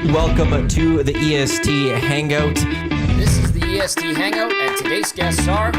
Welcome to the EST Hangout. This is the EST Hangout, and today's guests are...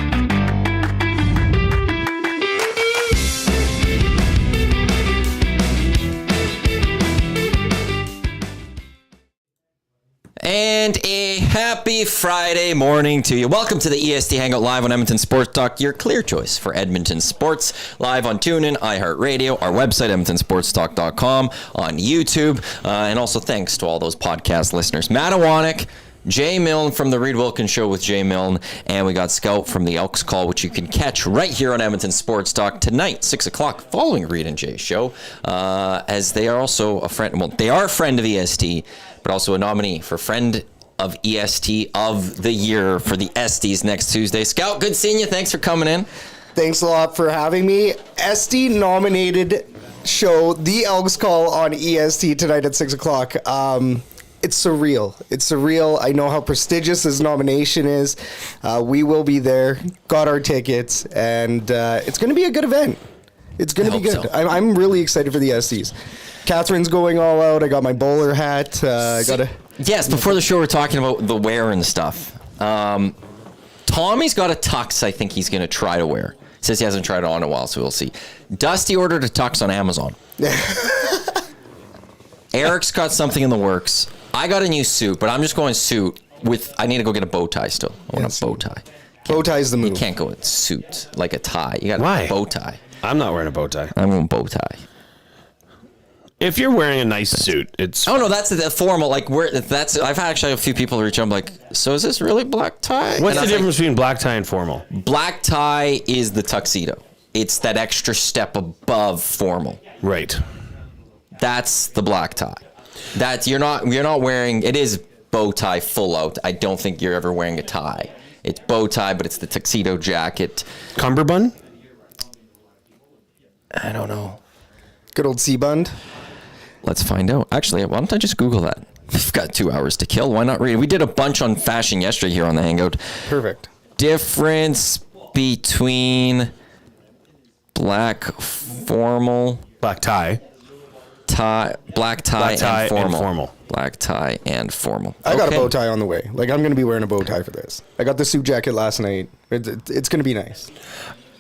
And a happy Friday morning to you. Welcome to the EST Hangout live on Edmonton Sports Talk, your clear choice for Edmonton sports. Live on TuneIn, iHeartRadio, our website, edmontonsportstalk.com, on YouTube. And also thanks to all those podcast listeners. Matt Iwanyk, Jay Milne from the Reed Wilkins Show with Jay Milne, and we got Scout from the Elks Call, which you can catch right here on Edmonton Sports Talk tonight, 6 o'clock, following Reed and Jay's show, as they are also a friend. Well, they are a friend of EST, but also a nominee for Friend of EST of the Year for the Esties next Tuesday. Scout, good seeing you. Thanks for coming in. Thanks a lot for having me. EST nominated show, The Elks Call on EST tonight at 6 o'clock. It's surreal. It's surreal. I know how prestigious this nomination is. We will be there. Got our tickets. And it's going to be a good event. It's going to be good. So. I'm really excited for the Esties. Catherine's going all out. I got my bowler hat. Yes, before the show, we're talking about the wear and stuff. Tommy's got a tux I think he's going to try to wear. Says he hasn't tried it on in a while, so we'll see. Dusty ordered a tux on Amazon. Eric's got something in the works. I got a new suit, but I'm just going suit with... I need to go get a bow tie still. I want a bow tie. Bow tie's the move. You can't go with suit like a tie. You got a bow tie. I'm not wearing a bow tie. I'm going bow tie. If you're wearing a nice suit, it's... Oh, no, that's the formal, like, I've had actually a few people reach out, I'm like, so is this really black tie? What's the difference between black tie and formal? Black tie is the tuxedo. It's that extra step above formal. Right. That's the black tie. That's, you're not wearing, it is bow tie full out. I don't think you're ever wearing a tie. It's bow tie, but it's the tuxedo jacket. Cummerbund? I don't know. Good old C-bund. Let's find out. Actually, why don't I just Google that? We've got 2 hours to kill. Why not read it? We did a bunch on fashion yesterday here on the Hangout. Perfect. Difference between black formal... Black tie. Black tie and formal. Black tie and formal. I got a bow tie on the way. Like, I'm going to be wearing a bow tie for this. I got the suit jacket last night. It's going to be nice.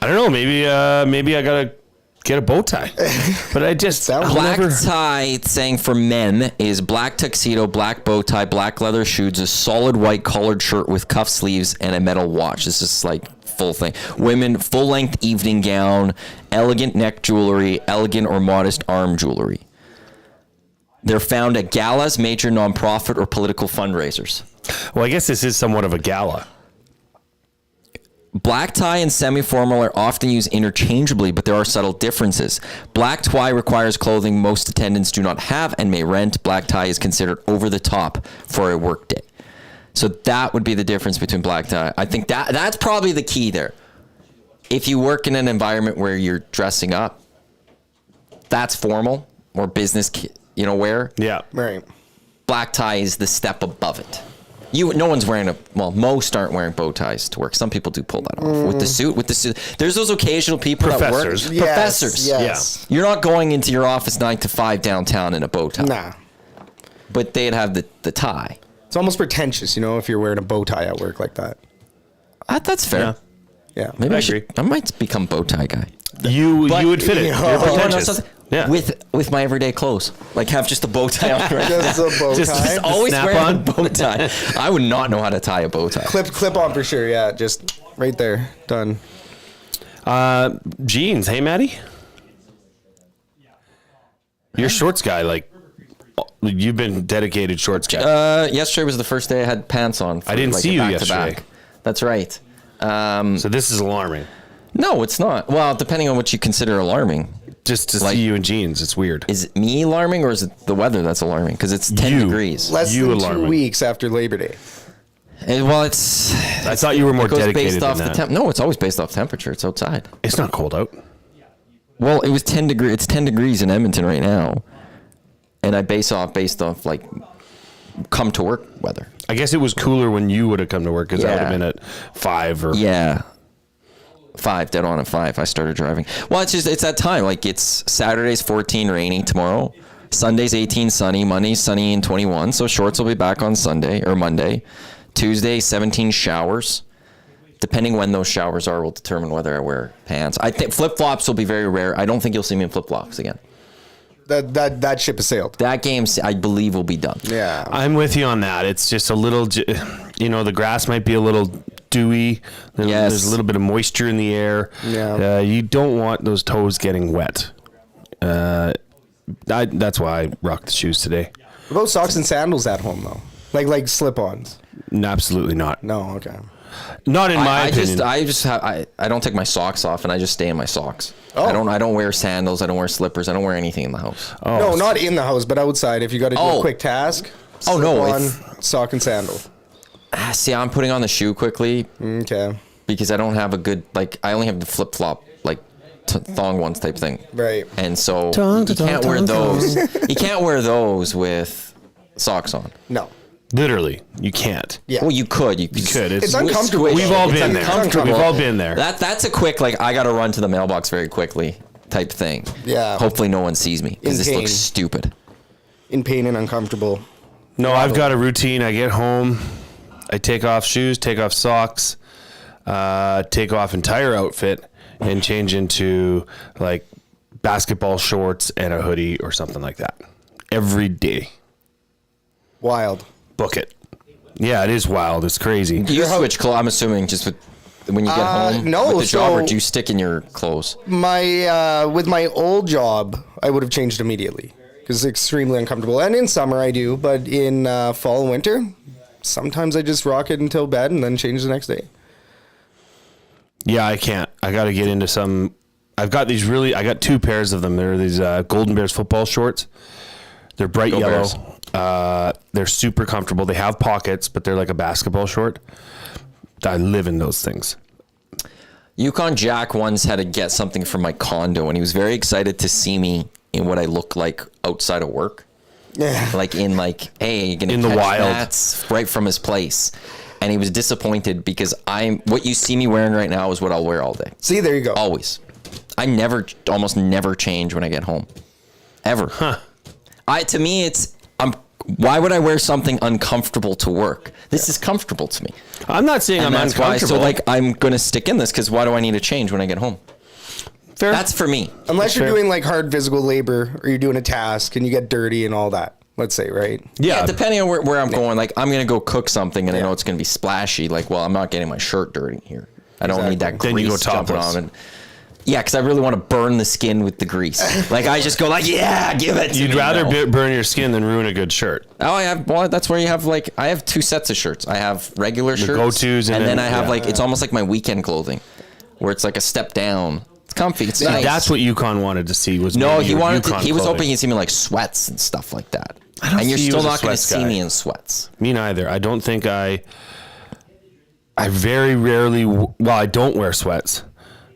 I don't know. Maybe I got to get a bow tie. But I just... Black tie, saying for men, is black tuxedo, black bow tie, black leather shoes, a solid white collared shirt with cuff sleeves, and a metal watch. This is like full thing. Women, full-length evening gown, elegant neck jewelry, elegant or modest arm jewelry. They're found at galas, major nonprofit, or political fundraisers. Well, I guess this is somewhat of a gala. Black tie and semi-formal are often used interchangeably, but there are subtle differences. Black tie requires clothing most attendants do not have and may rent. Black tie is considered over the top for a work day. So that would be the difference between black tie. I think that's probably the key there. If you work in an environment where you're dressing up, that's formal or business, wear. Yeah. Right. Black tie is the step above it. No one's wearing most aren't wearing bow ties to work. Some people do pull that off with the suit. There's those occasional people that work. Yes, Professors. Yes. Yeah. You're not going into your office 9 to 5 downtown in a bow tie. Nah. But they'd have the tie. It's almost pretentious, if you're wearing a bow tie at work like that. That's fair. Yeah. Maybe I agree. I might become bow tie guy. You would fit it. You're pretentious. Yeah. With my everyday clothes, like have just a bow tie on. Right? Just a bow tie. Just always wearing a bow tie. I would not know how to tie a bow tie. Clip on for sure. Yeah, just right there. Done. Jeans. Hey, Maddie. You're shorts guy. Like you've been dedicated shorts guy. Yesterday was the first day I had pants on. I didn't see you yesterday. That's right. So this is alarming. No, it's not. Well, depending on what you consider alarming. Just to see you in jeans, it's weird. Is it me alarming or is it the weather that's alarming? Because it's 10 degrees. Less than 2 weeks after Labor Day. I thought you were more dedicated than that. No, it's always based off temperature. It's outside. It's not cold out. Well, it was 10 degrees. It's 10 degrees in Edmonton right now, and I based off like come to work weather. I guess it was cooler when you would have come to work because I would have been at 5 or 5, dead on at 5. I started driving. Well, it's that time. Like it's Saturday's 14, rainy tomorrow. Sunday's 18 sunny. Monday's sunny and 21. So shorts will be back on Sunday or Monday. Tuesday, 17 showers. Depending when those showers are will determine whether I wear pants. I think flip-flops will be very rare. I don't think you'll see me in flip-flops again. That ship has sailed. That game, I believe, will be done. Yeah. I'm with you on that. It's just a little, the grass might be a little dewy. There's a little bit of moisture in the air. Yeah. You don't want those toes getting wet. That's why I rocked the shoes today. What about socks and sandals at home, though? Like slip-ons? Absolutely not. No, okay. Not in my opinion. I don't take my socks off, and I just stay in my socks. Oh. I don't wear sandals. I don't wear slippers. I don't wear anything in the house. No, not in the house, but outside. If you got to do a quick task. Slip-on, sock and sandal. See, I'm putting on the shoe quickly. Okay. Because I don't have a good, I only have the flip-flop, thong ones type thing. Right. And so you can't wear those. You can't wear those with socks on. No. Literally, you can't. Yeah. Well, you could. You could. It's uncomfortable. We've all been there. uncomfortable. We've all been there. That's a quick, I got to run to the mailbox very quickly type thing. Yeah. Hopefully no one sees me because In this pain. looks stupid. In pain and uncomfortable. No, I've got a routine. I get home, I take off shoes, take off socks, take off entire outfit, and change into basketball shorts and a hoodie or something like that. Every day. Wild. Book it. Yeah, it is wild. It's crazy. Do you switch clothes? I'm assuming just when you get home no, with the job, or so- do you stick in your clothes? With my old job, I would have changed immediately because it's extremely uncomfortable. And in summer I do, but in fall and winter, sometimes I just rock it until bed and then change the next day. Yeah, I can't. I got to get into some. I got 2 pairs of them. They're these Golden Bears football shorts. They're bright Go yellow. Bears. They're super comfortable. They have pockets, but they're like a basketball short. I live in those things. Yukon Jack once had to get something from my condo, and he was very excited to see me in what I look like outside of work. Yeah. Hey, you're gonna In the catch wild. that right from his place. And he was disappointed because what you see me wearing right now is what I'll wear all day. See, there you go. Always. I almost never change when I get home. Ever. Huh. To me, why would I wear something uncomfortable to work? This is comfortable to me. I'm not saying And I'm that's why, uncomfortable. so I'm going to stick in this because why do I need to change when I get home? Fair. That's for me. Unless you're fair. doing hard physical labor or you're doing a task and you get dirty and all that, let's say, right? Yeah, depending on where I'm going, I'm going to go cook something and I know it's going to be splashy. I'm not getting my shirt dirty here. I don't need that grease Then you go jumping topless. on. Yeah, because I really want to burn the skin with the grease. I just go yeah, give it to You'd me rather now. burn your skin than ruin a good shirt. Oh, that's where you have I have 2 sets of shirts. I have regular shirts, go-tos and then I have yeah. it's almost like my weekend clothing, where it's like a step down. It's comfy. It's nice. That's what Yukon wanted to see. Was No, maybe he your wanted to. Yukon He was clothing. hoping he'd see me sweats and stuff like that. I don't And you're see you still as a not going to sweats see guy. me in sweats. Me neither. I don't think I very rarely. Well, I don't wear sweats,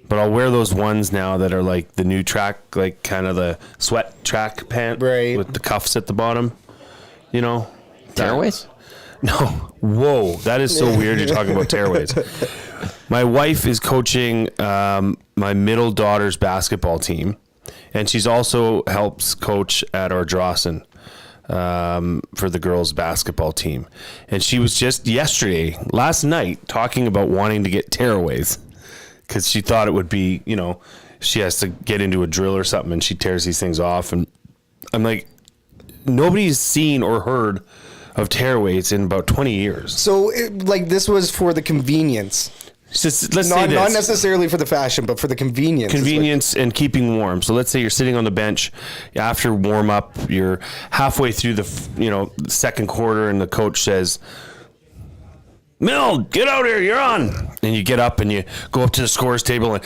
but I'll wear those ones now that are the new track, kind of the sweat track pant, Right. with the cuffs at the bottom. Tearaways? No. Whoa, that is so weird. You're talking about tearaways. My wife is coaching my middle daughter's basketball team, and she's also helps coach at Ardrossan for the girls' basketball team. And she was just last night, talking about wanting to get tearaways because she thought it would be, she has to get into a drill or something and she tears these things off. And I'm like, nobody's seen or heard of tearaways in about 20 years. So, this was for the convenience. Let's say Not this. necessarily for the fashion, but for the convenience. Convenience and keeping warm. So let's say you're sitting on the bench after warm up, you're halfway through the second quarter, and the coach says, "Mill, get out here, you're on." And you get up and you go up to the scorer's table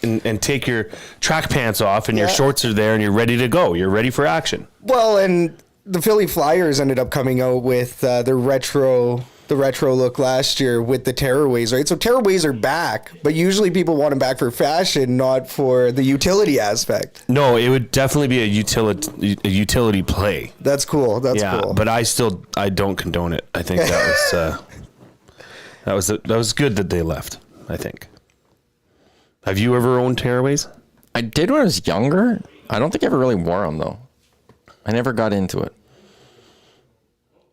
and take your track pants off, and your Yeah. shorts are there, and you're ready to go. You're ready for action. Well, and the Philly Flyers ended up coming out with the retro look last year with the tearaways, right? So tearaways are back, but usually people want them back for fashion, not for the utility aspect. No, it would definitely be a utility play. That's cool. That's Yeah, cool. but I don't condone it. I think that was good that they left, I think. Have you ever owned tearaways? I did when I was younger. I don't think I ever really wore them though. I never got into it.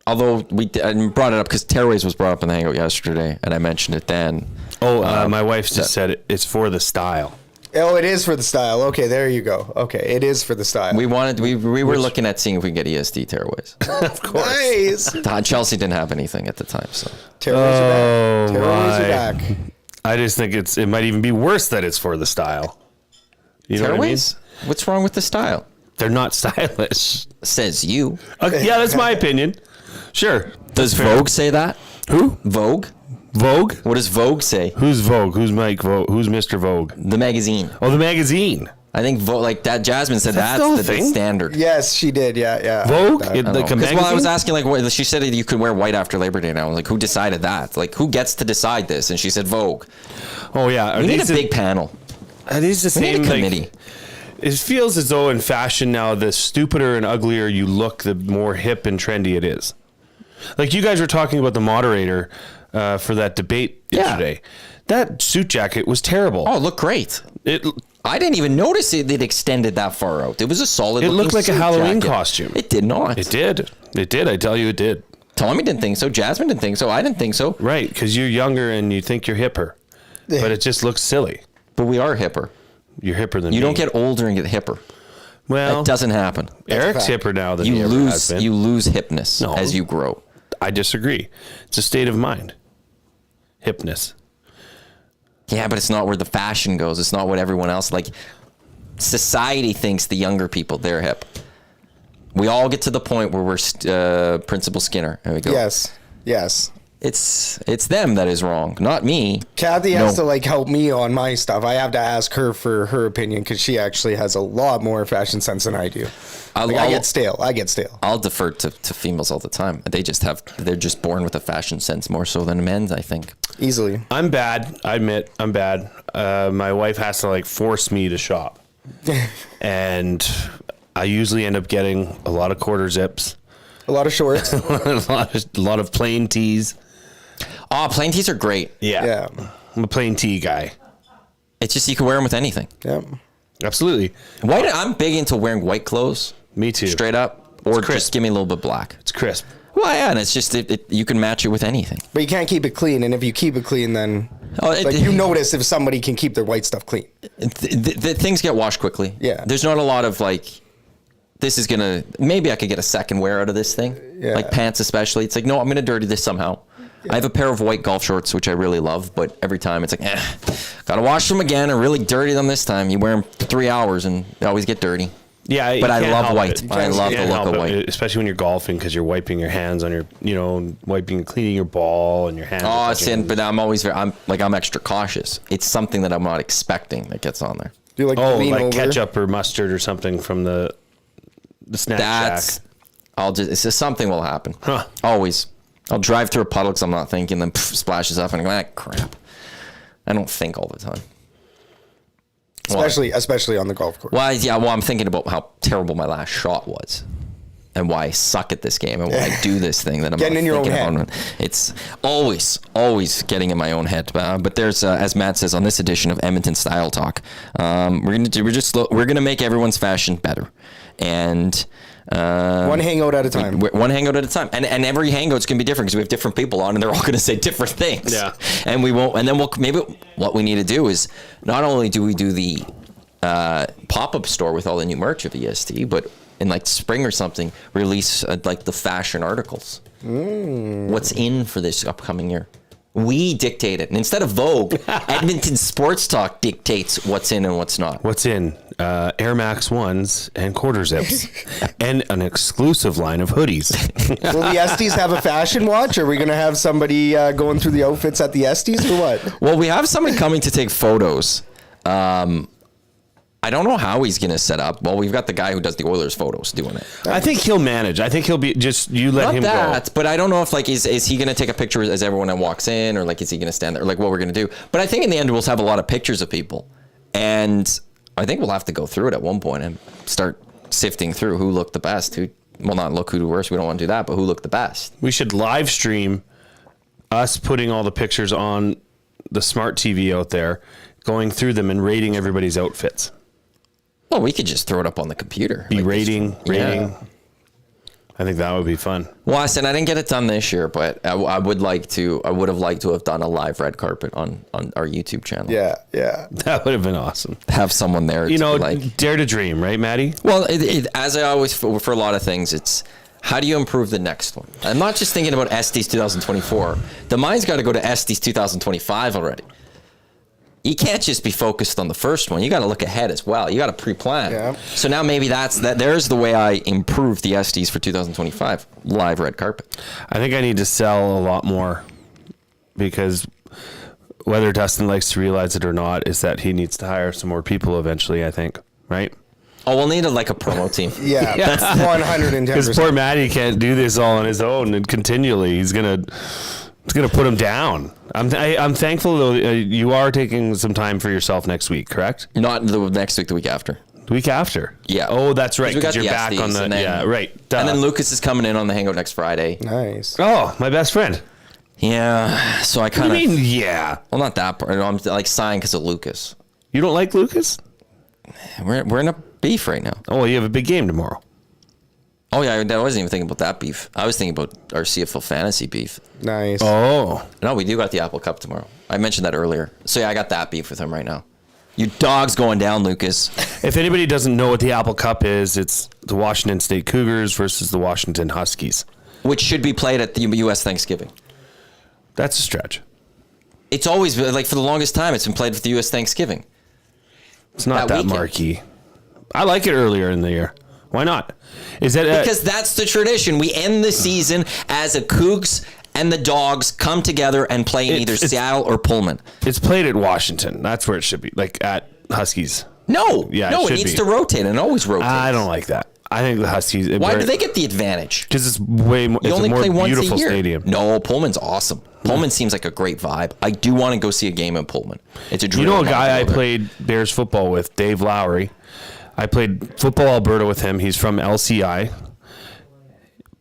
Although I brought it up because tearaways was brought up in the Hangout yesterday, and I mentioned it then. My wife just said it's for the style. Oh, it is for the style. Okay, there you go. Okay, it is for the style. We were looking at seeing if we can get EST tearaways. Of course. Nice. Chelsea didn't have anything at the time, so Tearaways are back. Tearaways are back. I just think it might even be worse that it's for the style. You know what I mean? What's wrong with the style? They're not stylish. Says you. Yeah, that's my opinion. Sure. Does Vogue say that? Who? Vogue? Vogue? What does Vogue say? Who's Vogue? Who's Mike Vogue? Who's Mr. Vogue? The magazine. Oh, the magazine. I think Vogue, like that. Jasmine said That's that's still a the thing? standard. Yes, she did. Yeah. Vogue? That. Like a Because magazine? I was asking, like, what, she said you could wear white after Labor Day now. I was like, who decided that? Like, who gets to decide this? And she said Vogue. Oh, yeah. We need a big panel. Are these the We need same a committee. It feels as though in fashion now, the stupider and uglier you look, the more hip and trendy it is. Like you guys were talking about the moderator for that debate yesterday. That suit jacket was terrible. Oh, it looked great. I didn't even notice it extended that far out. It was a solid. It looked like a suit Halloween jacket. costume. It did not. It did. It did. I tell you, it did. Tommy didn't think so. Jasmine didn't think so. I didn't think so. Right, because you're younger and you think you're hipper. But it just looks silly. But we are hipper. You're hipper than me. You don't get older and get hipper. Well, That doesn't happen. Eric's hipper now than he You ever lose. has been. You lose hipness No. as you grow. I disagree. It's a state of mind. Hipness. Yeah, but it's not where the fashion goes. It's not what everyone else like. Society thinks the younger people they're hip. We all get to the point where we're Principal Skinner. There we go. Yes. It's them that is wrong, not me. Kathy has to like help me on my stuff. I have to ask her for her opinion because she actually has a lot more fashion sense than I do. I get stale. I'll defer to females all the time. They're just born with a fashion sense more so than men, I think. Easily. I'm bad. I admit I'm bad. My wife has to like force me to shop. And I usually end up getting a lot of quarter zips. A lot of shorts. a lot of plain tees. Oh, plain tees are great. Yeah. I'm a plain tee guy. It's just you can wear them with anything. Yep. Absolutely. White. I'm big into wearing white clothes. Me too. Straight up, or crisp. just give me a little bit black. It's crisp. Well, yeah, and it's just you can match it with anything. But you can't keep it clean, and if you keep it clean, then you notice if somebody can keep their white stuff clean. The things get washed quickly. Yeah. There's not a lot of like. This is gonna. Maybe I could get a second wear out of this thing. Yeah. Like pants, especially. It's like no, I'm gonna dirty this somehow. Yeah. I have a pair of white golf shorts which I really love, but every time it's like, gotta wash them again and really dirty them this time. You wear them 3 hours and they always get dirty. Yeah, but I love white. I love the look of white, especially when you're golfing because you're wiping your hands on your, cleaning your ball and your hands. Oh, but I'm always I'm extra cautious. It's something that I'm not expecting that gets on there. Do you lean over? Ketchup or mustard or something from the snack shack. It's just something will happen. Huh. Always. I'll drive through a puddle because I'm not thinking, then splashes up and I go, crap. I don't think all the time. Especially on the golf course. Well, I'm thinking about how terrible my last shot was and why I suck at this game and why I do this thing that I'm getting in your own head. It's always getting in my own head. But there's, as Matt says on this edition of Edmonton Style Talk, we're gonna make everyone's fashion better, and one hangout at a time. One hangout at a time, and every hangout's gonna be different because we have different people on, and they're all gonna say different things. Yeah, and we won't. And then maybe what we need to do is not only do we do the pop-up store with all the new merch of EST, but in like spring or something, release like the fashion articles. What's in for this upcoming year? We dictate it, and instead of Vogue, Edmonton Sports Talk dictates what's in and what's not. What's in? Air Max 1s and quarter zips, and an exclusive line of hoodies. Will the Esties have a fashion watch? Are we going to have somebody going through the outfits at the Esties or what? Well, we have somebody coming to take photos. I don't know how he's going to set up. Well, we've got the guy who does the Oilers photos doing it. I think he'll manage. I think he'll be just you let him go. But I don't know if like is he going to take a picture as everyone walks in, or like is he going to stand there, or like what we're going to do. But I think in the end we'll have a lot of pictures of people, and I think we'll have to go through it at one point and start sifting through who looked the best. Who looked the worst. We don't want to do that, but who looked the best. We should live stream us putting all the pictures on the smart TV out there, going through them and rating everybody's outfits. Well, we could just throw it up on the computer. Rating. I think that would be fun. Well, I didn't get it done this year, but I would have liked to have done a live red carpet on our YouTube channel. Yeah. That would have been awesome. Have someone there. You know, like, dare to dream, right, Maddie? well, as I always, for a lot of things, it's how do you improve the next one? I'm not just thinking about SD's 2024. The mind's got to go to SD's 2025 already. You can't just be focused on the first one. You got to look ahead as well. You got to pre-plan. Yeah. So now maybe there's the way I improve the SDs for 2025 live red carpet. I think I need to sell a lot more because whether Dustin likes to realize it or not is that he needs to hire some more people eventually, I think. Right? Oh, we'll need a promo team. Yeah, that's 110%. Because poor Maddie can't do this all on his own and continually. He's gonna put him down. I'm thankful though. You are taking some time for yourself next week, correct? Not the next week, the week after. The week after. Yeah. Oh, that's right. We got Because you're the back SDs, on the. and then, Yeah, right. Duh. And then Lucas is coming in on the Hangout next Friday. Nice. Oh, my best friend. Yeah. So I What kind do of. you mean? Yeah. Well, not that part. I'm like sighing because of Lucas. You don't like Lucas? We're in a beef right now. Oh, well, you have a big game tomorrow. Oh yeah, I wasn't even thinking about that beef. I was thinking about our CFL fantasy beef. Nice. Oh. No, we do got the Apple Cup tomorrow. I mentioned that earlier. So yeah, I got that beef with him right now. Your dog's going down, Lucas. If anybody doesn't know what the Apple Cup is, it's the Washington State Cougars versus the Washington Huskies. Which should be played at the U.S. Thanksgiving. That's a stretch. It's always been, like for the longest time, it's been played with the U.S. Thanksgiving. It's not that weekend. marquee. I like it earlier in the year. Why not? Is that Because that's the tradition. We end the season as a Cougs and the Dogs come together and play in either Seattle or Pullman. it's played at Washington? That's where it should be, like at Huskies. No, Yeah, no, it it should needs be. to rotate, and it always rotates. I don't like that. I think the Huskies. Why do they get the advantage? Because it's way more. You It's only a more play once beautiful a year. stadium. No, Pullman's awesome. Pullman seems like a great vibe. I do want to go see a game in Pullman. It's a dream. You know, a of mine to guy I go there. played Bears football with, Dave Lowry. I played football Alberta with him. He's from LCI.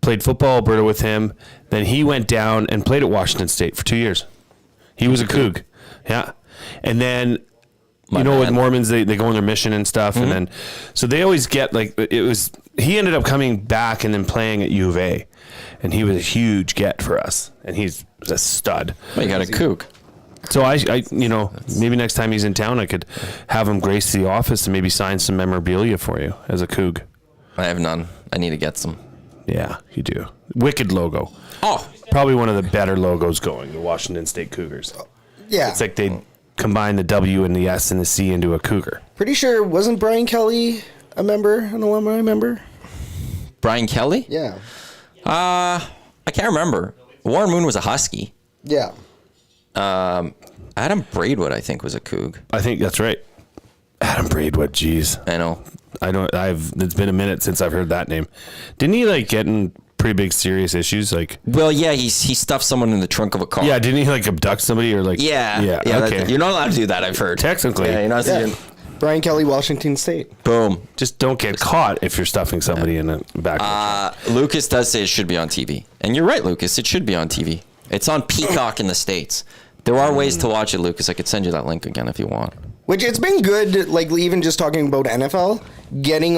Played football Alberta with him. Then he went down and played at Washington State for 2 years. He was a Coug. Yeah. And then, with man. Mormons, they go on their mission and stuff. And then, so they always get he ended up coming back and then playing at U of A. And he was a huge get for us. And he's a stud. Well, you got a Coug. So I maybe next time he's in town, I could have him grace the office and maybe sign some memorabilia for you as a Coug. I have none. I need to get some. Yeah, you do. Wicked logo. Oh, Probably one of the better logos going, the Washington State Cougars. Yeah. It's like they combine the W and the S and the C into a Cougar. Pretty sure, wasn't Brian Kelly a member, an alumni member? Brian Kelly? Yeah. I can't remember. Warren Moon was a Husky. Yeah. Adam Braidwood, I think, was a Coug. I think that's right. Adam Braidwood, jeez. I know. It's been a minute since I've heard that name. Didn't he get in pretty big serious issues? Well, yeah, he stuffed someone in the trunk of a car. Yeah, didn't he abduct somebody or Yeah. okay. You're not allowed to do that, I've heard. Technically. Yeah, you're not Yeah. Brian Kelly, Washington State. Boom. Just don't get caught if you're stuffing somebody in a back. Lucas does say it should be on TV. And you're right, Lucas. It should be on TV. It's on Peacock in the States. There are ways to watch it, Lucas. I could send you that link again if you want. Which it's been good, even just talking about NFL, getting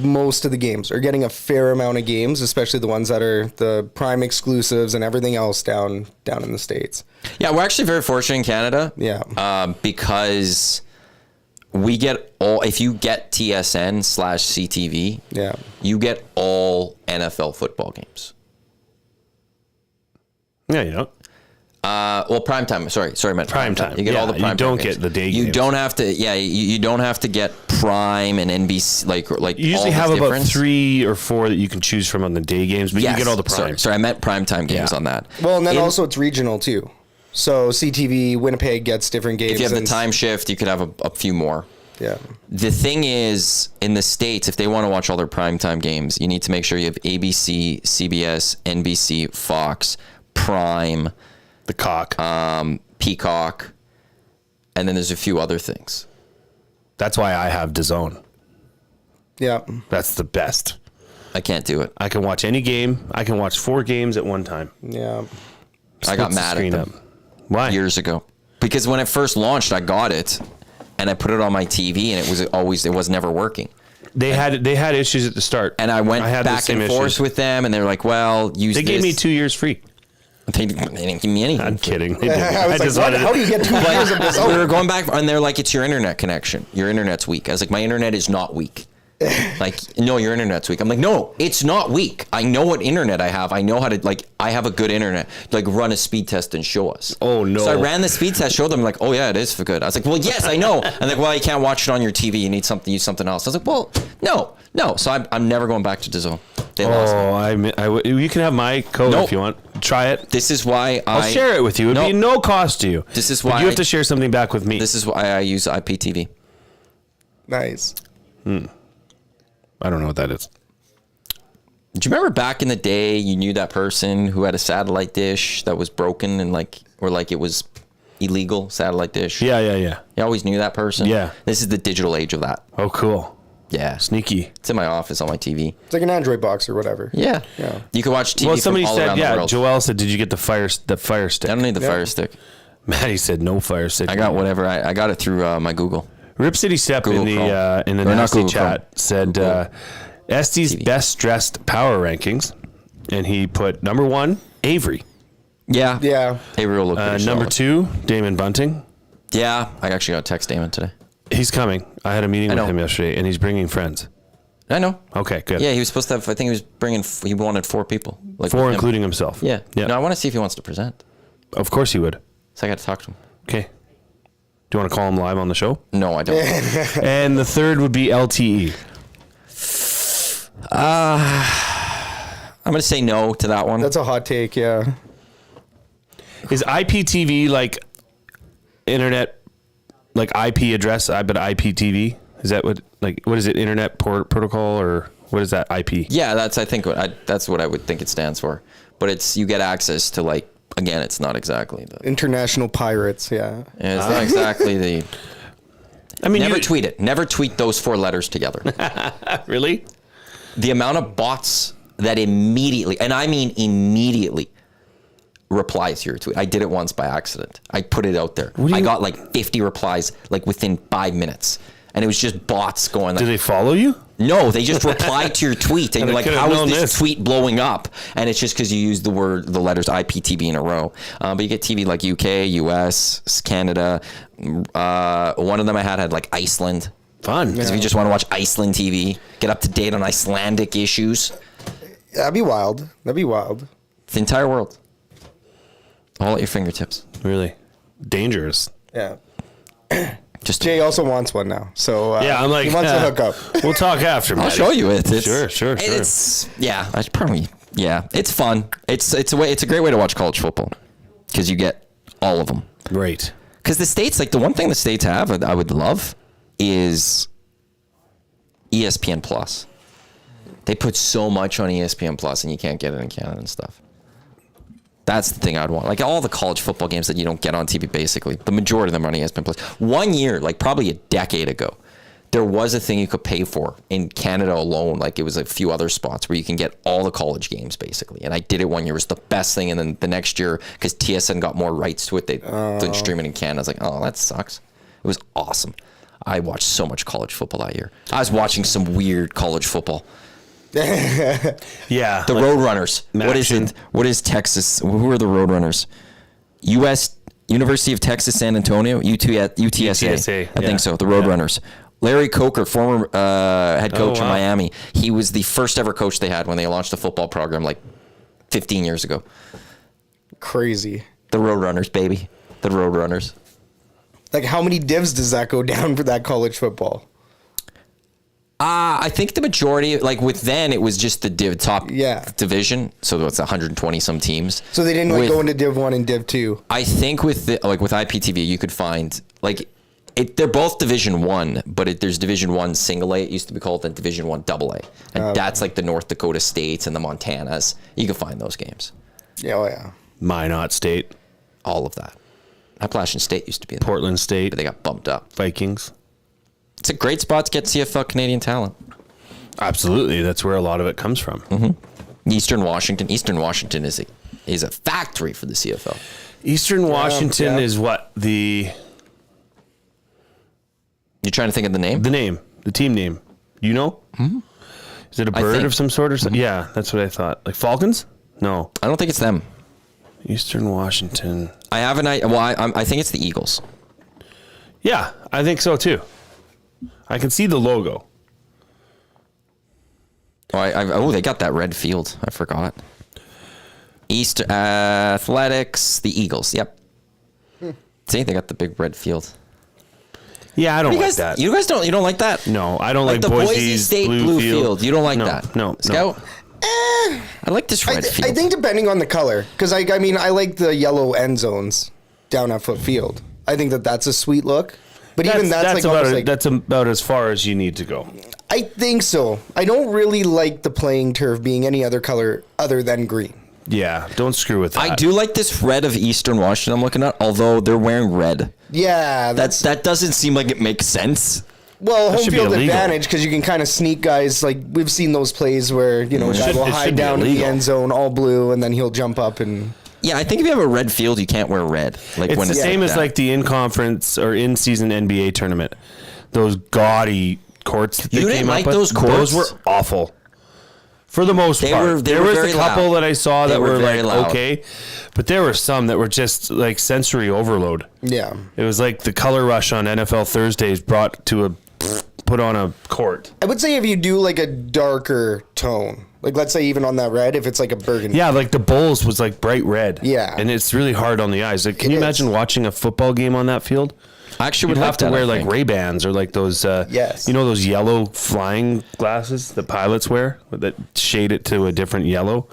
most of the games, or getting a fair amount of games, especially the ones that are the prime exclusives and everything else down in the States. Yeah, we're actually very fortunate in Canada. Yeah. Because we get if you get TSN/CTV, Yeah. you get all NFL football games. Yeah, you know. Well, primetime. Sorry, I meant Primetime. You get all the Yeah, primetime. you don't games. get the day You games. don't have to. Yeah, you don't have to get Prime and NBC. Like You usually all have this about difference. 3 or 4 that you can choose from on the day games, but Yes. you get all the prime. Sorry, I meant primetime games Yeah. on that. Well, and then also it's regional too. So CTV, Winnipeg gets different games. If you have the and- time shift, you could have a few more. Yeah. The thing is, in the States, if they want to watch all their primetime games, you need to make sure you have ABC, CBS, NBC, Fox, Prime, The cock. Peacock, and then there's a few other things. That's why I have DAZN. Yeah. That's the best. I can't do it. I can watch any game. I can watch 4 games at one time. Yeah. I got Splits the mad at screen them Why? years ago because when it first launched, I got it and I put it on my TV and it was never working. They had issues at the start, And I went back and forth with them, and they're like, "Well, use They this." gave me 2 years free. They didn't give me anything. I'm kidding. They I was just like, wanted how do you get 2 years of this? We were going back, and they're like, "It's your internet connection. Your internet's weak." I was like, "My internet is not weak." Like, no, your internet's weak. I'm like, no, it's not weak. I know what internet I have. I know how to, I have a good internet. Like, run a speed test and show us. Oh, no. So I ran the speed test, showed them, like, oh, yeah, it is for good. I was like, well, yes, I know. And like, well, you can't watch it on your TV. You need use something else. I was like, well, no. So I'm never going back to DAZN. They lost me. You can have my code Nope. if you want. Try it. This is why I'll share it with you. It'd be no cost to you. This is But why you have to share something back with me. This is why I use IPTV. Nice. I don't know what that is. Do you remember back in the day, you knew that person who had a satellite dish that was broken and it was illegal satellite dish? Yeah. You always knew that person? Yeah. This is the digital age of that. Oh, cool. Yeah. Sneaky. It's in my office on my TV. It's like an Android box or whatever. Yeah. Yeah. You can watch TV Well, from somebody all said, around the world. Joelle said, did you get the fire stick? I don't need the Fire Stick. Maddie said no fire stick. I got whatever. I got it through my Google. Rip City Step Google in Chrome. the Or not nasty Google chat said Este's best dressed power rankings, and he put number 1 Avery, Yeah. Yeah. Hey, real look pretty number solid. 2 Damon Bunting. Yeah. I actually got a text Damon today. He's coming. I had a meeting with know. him yesterday, and he's bringing friends. I know. Okay, good. Yeah, he was supposed to have, I think he wanted 4 people. Like 4 with him. including himself. Yeah. Yeah. No, I want to see if he wants to present. Of course he would. So I got to talk to him. Okay. Do you want to call him live on the show? No, I don't. And the third would be LTE. I'm going to say no to that one. That's a hot take, yeah. Is IPTV like internet, like IP address, but IPTV? Is that what is it? Internet protocol, or what is that? IP? Yeah, that's that's what I would think it stands for. But you get access to again, it's not exactly the International pirates, yeah. it's not exactly the. I mean, Never tweet it. Never tweet those 4 letters together. Really? The amount of bots that immediately, and I mean immediately, reply to your tweet. I did it once by accident. I put it out there. I got 50 replies within 5 minutes. And it was just bots going Do they follow you? No, they just reply to your tweet, and And you're I like, could've "How is known this this." tweet blowing up?" And it's just because you use the letters IPTV in a row. But you get TV like UK, US, Canada. One of them I had Iceland. Fun. Because if you just want to watch Iceland TV, get up to date on Icelandic issues. That'd be wild. That'd be wild. The entire world, all at your fingertips. Really dangerous. Yeah. Just Jay also wants one now. So Yeah, I'm like, he wants to hook up. We'll talk after. I'll Maddie. show you it. Sure. It's it's fun. It's a great way to watch college football because you get all of them. Right. Because the States, the one thing the States have that I would love is ESPN Plus. They put so much on ESPN Plus, and you can't get it in Canada and stuff. That's the thing I'd want. All the college football games that you don't get on TV, basically, the majority of them are on ESPN Plus. 1 year, probably a decade ago, there was a thing you could pay for in Canada alone. It was a few other spots where you can get all the college games, basically. And I did it 1 year. It was the best thing. And then the next year, because TSN got more rights to it, they didn't stream it in Canada. I was like, oh, that sucks. It was awesome. I watched so much college football that year. I was watching some weird college football. Yeah. The Roadrunners. What is action. it? What is Texas? Who are the Roadrunners? University of Texas San Antonio, UTSA. UTSA, I think so. The Roadrunners. Larry Coker, former head coach in Miami. He was the first ever coach they had when they launched the football program 15 years ago. Crazy. The Roadrunners, baby. The Roadrunners. How many divs does that go down for that college football? I think the majority, with then, it was just the top division. So it's 120 some teams. So they didn't go into Div 1 and Div 2. I think with with IPTV, you could find they're both Division 1, but there's Division 1 single A. It used to be called, then Division 1 double A. And that's the North Dakota States and the Montanas. You can find those games. Yeah, oh yeah. Minot State. All of that. Appalachian State used to be in there, Portland State. but they got bumped up. Vikings. It's a great spot to get CFL Canadian talent. Absolutely. That's where a lot of it comes from. Mm-hmm. Eastern Washington is a factory for the CFL. Eastern Washington yeah. is what? You're trying to think of the name? The name. The team name. You know? Mm-hmm. Is it a bird of some sort or something? Yeah, that's what I thought. Like falcons? No. I don't think it's them. Eastern Washington. I have an idea. Well, I think it's the Eagles. Yeah, I think so too. I can see the logo. Oh, they got that red field. I forgot. East Athletics, the Eagles. Yep. See, they got the big red field. Yeah, I don't like that. You guys don't like that? No, I don't like the Boise State blue field. You don't like that? No. Scout? I like this red field. I think depending on the color, because I like the yellow end zones down at Foot Field. I think that's a sweet look. But even that's about as far as you need to go. I think so. I don't really like the playing turf being any other color other than green. Yeah, don't screw with that. I do like this red of Eastern Washington I'm looking at, although they're wearing red. Yeah. That doesn't seem like it makes sense. Well, home field advantage, because you can kind of sneak guys. Like, we've seen those plays where, a guy will hide down in the end zone, all blue, and then he'll jump up and... Yeah, I think if you have a red field, you can't wear red. Like it's when the same as like the in-conference or in-season NBA tournament. Those gaudy courts that they came up with. Those courts? Those were awful. For the most part. There was a couple that I saw that were like, okay. But there were some that were just like sensory overload. Yeah. It was like the color rush on NFL Thursdays put on a court. I would say if you do like a darker tone, like let's say even on that red, if it's like a burgundy. Yeah, like the Bulls was like bright red. Yeah. And it's really hard on the eyes. Like, can you imagine watching a football game on that field? I actually would have to wear like Ray-Bans or like those, yes. Those yellow flying glasses that pilots wear that shade it to a different yellow.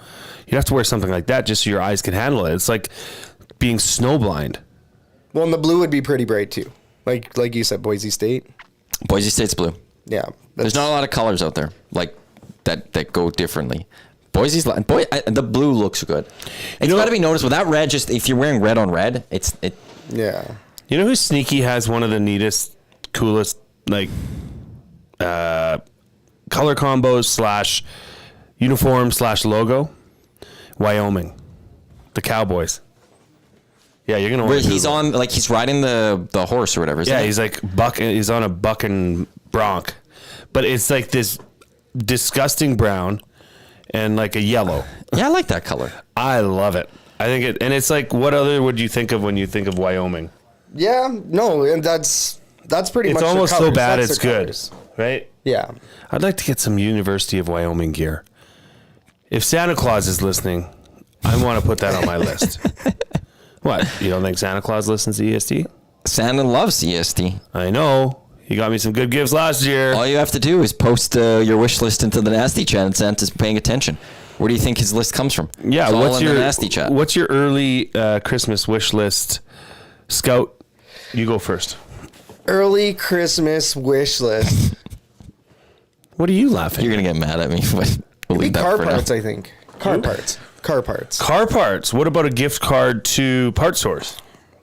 You'd have to wear something like that just so your eyes can handle it. It's like being snowblind. Well, and the blue would be pretty bright too. Like you said, Boise State. Boise State's blue. Yeah. There's not a lot of colors out there like that go differently. The blue looks good. It's got to be noticed with that red. Just if you're wearing red on red, Yeah. You know who sneaky has one of the neatest, coolest like color combos / uniform / logo? Wyoming, the Cowboys. Yeah, you're gonna. Where he's on, like he's riding the horse or whatever. Yeah, he's like he's on a bucking bronc, but it's like this disgusting brown and like a yellow. Yeah, I like that color. I love it. I think it, and it's like, what other would you think of when you think of Wyoming? Yeah, no, and that's pretty much. It's almost so bad it's good, colors. right? Yeah. I'd like to get some University of Wyoming gear. If Santa Claus is listening, I want to put that on my list. What? You don't think Santa Claus listens to EST? Santa loves EST. I know. He got me some good gifts last year. All you have to do is post your wish list into the Nasty Chat, and Santa's paying attention. Where do you think his list comes from? Yeah, it's what's your the Nasty Chat? What's your early Christmas wish list? Scout, you go first. Early Christmas wish list. What are you laughing? You're gonna get mad at me. But we'll leave that car for parts, now. I think. Car parts. Car parts. Car parts. What about a gift card to Part Source?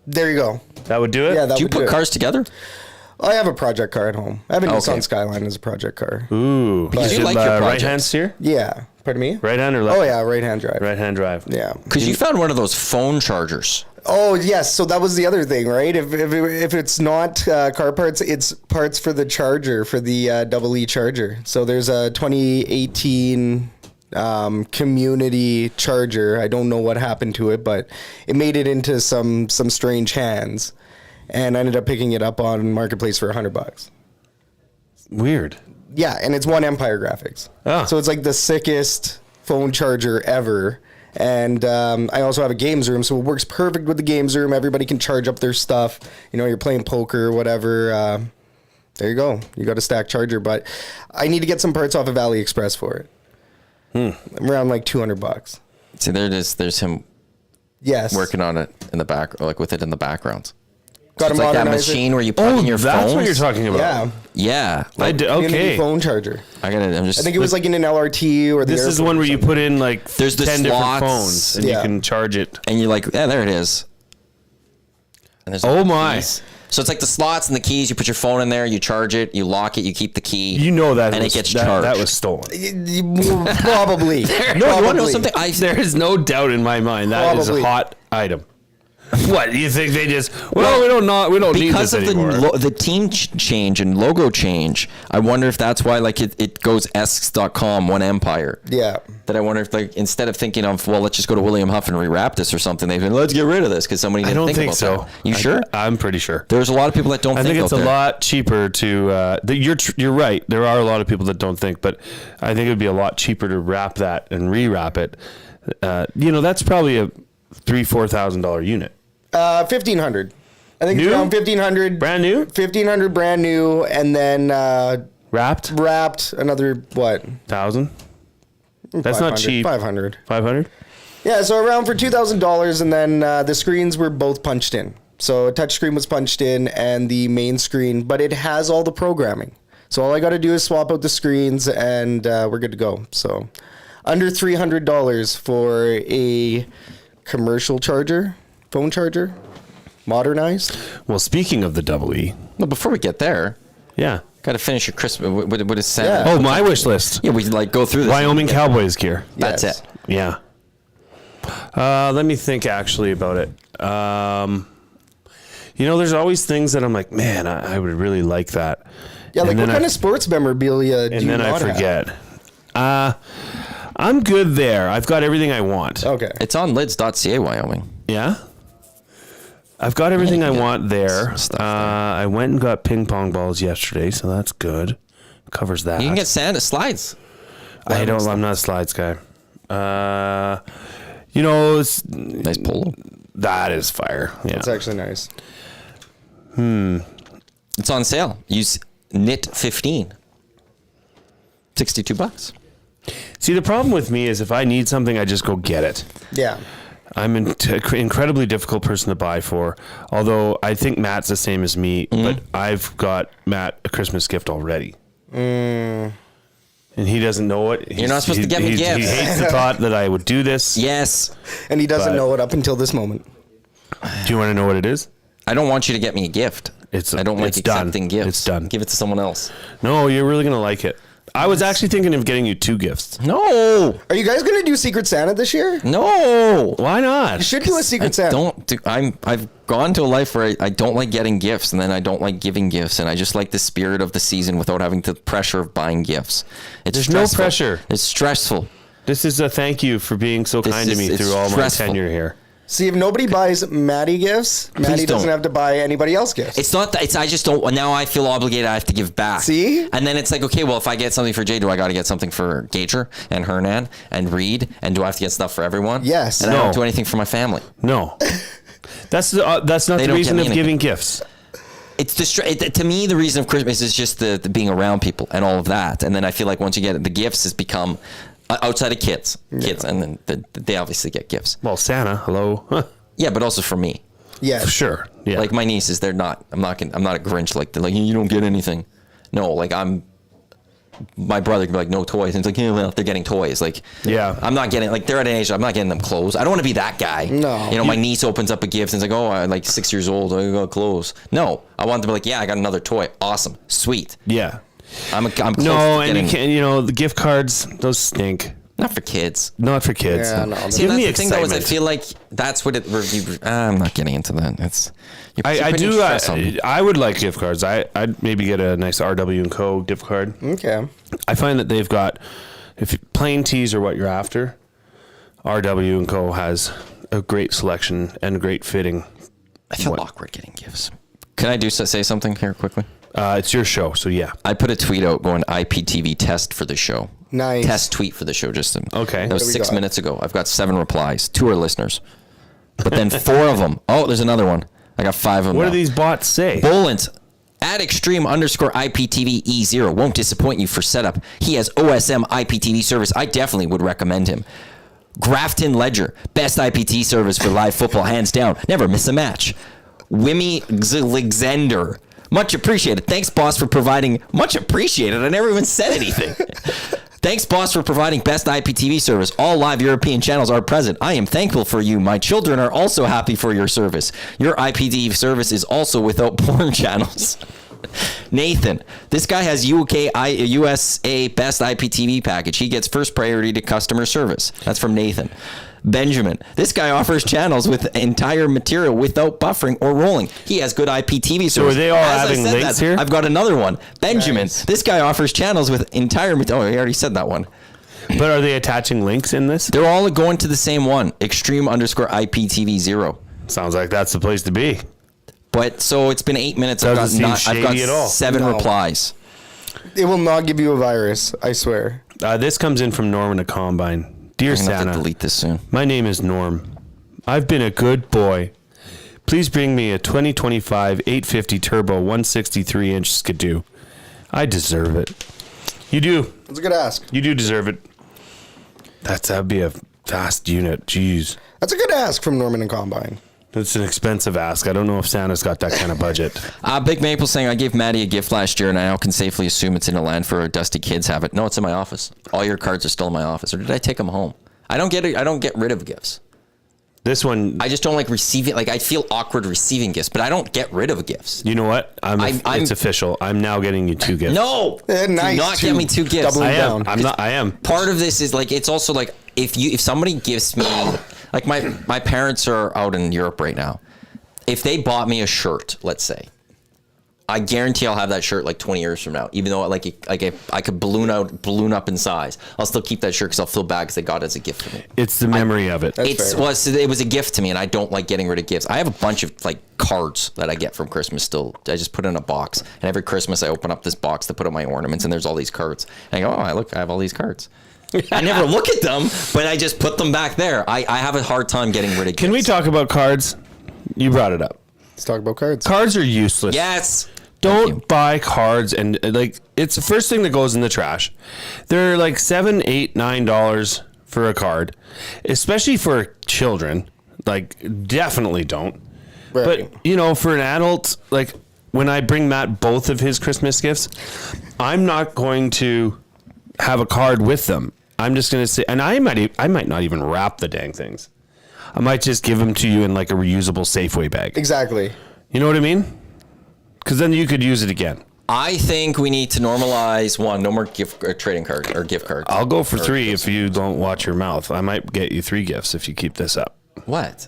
There you go. That would do it? Yeah, that Do you would do put it. cars together? I have a project car at home. I have a Okay. Nissan Skyline as a project car. Ooh. Because you like your right projects. hand steer? Yeah. Pardon me? Right hand or left? Oh, yeah, right-hand drive. Right hand drive. Yeah. Because you found one of those phone chargers. Oh, yes. So that was the other thing, right? If it's not car parts, it's parts for the charger, for the double E charger. So there's a 2018 community charger. I don't know what happened to it, but it made it into some strange hands. And I ended up picking it up on Marketplace for $100. Weird. Yeah, and it's One Empire graphics. Ah. So it's like the sickest phone charger ever. And I also have a games room, so it works perfect with the games room. Everybody can charge up their stuff. You're playing poker or whatever. There you go. You got a stacked charger, but I need to get some parts off of AliExpress for it. I'm around like $200. See, there it is. There's him Yes. working on it in the back, or like with it in the background. Got It's to like that modernize machine it. where you plug in your That's phones. what you're talking about. Yeah. Yeah. Community Okay. phone charger. I got it. I'm just. I think it was like in an LRT or the This is the airport one or where you something. put in like There's the 10 different slots. phones and Yeah. you can charge it. and you're like, yeah, there it is. And there's Oh the my. keys. So it's like the slots and the keys. You put your phone in there, you charge it, you lock it, you keep the key. You know that and was, it gets that, charged. that was stolen. Probably. No, you want to know something? There is no doubt in my mind that is a Probably. hot item. What, you think they just, we don't need because this of anymore. the team change and logo change. I wonder if that's why like it goes Elks.com, one empire. Yeah. That I wonder if like instead of thinking of, well, let's just go to William Huff and rewrap this or something, they've been, let's get rid of this because somebody didn't I don't think think about so. that. You sure? I'm pretty sure. There's a lot of people that don't I think think it's out a there. lot cheaper to, you're right. There are a lot of people that don't think, but I think it would be a lot cheaper to wrap that and rewrap it. That's probably a $3,000-$4,000 unit. 1,500. I think New? it's around 1,500. Brand new? 1,500 brand new, and then Wrapped? wrapped another, what? 1,000? That's not 500, cheap. 500. 500? Yeah, so around for $2,000, and then the screens were both punched in. So a touch screen was punched in and the main screen, but it has all the programming. So all I got to do is swap out the screens, and we're good to go. So under $300 for a commercial charger, phone charger, modernized. Well, speaking of the double E. Well, before we get there, Yeah. got to finish your Christmas. What is Santa? Yeah. Oh, my wish list. Yeah, we like go through this. Wyoming Cowboys gear. That's Yes. it. Yeah. Let me think actually about it. There's always things that I'm like, man, I would really like that. Yeah, like And what then kind of sports memorabilia do And you then I not forget. I'm good there. I've got everything I want. have? Okay. It's on lids.ca, Wyoming. Yeah. I've got everything I Yeah. want there. Stuff there. I went and got ping pong balls yesterday, so that's good. Covers that. You can get Santa slides. I'm not a slides guy. It's, Nice polo. that is fire. Yeah. That's actually nice. It's on sale. Use knit 15. $62. See, the problem with me is if I need something, I just go get it. Yeah. I'm an incredibly difficult person to buy for. Although I think Matt's the same as me, but I've got Matt a Christmas gift already. And he doesn't know it. You're not supposed to get me He gifts. hates the thought that I would do this. Yes. And he doesn't But- know it up until this moment. Do you want to know what it is? I don't want you to get me a gift. I don't like it's done. accepting gifts. It's done. Give it to someone else. No, you're really going to like it. I was actually thinking of getting you 2 gifts. No. Are you guys going to do Secret Santa this year? No. Why not? You should do a Secret Santa. I've gone to a life where I don't like getting gifts, and then I don't like giving gifts, and I just like the spirit of the season without having the pressure of buying gifts. There's no pressure. It's stressful. This is a thank you for being so kind to me it's through all stressful. my tenure here. See, if nobody buys Maddie gifts, Maddie doesn't don't. have to buy anybody else gifts. It's not that. I just don't. Now I feel obligated. I have to give back. See? And then it's like, okay, well, if I get something for Jay, do I got to get something for Gager and Hernan and Reed? And do I have to get stuff for everyone? Yes. And I No. don't do anything for my family. No. That's not They the don't reason get me of giving anything. gifts. It's to me, the reason of Christmas is just the being around people and all of that. And then I feel like once you get it, the gifts has become outside of kids, and then they obviously get gifts. Well, Santa, hello. Huh. Yeah, but also for me. Yeah. Sure. Yeah. Like my nieces, I'm not a Grinch. Like they're like, you don't get anything. No, like my brother could be like, no toys. And it's like, yeah, well, they're getting toys. Like, Yeah. I'm not getting, like, they're at an age, I'm not getting them clothes. I don't want to be that guy. No. You know, my niece opens up a gift and it's like, oh, I'm like 6 years old. I got clothes. No, I want them to be like, yeah, I got another toy. Awesome. Sweet. Yeah. I'm close No, to and you getting, can't, the gift cards, those stink. not for kids. Not for kids. Yeah, no. See, Give that's me the thing, though, is I excitement. feel like that's what I'm not getting into that. I putting do. stress on me. I would like gift cards. I'd maybe get a nice RW and Co. gift card. Okay. I find that they've got, if plain tees are what you're after, RW and Co. has a great selection and great fitting. I feel awkward getting gifts. Can I say something here quickly? It's your show, so yeah. I put a tweet out going IPTV test for the show. Nice. Test tweet for the show. Just Okay. That was What do we 6 got? minutes ago. I've got 7 replies. 2 are listeners, but then 4 of them. Oh, there's another one. I got 5 of them. What now. do these bots say? Bolent at extreme_IPTV E0 won't disappoint you for setup. He has OSM IPTV service. I definitely would recommend him. Grafton Ledger, best IPT service for live football, hands down. Never miss a match. Wimmy Alexander, much appreciated. Thanks, boss, for providing. Much appreciated. I never even said anything. Thanks, boss, for providing best IPTV service. All live European channels are present. I am thankful for you. My children are also happy for your service. Your IPTV service is also without porn channels. Nathan, this guy has USA best IPTV package. He gets first priority to customer service. That's from Nathan. Benjamin, this guy offers channels with entire material without buffering or rolling. He has good IPTV service. So are they all having links here? I've got another one. Benjamin, this guy offers channels with entire material. Oh, he already said that one. But are they attaching links in this? They're all going to the same one, extreme_IPTV0. Sounds like that's the place to be. But so it's been 8 minutes. Doesn't I've seem got shady at all. 7 replies. It will not give you a virus, I swear. This comes in from Norman at Combine. Dear I'm gonna have Santa, to delete this soon. my name is Norm. I've been a good boy. Please bring me a 2025 850 Turbo 163-inch Skidoo. I deserve it. You do. That's a good ask. You do deserve it. That'd be a fast unit. Jeez. That's a good ask from Norman and Combine. It's an expensive ask. I don't know if Santa's got that kind of budget. Big Maple saying, I gave Maddie a gift last year and I now can safely assume it's in a land for dusty kids have it. No, it's in my office. All your cards are still in my office. Or did I take them home? I don't get rid of gifts. This one, I just don't like receiving. Like, I feel awkward receiving gifts, but I don't get rid of gifts. you know what? It's official. I'm now getting you 2 gifts. No, Nice. do not get me 2 gifts. Doubling I am. down. I am. Part of this is like, it's also like if somebody gives me, like my parents are out in Europe right now. If they bought me a shirt, let's say, I guarantee I'll have that shirt like 20 years from now. Even though if I could balloon up in size, I'll still keep that shirt because I'll feel bad because they got it as a gift for me. It's the memory of it. It was a gift to me, and I don't like getting rid of gifts. I have a bunch of like cards that I get from Christmas still. I just put in a box, and every Christmas I open up this box to put up my ornaments, and there's all these cards. And I go, I have all these cards. I never look at them, but I just put them back there. I have a hard time getting rid of gifts. Can we talk about cards? You brought it up. Let's talk about cards. Cards are useless. Yes. Don't buy cards, and like it's the first thing that goes in the trash. They're like $7, $8, $9 for a card, especially for children. Like, definitely don't. Right. But for an adult, like when I bring Matt both of his Christmas gifts, I'm not going to have a card with them. I'm just going to say, and I might not even wrap the dang things. I might just give them to you in like a reusable Safeway bag. Exactly. You know what I mean? Because then you could use it again. I think we need to normalize no more trading card or gift cards. I'll go for 3 if you don't watch your mouth. I might get you 3 gifts if you keep this up. What?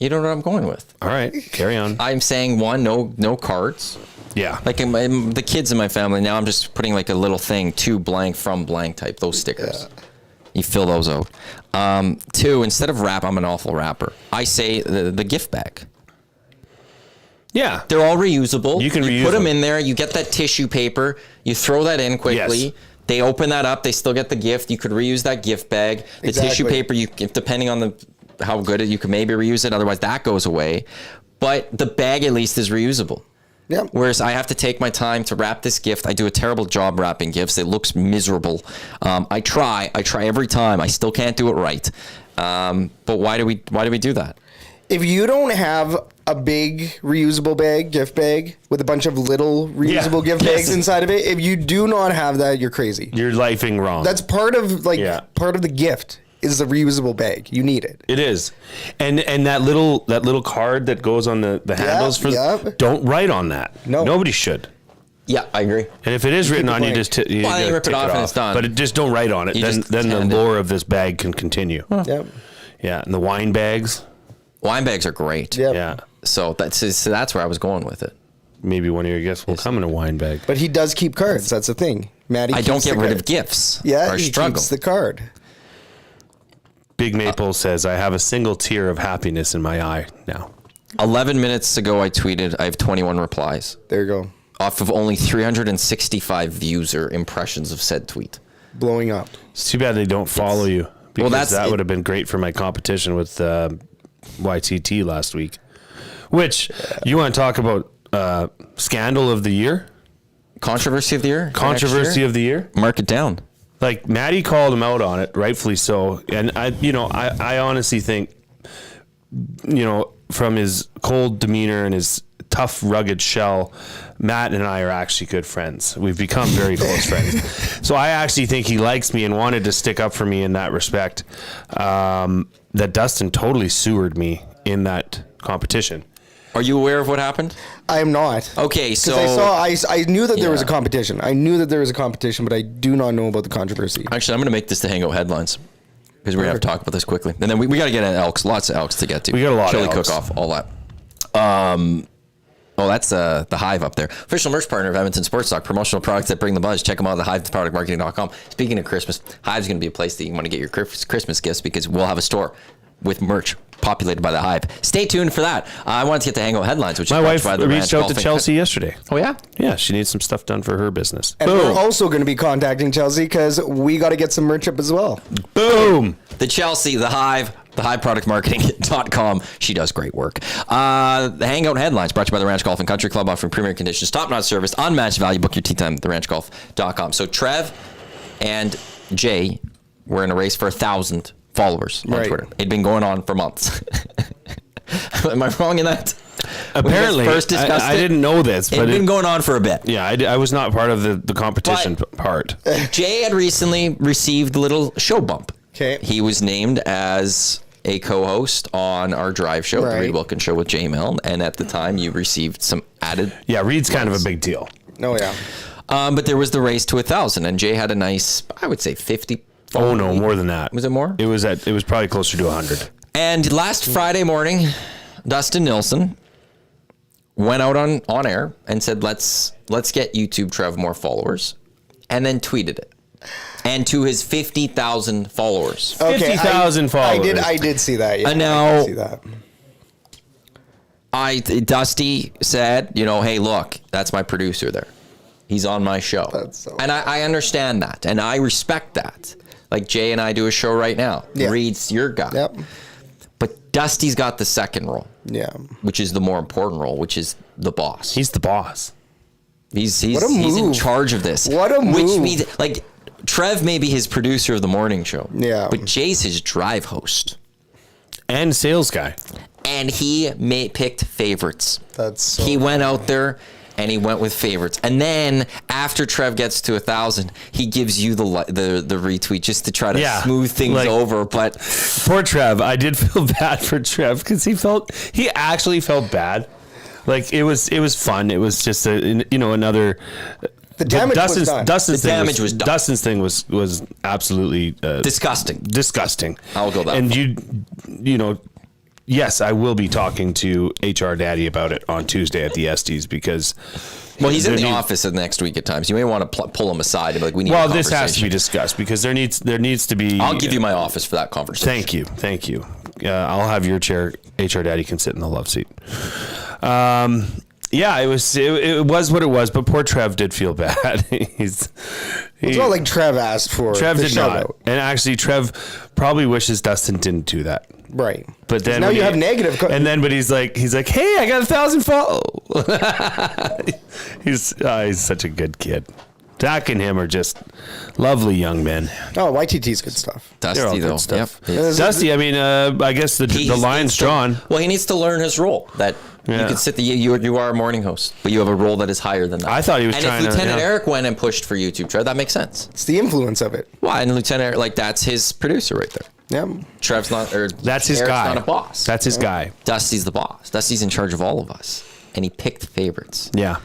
You don't know what I'm going with. All right, carry on. I'm saying no cards. Yeah. Like the kids in my family now, I'm just putting like a little thing, to blank from blank type, those stickers. Yeah. You fill those out. 2, instead of wrap, I'm an awful wrapper. I say the gift bag. Yeah. They're all reusable. You can reuse put them them in there. You get that tissue paper. You throw that in quickly. Yes. They open that up. They still get the gift. You could reuse that gift bag. The tissue paper, depending on how good you can maybe reuse it. Otherwise, that goes away. But the bag at least is reusable. Yeah. Whereas I have to take my time to wrap this gift. I do a terrible job wrapping gifts. It looks miserable. I try every time. I still can't do it right. But why do we do that? If you don't have a big reusable gift bag with a bunch of little reusable gift bags inside of it, if you do not have that, you're crazy. You're lifing wrong. That's part of part of the gift is a reusable bag. You need it. It is. And that little card that goes on the handles don't write on that. No. Nobody should. Yeah, I agree. And if it is written on, you just you rip it off and it's done. But just don't write on it. Then the lore of this bag can continue. Huh. Yep. Yeah, and the wine bags. Wine bags are great. Yep. Yeah. So that's where I was going with it. Maybe one of your gifts will come in a wine bag. But he does keep cards. That's the thing. Maddie I don't get rid of gifts. Yeah, he struggle. keeps the card. Big Maple says, I have a single tear of happiness in my eye now. 11 minutes ago, I tweeted, I have 21 replies. There you go. Off of only 365 views or impressions of said tweet. Blowing up. It's too bad they don't follow you. Because that it. would have been great for my competition with YTT last week. Which, you want to talk about scandal of the year? Controversy of the year? Controversy of the year? Mark it down. Like, Maddie called him out on it, rightfully so. And I honestly think, from his cold demeanor and his tough, rugged shell, Matt and I are actually good friends. We've become very close friends. So I actually think he likes me and wanted to stick up for me in that respect. That Dustin totally sewered me in that competition. Are you aware of what happened? I am not. Okay, so I knew that there was a Yeah. competition. I knew that there was a competition, but I do not know about the controversy. actually, I'm going to make this the Hangout headlines because we're going to have to talk about this quickly. And then we got to get an Elks, lots of Elks to get to. We got a lot of Chili Elks. cook-off, all that. Oh, that's the Hive up there. Official merch partner of Edmonton Sports Talk. Promotional products that bring the buzz. Check them out at thehiveproductmarketing.com. Speaking of Christmas, Hive's going to be a place that you want to get your Christmas gifts because we'll have a store with merch populated by the Hive. Stay tuned for that. I wanted to get the Hangout headlines, which My is wife by the reached Ranch out to Golfing Chelsea yesterday. Oh, yeah? Yeah, she needs some stuff done for her business. And we're also going to be contacting Chelsea because we got to get some merch up as well. Boom. The Chelsea, the Hive, thehiveproductmarketing.com. She does great work. The Hangout headlines brought to you by the Ranch Golf and Country Club, offering premier conditions, top-notch service, unmatched value. Book your tee time at theranchgolf.com. So Trev and Jay were in a race for 1,000 followers on Right. Twitter. It'd been going on for months. Am I wrong in that? Apparently, When we first discussed I it, didn't know this, It'd but been going on for a bit. yeah, I was not part of the competition But- part. Jay had recently received a little show bump. Okay. He was named as a co-host on our drive show, the Right. Reed Wilkins Show with Jay Milne, and at the time you received some added. Yeah, Reed's kind of a big deal. Oh, yeah. But there was the race to 1,000, and Jay had a nice, I would say, 50. Oh no, more than that. Was it more? It was probably closer to 100. And last Friday morning, Dustin Nilsson went out on air and said, "Let's get YouTube Trev more followers," and then tweeted it. And to his 50,000 followers. Okay, 50,000 followers. I did see that. Yeah, And now- I did see that. Dusty said, hey, look, that's my producer there. He's on my show. That's so and I understand that. And I respect that. Like Jay and I do a show right now. Yeah. Reed's your guy. Yep. But Dusty's got the second role, Yeah. which is the more important role, which is the boss. He's the boss. He's What a he's in move. charge of this. What a Which move. means, like, Trev may be his producer of the morning show. Yeah. But Jay's his drive host. And sales guy. And he picked favorites. That's so He went out there and he went with favorites. And then after Trev gets to 1,000, he gives you the retweet just to try to Yeah, smooth things like- over. But Poor Trev. I did feel bad for Trev because he actually felt bad. Like it was fun. It was just another. The damage was done. The damage was done. Dustin's thing was absolutely disgusting. disgusting. I'll go that And far. yes, I will be talking to HR Daddy about it on Tuesday at the ESTs because. Well, he's in the there need- office next week at times. You may want to pull him aside and be like, we need Well, a this has to be conversation. discussed because there needs to be. I'll give you my office for that conversation. Thank you. I'll have your chair. HR Daddy can sit in the love seat. Yeah, it was what it was, but poor Trev did feel bad. It's not like Trev asked for Trev the did not, shout-out. and actually Trev probably wishes Dustin didn't do that. Right. But then now when you have negative. but he's like, hey, I got 1,000 follow. He's such a good kid. Dak and him are just lovely young men. Oh, YTT's good stuff. They're all Dusty, good though. stuff. Yep. Dusty, I mean, I guess the line's needs to- drawn. Well, he needs to learn his role. That you Yeah. can sit you are a morning host, but you have a role that is higher than that. I thought he was and trying to- if Lieutenant yeah. Eric went and pushed for YouTube, Trev, that makes sense. It's the influence of it. Why? And Lieutenant Eric, like that's his producer right there. Yeah. Trev's not, or That's his Eric's guy. not a boss. That's his guy. Dusty's the boss. Dusty's in charge of all of us, and he picked favorites. Yeah,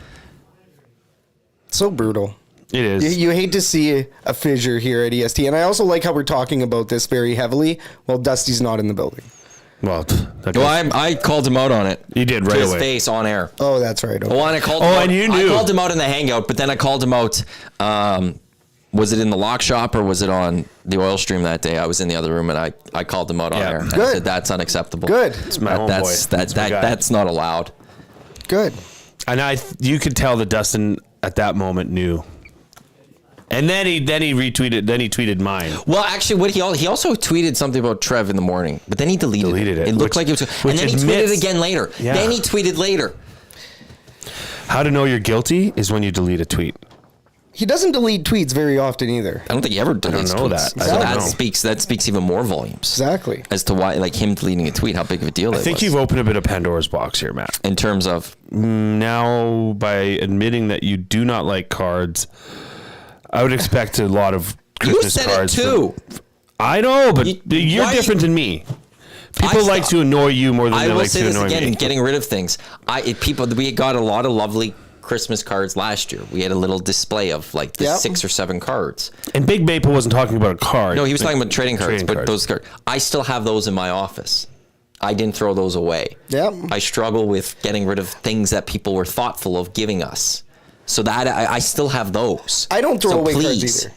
So brutal. it is. You hate to see a fissure here at EST. And I also like how we're talking about this very heavily while Dusty's not in the building. Well, Well, I called him out on it. You did to right his away. face on air. Oh, that's right. Okay. Well, and I called. Oh, him out. and you knew. I called him out in the Hangout, but then I called him out. Was it in the lock shop or was it on the oil stream that day? I was in the other room and I called him out on Yeah. air. And I Good. said that's unacceptable. Good. It's my homeboy. That's my guy. That's not allowed. Good. And you could tell that Dustin at that moment knew. And then he retweeted. Then he tweeted mine. Well, actually, he also tweeted something about Trev in the morning, but then he deleted it. It looked like it was, and then he tweeted again later. Yeah. Then he tweeted later. How to know you're guilty is when you delete a tweet. He doesn't delete tweets very often either. I don't think he ever deletes know tweets. that. So I don't that know. speaks even more volumes Exactly. as to why, like him deleting a tweet, how big of a deal I it think was. you've opened a bit of Pandora's box here, Matt. In terms of, Now, by admitting that you do not like cards, I would expect a lot of you Christmas said cards. it too. I know, but You- you're why- different than me. People like to annoy you more than I they will like say to this annoy again, me. getting rid of things. We got a lot of lovely Christmas cards last year. We had a little display of like the 6 or 7 cards. And Big Maple wasn't talking about a card. No, he was talking about trading cards, but cards. those cards. I still have those in my office. I didn't throw those away. Yep. I struggle with getting rid of things that people were thoughtful of giving us. So that I still have those. I don't throw So away please. cards either.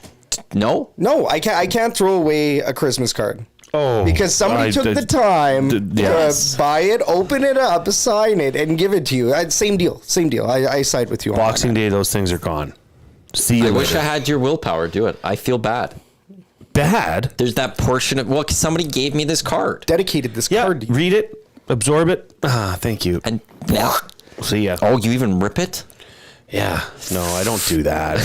No? No, I can't throw away a Christmas card. Oh, Because somebody took the time yes. to buy it, open it up, sign it, and give it to you. Same deal. I side with you on Boxing that. Day, those things are gone. See you I later. wish I had your willpower to do it. I feel bad. Bad? There's that portion of, well, 'cause somebody gave me this card. Dedicated this Yeah, card to you. read it, absorb it. Thank you. And now, See ya. oh, you even rip it? Yeah. No, I don't do that.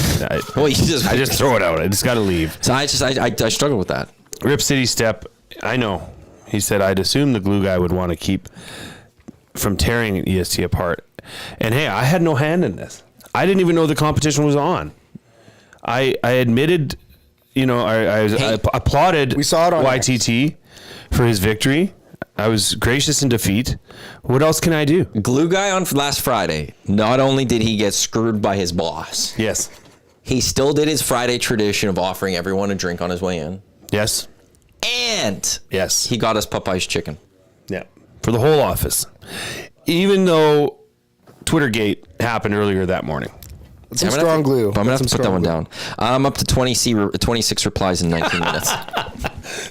Well, you just, I just throw it out. I just got to leave. So I struggle with that. Rip City Step, I know. He said, I'd assume the glue guy would want to keep from tearing EST apart. And hey, I had no hand in this. I didn't even know the competition was on. I admitted, I applauded We saw it on YTT for his victory. I was gracious in defeat. What else can I do? Glue guy on last Friday, not only did he get screwed by his boss, Yes. he still did his Friday tradition of offering everyone a drink on his way in. Yes. And Yes. he got us Popeye's chicken. Yeah. For the whole office. Even though Twittergate happened earlier that morning. Some strong glue. I'm going to have to Some put that strong one glue. down. I'm up to 26 replies in 19 minutes.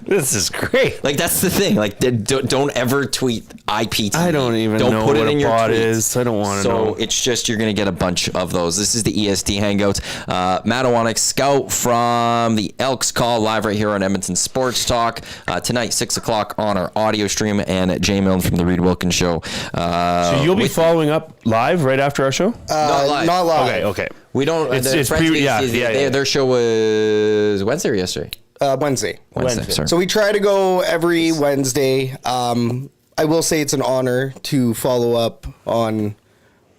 This is great. Like, that's the thing. Like, don't ever tweet IPT. I don't even know put what it in a your bot tweets. is. I don't want to know. So it's just you're going to get a bunch of those. This is the EST Hangout. Matt Iwanyk, scout from the Elks Call, live right here on Edmonton Sports Talk. Tonight, 6 o'clock on our audio stream, and Jay Milne from the Reed Wilkins Show. So you'll be following up live right after our show? Not live. Not live. Okay. We don't. It's pre- Their show was Wednesday or yesterday? Wednesday. Wednesday. Sorry. So we try to go every Wednesday. I will say it's an honor to follow up on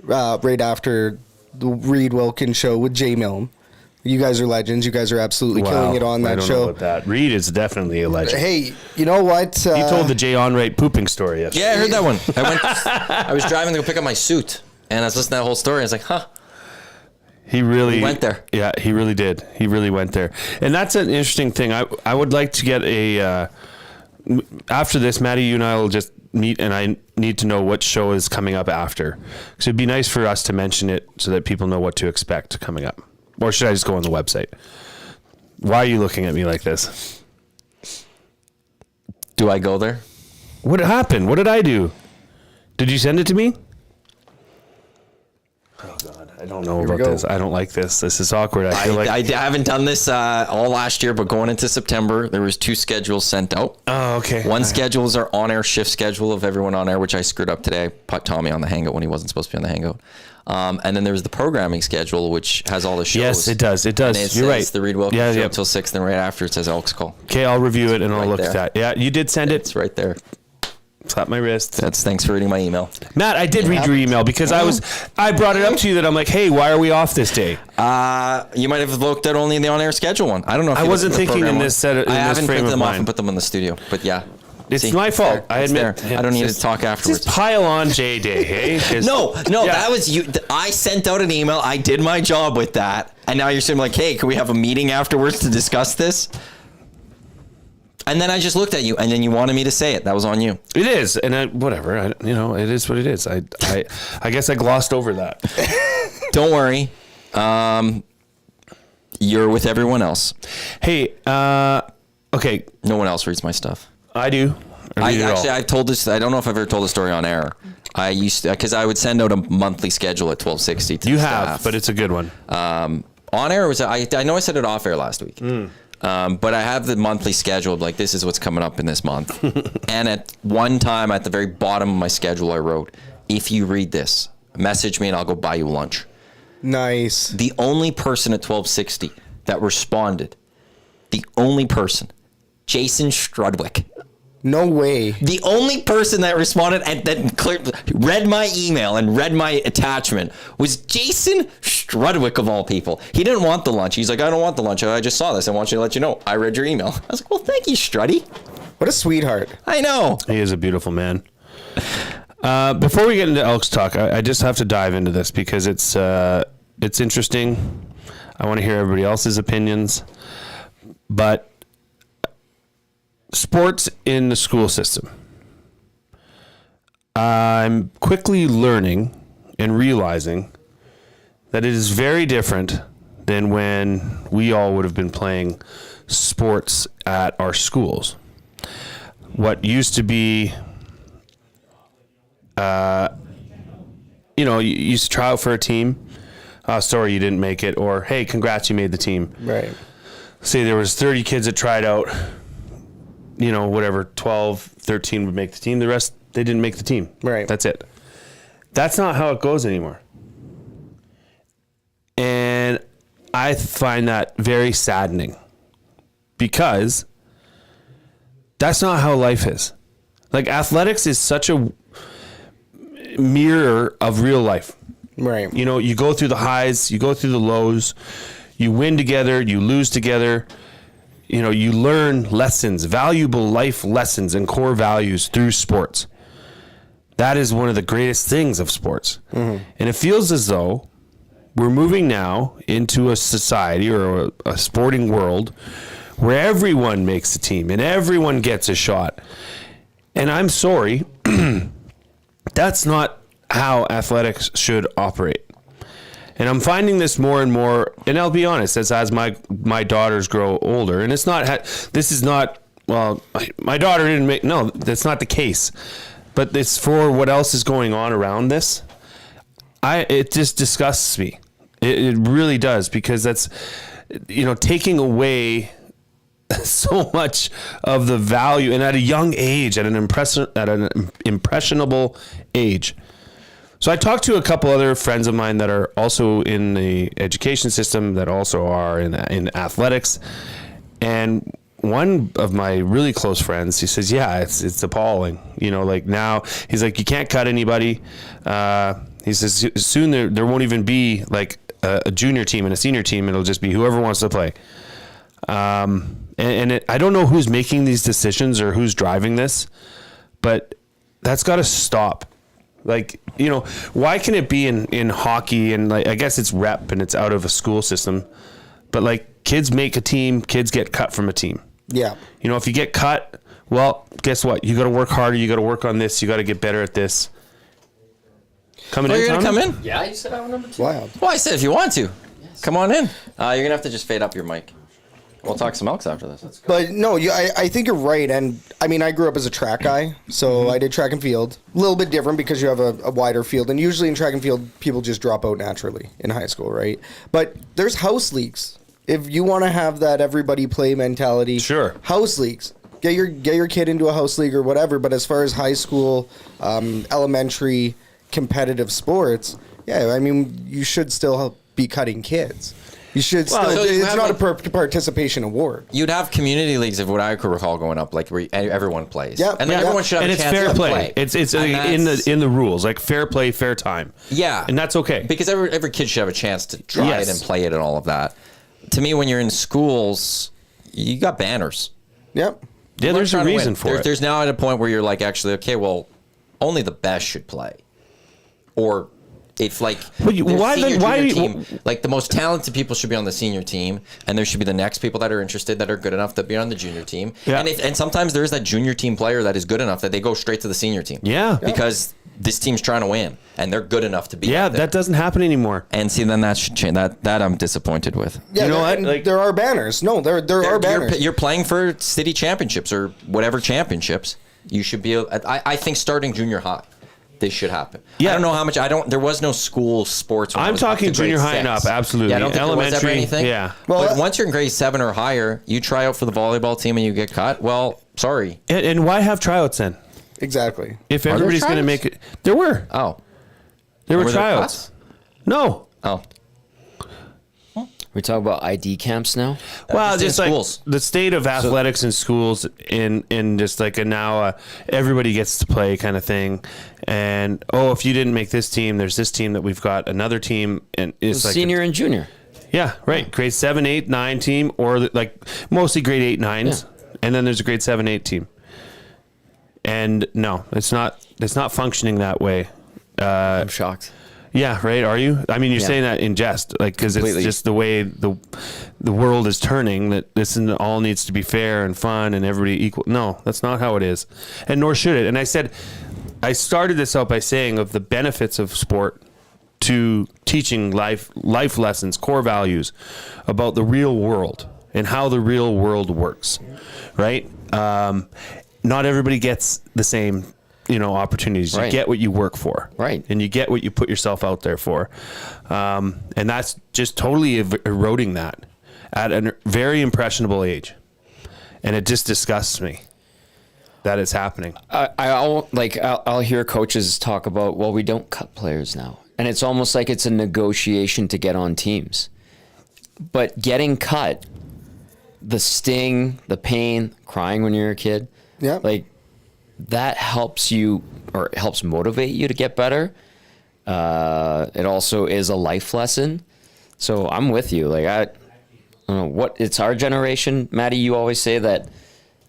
right after the Reed Wilkins show with Jay Milne. You guys are legends. You guys are absolutely killing it on I that don't show. know about that. Reed is definitely a legend. Hey, you know what? He told the Jay Onright pooping story yesterday. Yeah, I heard that one. I was driving to go pick up my suit, and I was listening to that whole story. I was like, huh. He really went there. Yeah, he really did. He really went there. And that's an interesting thing. I would like to get after this, Maddie, you and I will just meet, and I need to know what show is coming up after. So it'd be nice for us to mention it so that people know what to expect coming up. Or should I just go on the website? Why are you looking at me like this? Do I go there? What happened? What did I do? Did you send it to me? Oh God, I don't know about go. this. I don't like this. This is awkward. I feel like I haven't done this all last year, but going into September, there was 2 schedules sent out. Oh, okay. One schedule is our on-air shift schedule of everyone on air, which I screwed up today. I put Tommy on the Hangout when he wasn't supposed to be on the Hangout. And then there's the programming schedule, which has all the shows. Yes, it does. It does. And it You're says right. the Reed Wilkins Yeah, show yeah. until 6, then right after it says Elks Call. Okay, I'll review it and I'll right look there. at that. Yeah, you did send it. It's right there. Slap my wrist. Thanks for reading my email. Matt, I did read your email because I brought it up to you that I'm like, hey, why are we off this day? You might have looked at only the on-air schedule one. I don't know if I you wasn't looked at the thinking in program this one. set- in I this haven't frame printed of them off mind. and put them in the studio, but yeah. It's See, my fault. there. I It's admit. there. I don't need to Just- talk afterwards. Just pile on J Day, hey? 'Cause- No, Yeah. that was you. I sent out an email. I did my job with that. And now you're saying like, hey, can we have a meeting afterwards to discuss this? And then I just looked at you, and then you wanted me to say it. That was on you. It is, and whatever. It is what it is. I guess I glossed over that. Don't worry. You're with everyone else. Hey, okay, No one else reads my stuff. I do. I read it all. I've told this. I don't know if I've ever told the story on air. I used to, because I would send out a monthly schedule at 12:60 to You the have, staff. but it's a good one. On air was I know I said it off air last week. But I have the monthly schedule of like, this is what's coming up in this month. And at one time at the very bottom of my schedule, I wrote, if you read this, message me and I'll go buy you lunch. Nice. The only person at 1260 that responded, the only person, Jason Strudwick. No way. The only person that responded and that read my email and read my attachment was Jason Strudwick, of all people. He didn't want the lunch. He's like, I don't want the lunch. I just saw this. I want you to let you know. I read your email. I was like, well, thank you, Struddy. What a sweetheart. I know. He is a beautiful man. Before we get into Elks talk, I just have to dive into this because it's interesting. I want to hear everybody else's opinions. But sports in the school system. I'm quickly learning and realizing that it is very different than when we all would have been playing sports at our schools. What used to be, you used to try out for a team. Sorry, you didn't make it. Or, hey, congrats, you made the team. Right. Say there was 30 kids that tried out. 12, 13 would make the team. The rest, they didn't make the team. Right. That's it. That's not how it goes anymore. And I find that very saddening because that's not how life is. Like, athletics is such a mirror of real life. Right. You go through the highs, you go through the lows, you win together, you lose together. You learn lessons, valuable life lessons and core values through sports. That is one of the greatest things of sports. Mm-hmm. And it feels as though we're moving now into a society or a sporting world where everyone makes a team and everyone gets a shot. And I'm sorry, that's not how athletics should operate. And I'm finding this more and more, and I'll be honest, as my daughters grow older, and it's not, this is not, well, my daughter didn't make, no, that's not the case. But it's for what else is going on around this. It just disgusts me. It really does, because that's, taking away so much of the value, and at a young age, at an impressionable age. So I talked to a couple other friends of mine that are also in the education system, that also are in athletics. And one of my really close friends, he says, yeah, it's appalling. Now he's like, you can't cut anybody. He says soon there won't even be like a junior team and a senior team. It'll just be whoever wants to play. I don't know who's making these decisions or who's driving this, but that's got to stop. Why can it be in hockey and I guess it's rep and it's out of a school system, but kids make a team, kids get cut from a team. Yeah. If you get cut, well, guess what? You got to work harder. You got to work on this. You got to get better at this. Coming in, you're going to come in? Yeah, you said I was number 2. Wow. Well, I said if you want to. Yes. Come on in. You're going to have to just fade up your mic. We'll talk some Elks after this. But no, I think you're right. And I mean, I grew up as a track guy, so I did track and field. A little bit different because you have a wider field. And usually in track and field, people just drop out naturally in high school, right? But there's house leagues. If you want to have that everybody play mentality, sure. House leagues. Get your kid into a house league or whatever. But as far as high school, elementary, competitive sports, yeah, I mean, you should still be cutting kids. You should still. So it's not a participation award. You'd have community leagues, of what I could recall growing up, where everyone plays. Yeah, and then everyone should have and a it's chance fair to play. play. It's in the rules, like fair play, fair time. Yeah, and that's okay because every kid should have a chance to try it and play it and all of that. To me, when you're in schools, you got banners. Yep. Yeah, there's a reason for it. There's now at a point where you're like, actually, okay, well, only the best should play, or. It's like the most talented people should be on the senior team, and there should be the next people that are interested that are good enough to be on the junior team. Yeah. And sometimes there is that junior team player that is good enough that they go straight to the senior team. Yeah. Because this team's trying to win, and they're good enough to be. Yeah, that doesn't happen anymore. And see, then that should change. That I'm disappointed with. Yeah, you know what? There are banners. No, there are banners. You're playing for city championships or whatever championships. You should be. I think starting junior high. This should happen. Yeah. I don't know how much. There was no school sports. I'm talking junior high and up. Absolutely. Yeah, I don't think elementary. There was ever anything. Yeah. Well, but once you're in grade 7 or higher, you try out for the volleyball team and you get cut. Well, sorry. And why have tryouts then? Exactly. If everybody's going to make it, there were. Oh, there were tryouts. No. Oh. We talk about ID camps now. Well, just like schools. the state of athletics in schools, in just like a now everybody gets to play kind of thing, and if you didn't make this team, there's this team that we've got another team, and it's like Senior and junior. yeah, right, grade 7, 8, 9 team, or like mostly grade 8, 9s, and then there's a grade 7, 8 team, and no, it's not functioning that way. I'm shocked. Yeah, right. Are you? I mean, you're Yeah. saying that in jest, like, because it's Completely. just the way the world is turning. That this all needs to be fair and fun and everybody equal. No, that's not how it is, and nor should it. And I started this out by saying of the benefits of sport to teaching life lessons, core values about the real world and how the real world works. Right? Not everybody gets the same opportunities. Right. You get what you work for. Right. And you get what you put yourself out there for. And that's just totally eroding that at a very impressionable age. And it just disgusts me that it's happening. I'll hear coaches talk about, well, we don't cut players now. And it's almost like it's a negotiation to get on teams. But getting cut, the sting, the pain, crying when you're a kid, that helps you, or helps motivate you to get better. It also is a life lesson. So I'm with you. Like, I don't know what it's our generation. Maddie, you always say that,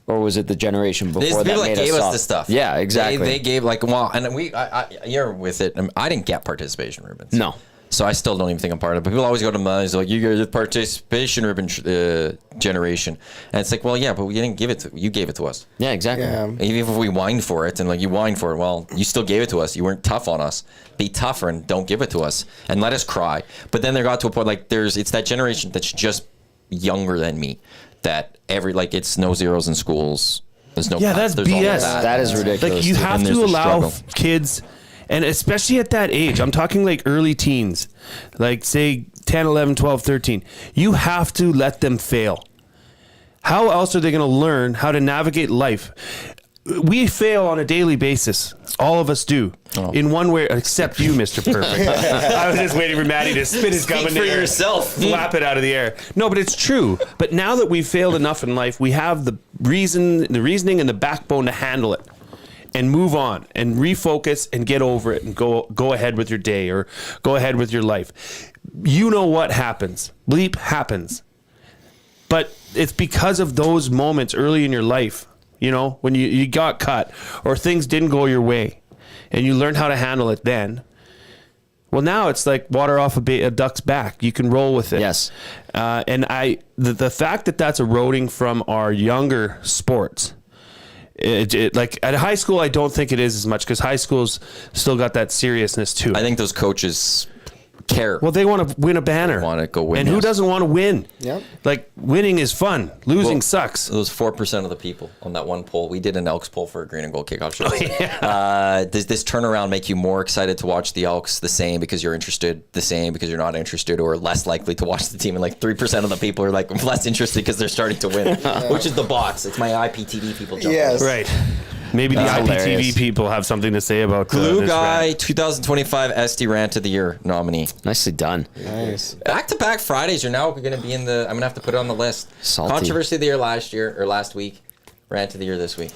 or was it the generation before There's that people that made gave us us soft? the stuff. Yeah, exactly. They gave you're with it. I didn't get participation ribbons. No. So I still don't even think I'm part of it. But people always go to mine, like, you get the participation ribbon generation. And it's like, well, yeah, but we didn't give it to you. Gave it to us. Yeah, exactly. Yeah. Even if we whined for it, and like you whined for it, well, you still gave it to us. You weren't tough on us. Be tougher and don't give it to us and let us cry. But then there got to a point like it's that generation that's just younger than me that it's no zeros in schools. There's no Yeah, that's there's all of BS. That is ridiculous. Like, you too. have And there's to the allow struggle. kids, and especially at that age, I'm talking like early teens, like say 10, 11, 12, 13, you have to let them fail. How else are they going to learn how to navigate life? We fail on a daily basis. All of us do. In one way, except you, Mr. Perfect. I was just waiting for Maddie to spit his gum in the for air. yourself. Flap it out of the air. No, but it's true. But now that we've failed enough in life, we have the reasoning and the backbone to handle it and move on and refocus and get over it and go ahead with your day or go ahead with your life. You know what happens. Bleep happens. But it's because of those moments early in your life, when you got cut or things didn't go your way and you learned how to handle it then. Well, now it's like water off a duck's back. You can roll with it. Yes. And the fact that that's eroding from our younger sports, like at high school, I don't think it is as much because high school's still got that seriousness to it. I think those coaches care. Well, they want to win a banner. They wanna go win, And who yes. doesn't want to win? Yep. Like, winning is fun. Losing Well, sucks. Those 4% of the people on that one poll. We did an Elks poll for a green and gold kickoff show. Does this turnaround make you more excited to watch the Elks the same because you're interested, the same because you're not interested, or less likely to watch the team? And like 3% of the people are like less interested because they're starting to win, which is the bots. It's my IPTV people jumping. Yes. Right. Maybe the That's IPTV hilarious. people have something to say about Glue this Guy rant. 2025 SD Rant of the Year nominee. Nicely done. Nice. Back-to-back Fridays are now going to be I'm going to have to put it on the list. Salty. Controversy of the Year last week. Rant of the Year this week.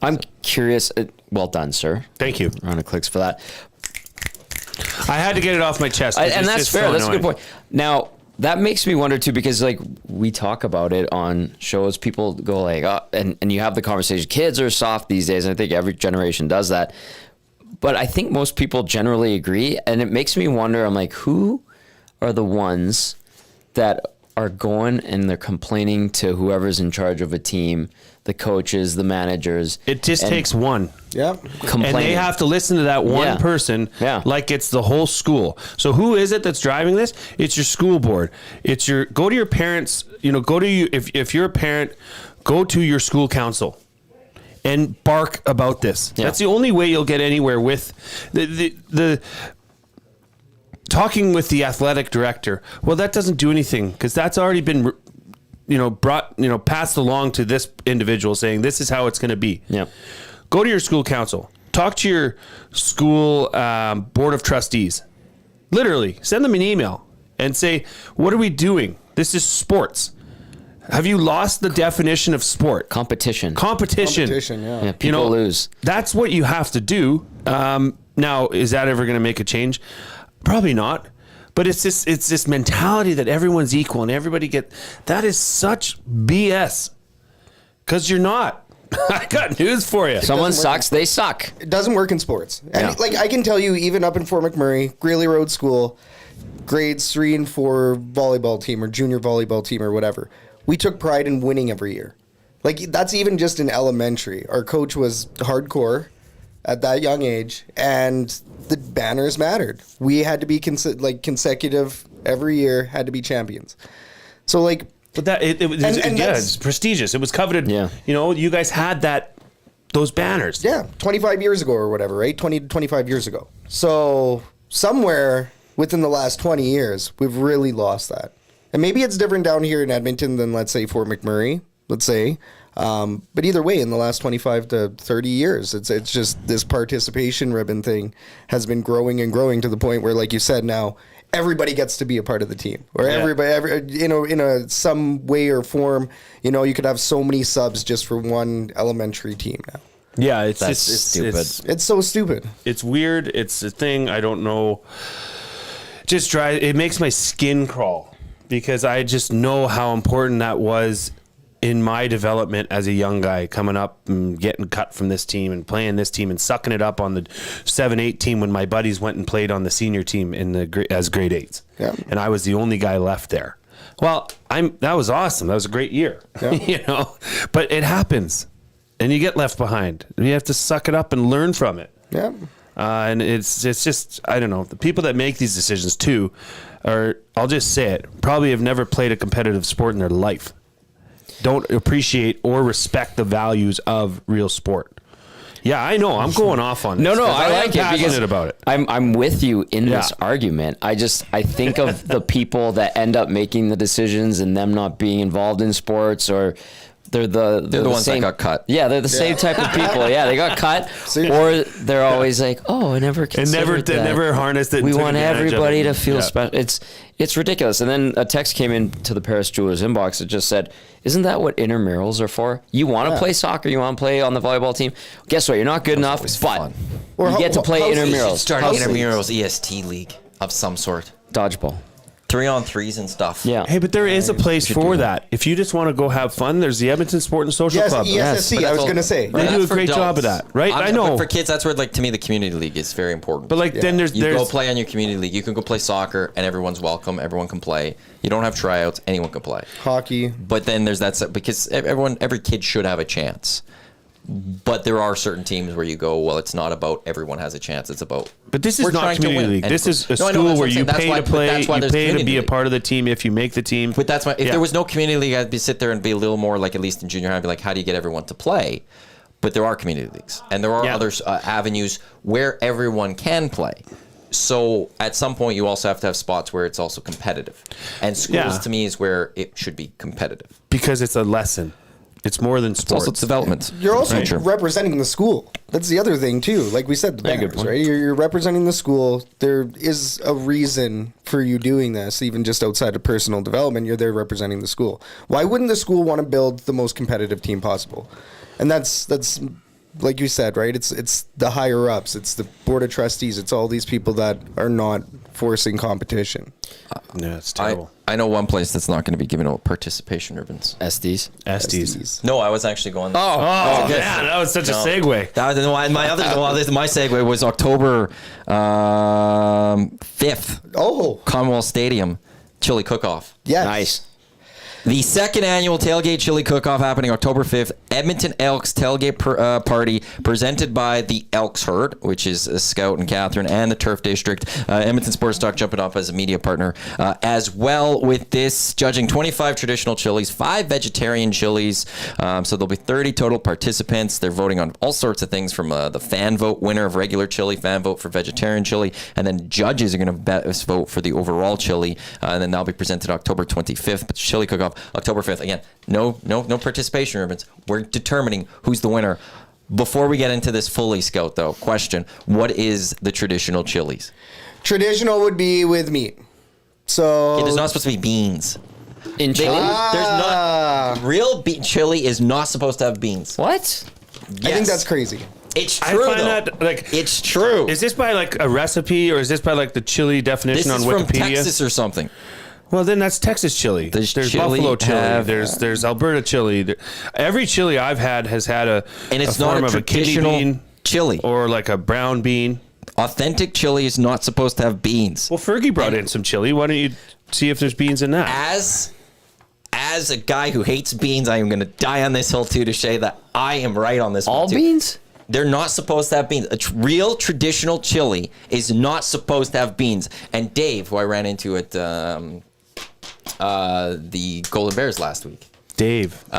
I'm curious. Well done, sir. Thank you. Round of clicks for that. I had to get it off my chest. 'cause And it's that's just fair. so That's a good annoying. point. Now, that makes me wonder too, because like we talk about it on shows, people go like, and you have the conversation. Kids are soft these days, and I think every generation does that. But I think most people generally agree, and it makes me wonder. I'm like, who are the ones that are going and they're complaining to whoever's in charge of a team, the coaches, the managers? It just and takes one. Yep. complaining. And they have to listen to that one Yeah. person Yeah. like it's the whole school. So who is it that's driving this? It's your school board. Go to your parents, if you're a parent, go to your school council and bark about this. Yeah. That's the only way you'll get anywhere with the talking with the athletic director. Well, that doesn't do anything because that's already been passed along to this individual saying this is how it's going to be. Yeah. Go to your school council. Talk to your school board of trustees. Literally, send them an email and say, what are we doing? This is sports. Have you lost the definition of sport? Competition. Competition, yeah. Yeah, people lose. That's what you have to do. Now, is that ever going to make a change? Probably not. But it's this mentality that everyone's equal and everybody that is such BS. Because you're not. I got news for you. Someone sucks, they suck. It doesn't work in sports. And like I can tell you, even up in Fort McMurray, Greeley Road School, grades 3 and 4 volleyball team or junior volleyball team or whatever, we took pride in winning every year. Like that's even just in elementary. Our coach was hardcore at that young age, and the banners mattered. We had to be consecutive every year, had to be champions. So like, but that it's prestigious. It was coveted. Yeah. You know, you guys had those banners. Yeah, 25 years ago or whatever, right? 20 to 25 years ago. So somewhere within the last 20 years, we've really lost that. And maybe it's different down here in Edmonton than, let's say, Fort McMurray, let's say. But either way, in the last 25 to 30 years, it's just this participation ribbon thing has been growing and growing to the point where, like you said, now everybody gets to be a part of the team, or everybody, in some way or form, you could have so many subs just for one elementary team now. Yeah, it's stupid. It's so stupid. It's weird. It's a thing. I don't know. It makes my skin crawl because I just know how important that was in my development as a young guy, coming up and getting cut from this team and playing this team and sucking it up on the 7-8 team when my buddies went and played on the senior team as grade 8s. Yeah. And I was the only guy left there. Well, that was awesome. That was a great year. Yeah. But it happens and you get left behind. You have to suck it up and learn from it. Yeah. And it's just, I don't know, the people that make these decisions too I'll just say it, probably have never played a competitive sport in their life. Don't appreciate or respect the values of real sport. Yeah, I know. I'm going off on this. No, I like it because about it. I'm with you in this argument. I think of the people that end up making the decisions and them not being involved in sports, or they're the ones same, that got cut. Yeah, they're the same type of people. Yeah, they got cut, or they're always like, "Oh, I never considered that. Never harnessed it. We want everybody to feel special." It's ridiculous. And then a text came into the Paris Jewelers inbox that just said, "Isn't that what intramurals are for? You want to play soccer, you want to play on the volleyball team. Guess what? You're not good enough, but you get to play intramurals." Starting intramurals EST league of some sort. Dodgeball. 3-on-3s and stuff. Yeah. Hey, but there is a place for that. If you just want to go have fun, there's the Edmonton Sport and Social Club. Yes, ESSC, I was going to say. They do a great job of that, right? I know. But for kids, that's where, to me, the community league is very important. But then there's you go play on your community league. You can go play soccer, and everyone's welcome. Everyone can play. You don't have tryouts. Anyone can play. Hockey. But then there's because every kid should have a chance. But there are certain teams where you go, well, it's not about everyone has a chance. It's about. But this is not community league. This is a school where you pay to play. You pay to be a part of the team if you make the team. But that's why if there was no community league, I'd sit there and be a little more at least in junior high, I'd be like, how do you get everyone to play? But there are community leagues, and there are other avenues where everyone can play. So at some point, you also have to have spots where it's also competitive. And schools, to me, is where it should be competitive. Because it's a lesson. It's more than sports. It's also development. You're also representing the school. That's the other thing, too. Like we said, the banners, right? You're representing the school. There is a reason for you doing this, even just outside of personal development. You're there representing the school. Why wouldn't the school want to build the most competitive team possible? And that's like you said, right? It's the higher ups. It's the board of trustees. It's all these people that are not forcing competition. Yeah, it's terrible. I know one place that's not going to be giving out participation ribbons. SDs. No, I was actually going. Oh man, that was such a segue. My segue was October 5th. Oh, Commonwealth Stadium chili cook-off. yes. Nice. The second annual Tailgate Chili Cook-Off happening October 5th. Edmonton Elks Tailgate Party presented by the Elks Herd, which is Scout and Catherine, and the Turf District. Edmonton Sports Talk jumping off as a media partner as well with this, judging 25 traditional chilies, 5 vegetarian chilies. So there'll be 30 total participants. They're voting on all sorts of things, from the fan vote winner of regular chili, fan vote for vegetarian chili, and then judges are going to vote for the overall chili, and then that'll be presented October 25th. But Chili Cook-Off October 5th. Again, no participation ribbons. We're determining who's the winner. Before we get into this fully, Scout, though, question: what is the traditional chilies? Traditional would be with meat. So Okay, there's not supposed to be beans. In Chile? There's not real chili is not supposed to have beans. What? I think that's crazy. It's I true. find though. that like It's true. Is this by like a recipe or is this by like the chili definition This is on from Wikipedia? Texas or something. Well, then that's Texas chili. Does There's chili buffalo chili. have- There's Alberta chili. Every chili I've had has had And it's a not form a of a kidney traditional bean chili. or like a brown bean. Authentic chili is not supposed to have beans. Well, Fergie brought in some chili. Why don't you see if there's beans in that? As a guy who hates beans, I am going to die on this hill too to say that I am right on this one All too. beans? They're not supposed to have beans. Real traditional chili is not supposed to have beans. And Dave, who I ran into at the Golden Bears last week. Dave. Dave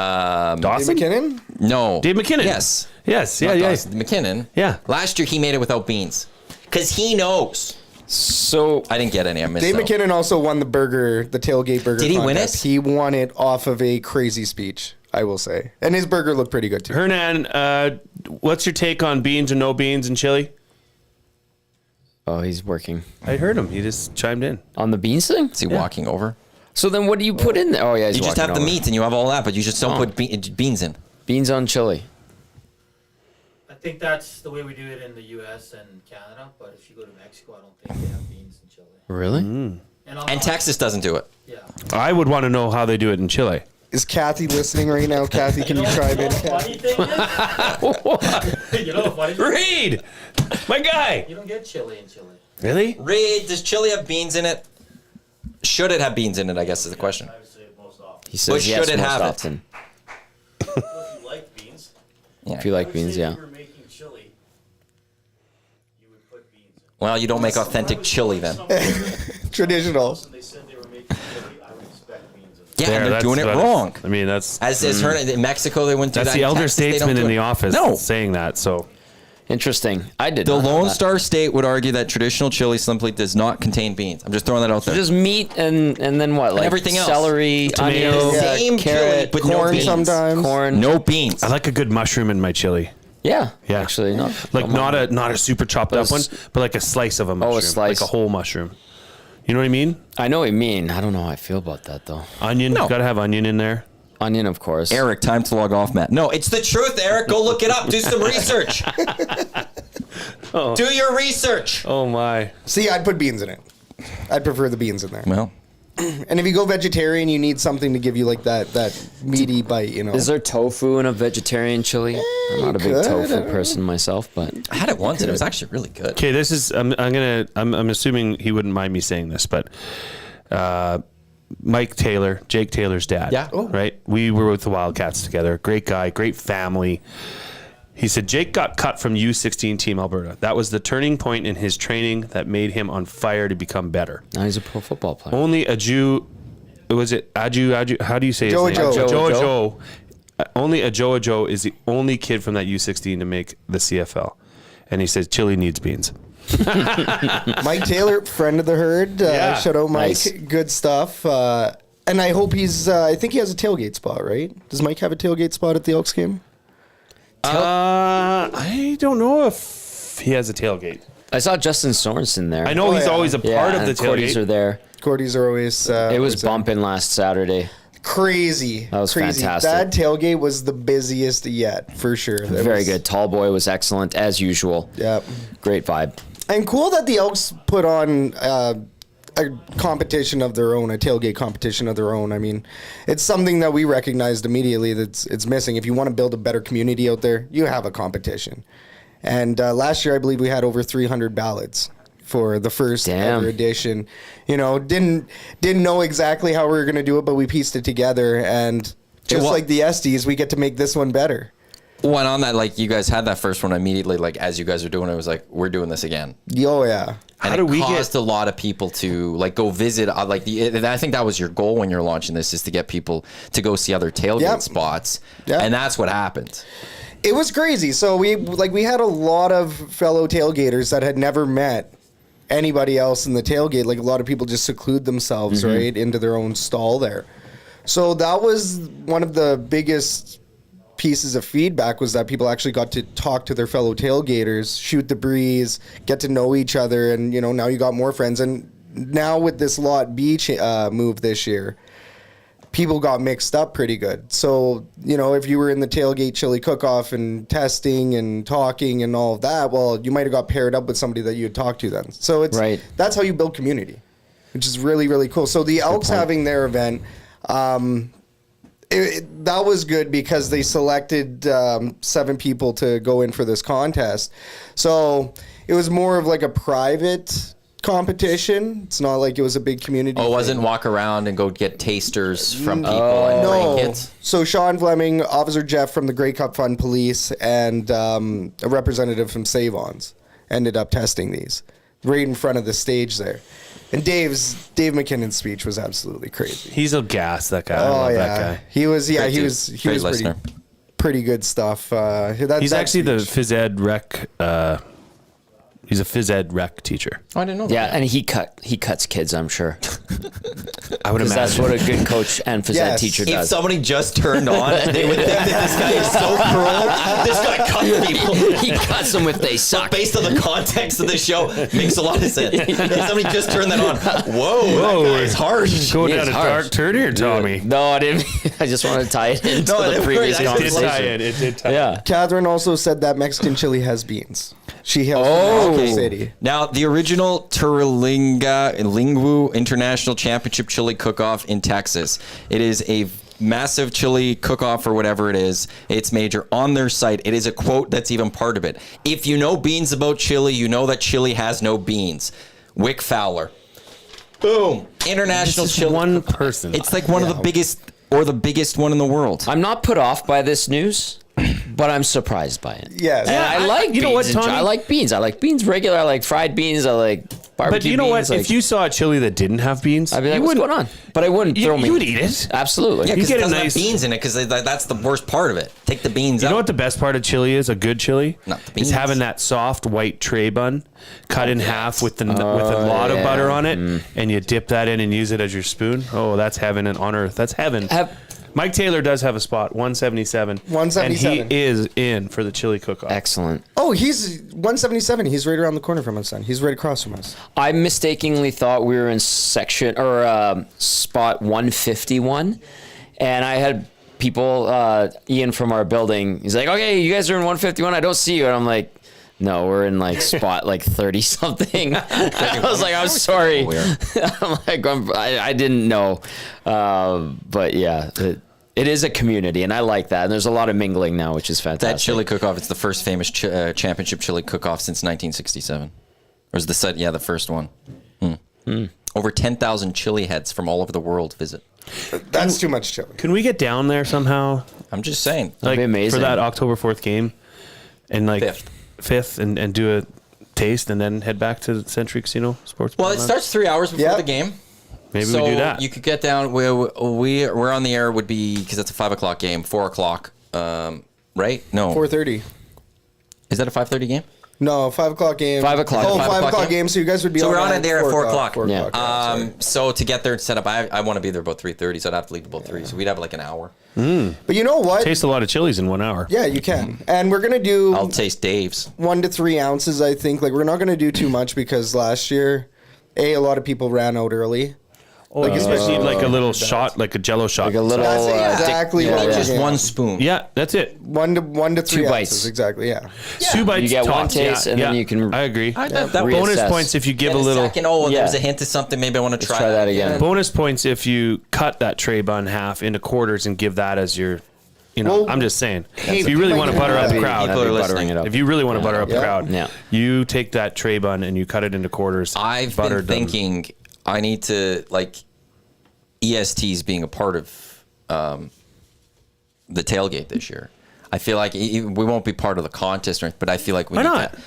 Dawson? McKinnon? No. Dave McKinnon. Yes. Yes. Yeah. Not Yeah. Dawson, McKinnon. Yeah. Last year he made it without beans. Because he knows. So I didn't get any. I missed Dave out. McKinnon also won the tailgate burger. Did he win contest. it? He won it off of a crazy speech, I will say. And his burger looked pretty good too. Hernan, what's your take on beans and no beans in chili? Oh, he's working I heard him. He just chimed in. on the beans thing. Is he walking over? So then, what do you put in there? Oh yeah, he's You just walking have the over. meat and you have all that, but you just don't Oh. put beans in. Beans on chili. I think that's the way we do it in the U.S. and Canada. But if you go to Mexico, I don't think they have beans in Chile. Really? And And Texas doesn't do it. Yeah. I would want to know how they do it in Chile. Is Kathy listening right now? Kathy, can you chime in? Funny thing is, you know the funny thing? Reed, my guy. You don't get chili in Chile. Really? Reed, does chili have beans in it? Should it have beans in it, I guess is the question. I would say most often. He says But yes should it most have it? often. If you like beans, If you like beans, yeah. if you were making chili, you would put beans in. Well, you don't make authentic chili then. Traditional. And they said they were making chili, I would expect beans in. Yeah, and they're that's doing it what- wrong. I mean, that's As her in Mexico, they wouldn't do that's that. the In elder Texas, they don't statesman do in it. the office No, saying that. So Interesting. I did the not know Lone that. Star State would argue that traditional chili simply does not contain beans. I'm just throwing that out there. Just meat and then what? Like everything else. Celery, Tomatoes. onions, Yeah, Same carrot, chili, but no corn beans. sometimes. corn. No beans. I like a good mushroom in my chili. Yeah. Yeah. Actually, not Like not a super chopped up one, s- but like a slice of a mushroom, slice. like a whole mushroom. You know what I mean? I know what you mean. I don't know how I feel about that though. Onion, No. gotta have onion in there. Onion, of course. Eric, time to log off, Matt. No, it's the truth, Eric. Go look it up. Do some research. Do your research. Oh my! See, I'd put beans in it. I'd prefer the beans in there. Well, And if you go vegetarian, you need something to give you like that meaty bite, you know. Is there tofu in a vegetarian chili? I'm not a big could, I tofu don't know. person myself, but I had it once and it was actually really good. Okay, this is. I'm assuming he wouldn't mind me saying this, but Mike Taylor, Jake Taylor's dad. Yeah. Oh. Right. We were with the Wildcats together. Great guy, great family. He said Jake got cut from U16 Team Alberta. That was the turning point in his training that made him on fire to become better. now he's a pro football player. Only a Jew. Was it Aju? How do you say his Joe name? Joe. Joe. Only a Joe is the only kid from that U16 to make the CFL. And he says chili needs beans. Mike Taylor, friend of the herd. Yeah. Shout out Mike. Nice. Good stuff. And I hope I think he has a tailgate spot, right? Does Mike have a tailgate spot at the Elks game? I don't know if he has a tailgate. I saw Justin Sorensen there. I know Oh, he's yeah. always a Yeah, part of the and Cordy's are tailgate. there. Cordy's are always. It was always bumping last Saturday. crazy. That was crazy. fantastic. That tailgate was the busiest yet, for sure. That Very was- good. Tall boy was excellent as usual. Yeah. Great vibe. And cool that the Elks put on a competition of their own, a tailgate competition of their own. I mean, it's something that we recognized immediately that it's missing. If you want to build a better community out there, you have a competition. And last year, I believe we had over 300 ballots for the first Damn. ever edition. You know, didn't know exactly how we were going to do it, but we pieced it together. And just well- like the Estes, we get to make this one better. Well, on that, like you guys had that first one immediately, like as you guys are doing it, was like, we're doing this again. Oh, yeah. And How do it we caused a lot of people to like go visit. I think that was your goal when you're launching this, is to get people to go see other tailgate Yep. spots, Yep. and that's what happened. It was crazy. So we had a lot of fellow tailgaters that had never met anybody else in the tailgate. Like a lot of people just seclude themselves right into their own stall there. So that was one of the biggest pieces of feedback, was that people actually got to talk to their fellow tailgaters, shoot the breeze, get to know each other, and now you got more friends. And now with this Lot B move this year, people got mixed up pretty good. So, if you were in the tailgate chili cook-off and testing and talking and all of that, well, you might have got paired up with somebody that you had talked to then. So that's how you build community, which is really, really cool. So the Elks having their event, that was good because they selected 7 people to go in for this contest. So it was more of like a private competition. It's not like it was a big community. Oh, it wasn't walk around and go get tasters from people and bring kids? So Sean Fleming, Officer Jeff from the Grey Cup Fund Police, and a representative from Save-Ons ended up testing these right in front of the stage there. And Dave McKinnon's speech was absolutely crazy. He's a gas, that guy. I love that guy. He was Great listener. pretty good stuff. He's actually the phys ed rec. He's a phys ed rec teacher. Oh, I didn't know that. Yeah, and he cuts kids, I'm sure. I would imagine that's what a good coach and phys ed teacher If does. somebody just turned on, they would think that this guy is so cruel. This guy cuts people. He cuts them if they suck. Based on the context of the show, makes a lot of sense. If somebody just turned that on, whoa, that guy's harsh. Going He down is a harsh. dark turn here, Tommy. No, I didn't. I just want to tie it into the previous it did conversation. It did tie in. Yeah. Catherine also said that Mexican chili has beans. She hails from Mexico City. Now, the original Lingu International Championship Chili Cook-Off in Texas. It is a massive chili cook-off or whatever it is. It's major. On their site, it is a quote that's even part of it. If you know beans about chili, you know that chili has no beans. Wick Fowler. Boom. International This is chili. one person. It's like one of the biggest or the biggest one in the world. I'm not put off by this news, but I'm surprised by it. Yes. And I like beans. you know what, in Tommy? I like beans. I like beans regular. I like fried beans. I like barbecue But you know beans. what? Like, If you saw a chili that didn't have beans, I'd be like, you what's wouldn't. going on? But I wouldn't throw me. You would eat it. Absolutely. Yeah, because get it a doesn't nice- have beans in it because that's the worst part of it. Take the beans You out. know what the best part of chili is? A good chili Not the is beans. having that soft white tray bun cut in half with a lot of butter on it, and you dip that in and use it as your spoon. Oh, that's heaven and on earth. That's heaven. Mike Taylor does have a spot, 177. 177. And he is in for the chili cook-off. Excellent. Oh, he's 177. He's right around the corner from us then. He's right across from us. I mistakenly thought we were in section or spot 151, and I had people, Ian from our building. He's like, "Okay, you guys are in 151. I don't see you," and I'm like, "No, we're in like spot like 30 something." I was like, "I'm sorry." I'm like, I didn't know, but yeah. It is a community, and I like that. And there's a lot of mingling now, which is fantastic. That chili cook-off, it's the first famous championship chili cook-off since 1967. Or is the set? Yeah, the first one. Over 10,000 chili heads from all over the world visit. That's too much chili. Can we get down there somehow? I'm just saying. That'd be amazing. For that October 4th game, and like 5th and do a taste, and then head back to the Century Casino Sports. Well, it Bar. starts 3 hours before Yep. the game. Maybe So we do that. you could get down. We're on the air would be because it's a 5 o'clock game, 4 o'clock. Right? No. 4:30. Is that a 5:30 game? No, 5 o'clock game. 5 o'clock. Oh, 5 5 o'clock o'clock game? game. So you guys would be So on we're on at it there at 4 o'clock. 4 Yeah. o'clock. Sorry. So to get there and set up, I want to be there about 3:30, so I'd have to leave about 3. So we'd have like an hour. But you know what? Taste a lot of chilies in 1 hour. Yeah, you can. And we're going to do I'll taste Dave's. 1 to 3 ounces, I think. Like, we're not going to do too much because last year, a lot of people ran out early. Oh, like especially like a little shot, like a Jello shot. Like a little. That's exactly yeah, what we're Just doing. one spoon. Yeah, that's it. 1 to 3 2 ounces. bites. Exactly, yeah. 2 bites. You get one tops. taste, and then you can. I agree. That Bonus reassess. points if you give Get a little. second. Oh, Yeah. there's a hint of something. Maybe I want to Try that again. Bonus points if you cut that tray bun half into quarters and give that as your. Well, I'm just saying. hey, If you really want to butter up the People crowd, are That'd be listening. buttering it up. if you really want to butter up the Yeah. crowd, Yeah. you take that tray bun and you cut it into quarters. I've butter been them. thinking I need to like ESTs being a part of the tailgate this year. I feel like we won't be part of the contest, but I feel like we Why need not? to.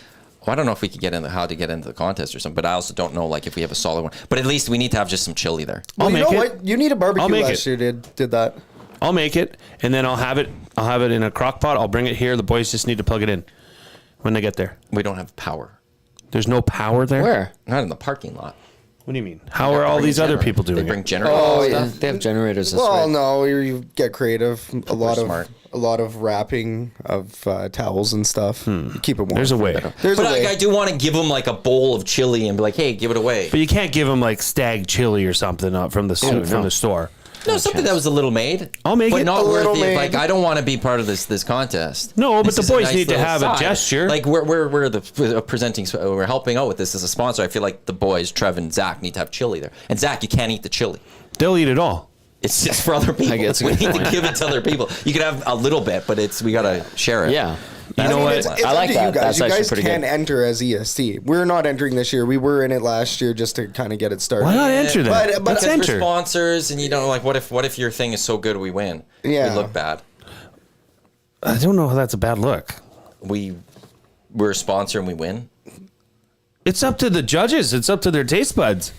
Well, I don't know if we could get in how to get into the contest or something, but I also don't know like if we have a solid one. But at least we need to have just some chili there. Well, you make know it. what? You need a barbecue I'll make last it. year, did that. I'll make it, and then I'll have it. I'll have it in a crock pot. I'll bring it here. The boys just need to plug it in when they get there. We don't have power. There's no power there. Where? Not in the parking lot. What do you mean? How are all these other people doing They bring it? generators. Oh, and yeah. stuff. They have generators. That's Well, right. no, you get creative. Smart. A lot of wrapping of towels and stuff. You keep it warm. There's a way. There's But a way. I do want to give them like a bowl of chili and be like, hey, give it away. But you can't give them like stag chili or something from the from the store. No, something that was a little made. I'll make but it. not A worthy. little Of, made. like I don't want to be part of this contest. No, but This the is a boys nice need to little have a side. gesture. Like we're the presenting. We're helping out with this as a sponsor. I feel like the boys, Trev and Zach, need to have chili there. And Zach, you can't eat the chili. They'll eat it all. It's just for other people. guess We that's a need good to point. give it to other people. You can have a little bit, but we gotta share it. Yeah. You know what? It's I like up to that. you guys. That's You actually guys pretty can good. enter as EST. We're not entering this year. We were in it last year just to kind of get it started. Why not enter that? But Let's Because enter. we're sponsors, and you know, like, what if your thing is so good we win? Yeah. We look bad. I don't know how that's a bad look. We're a sponsor and we win. It's up to the judges. It's up to their taste buds.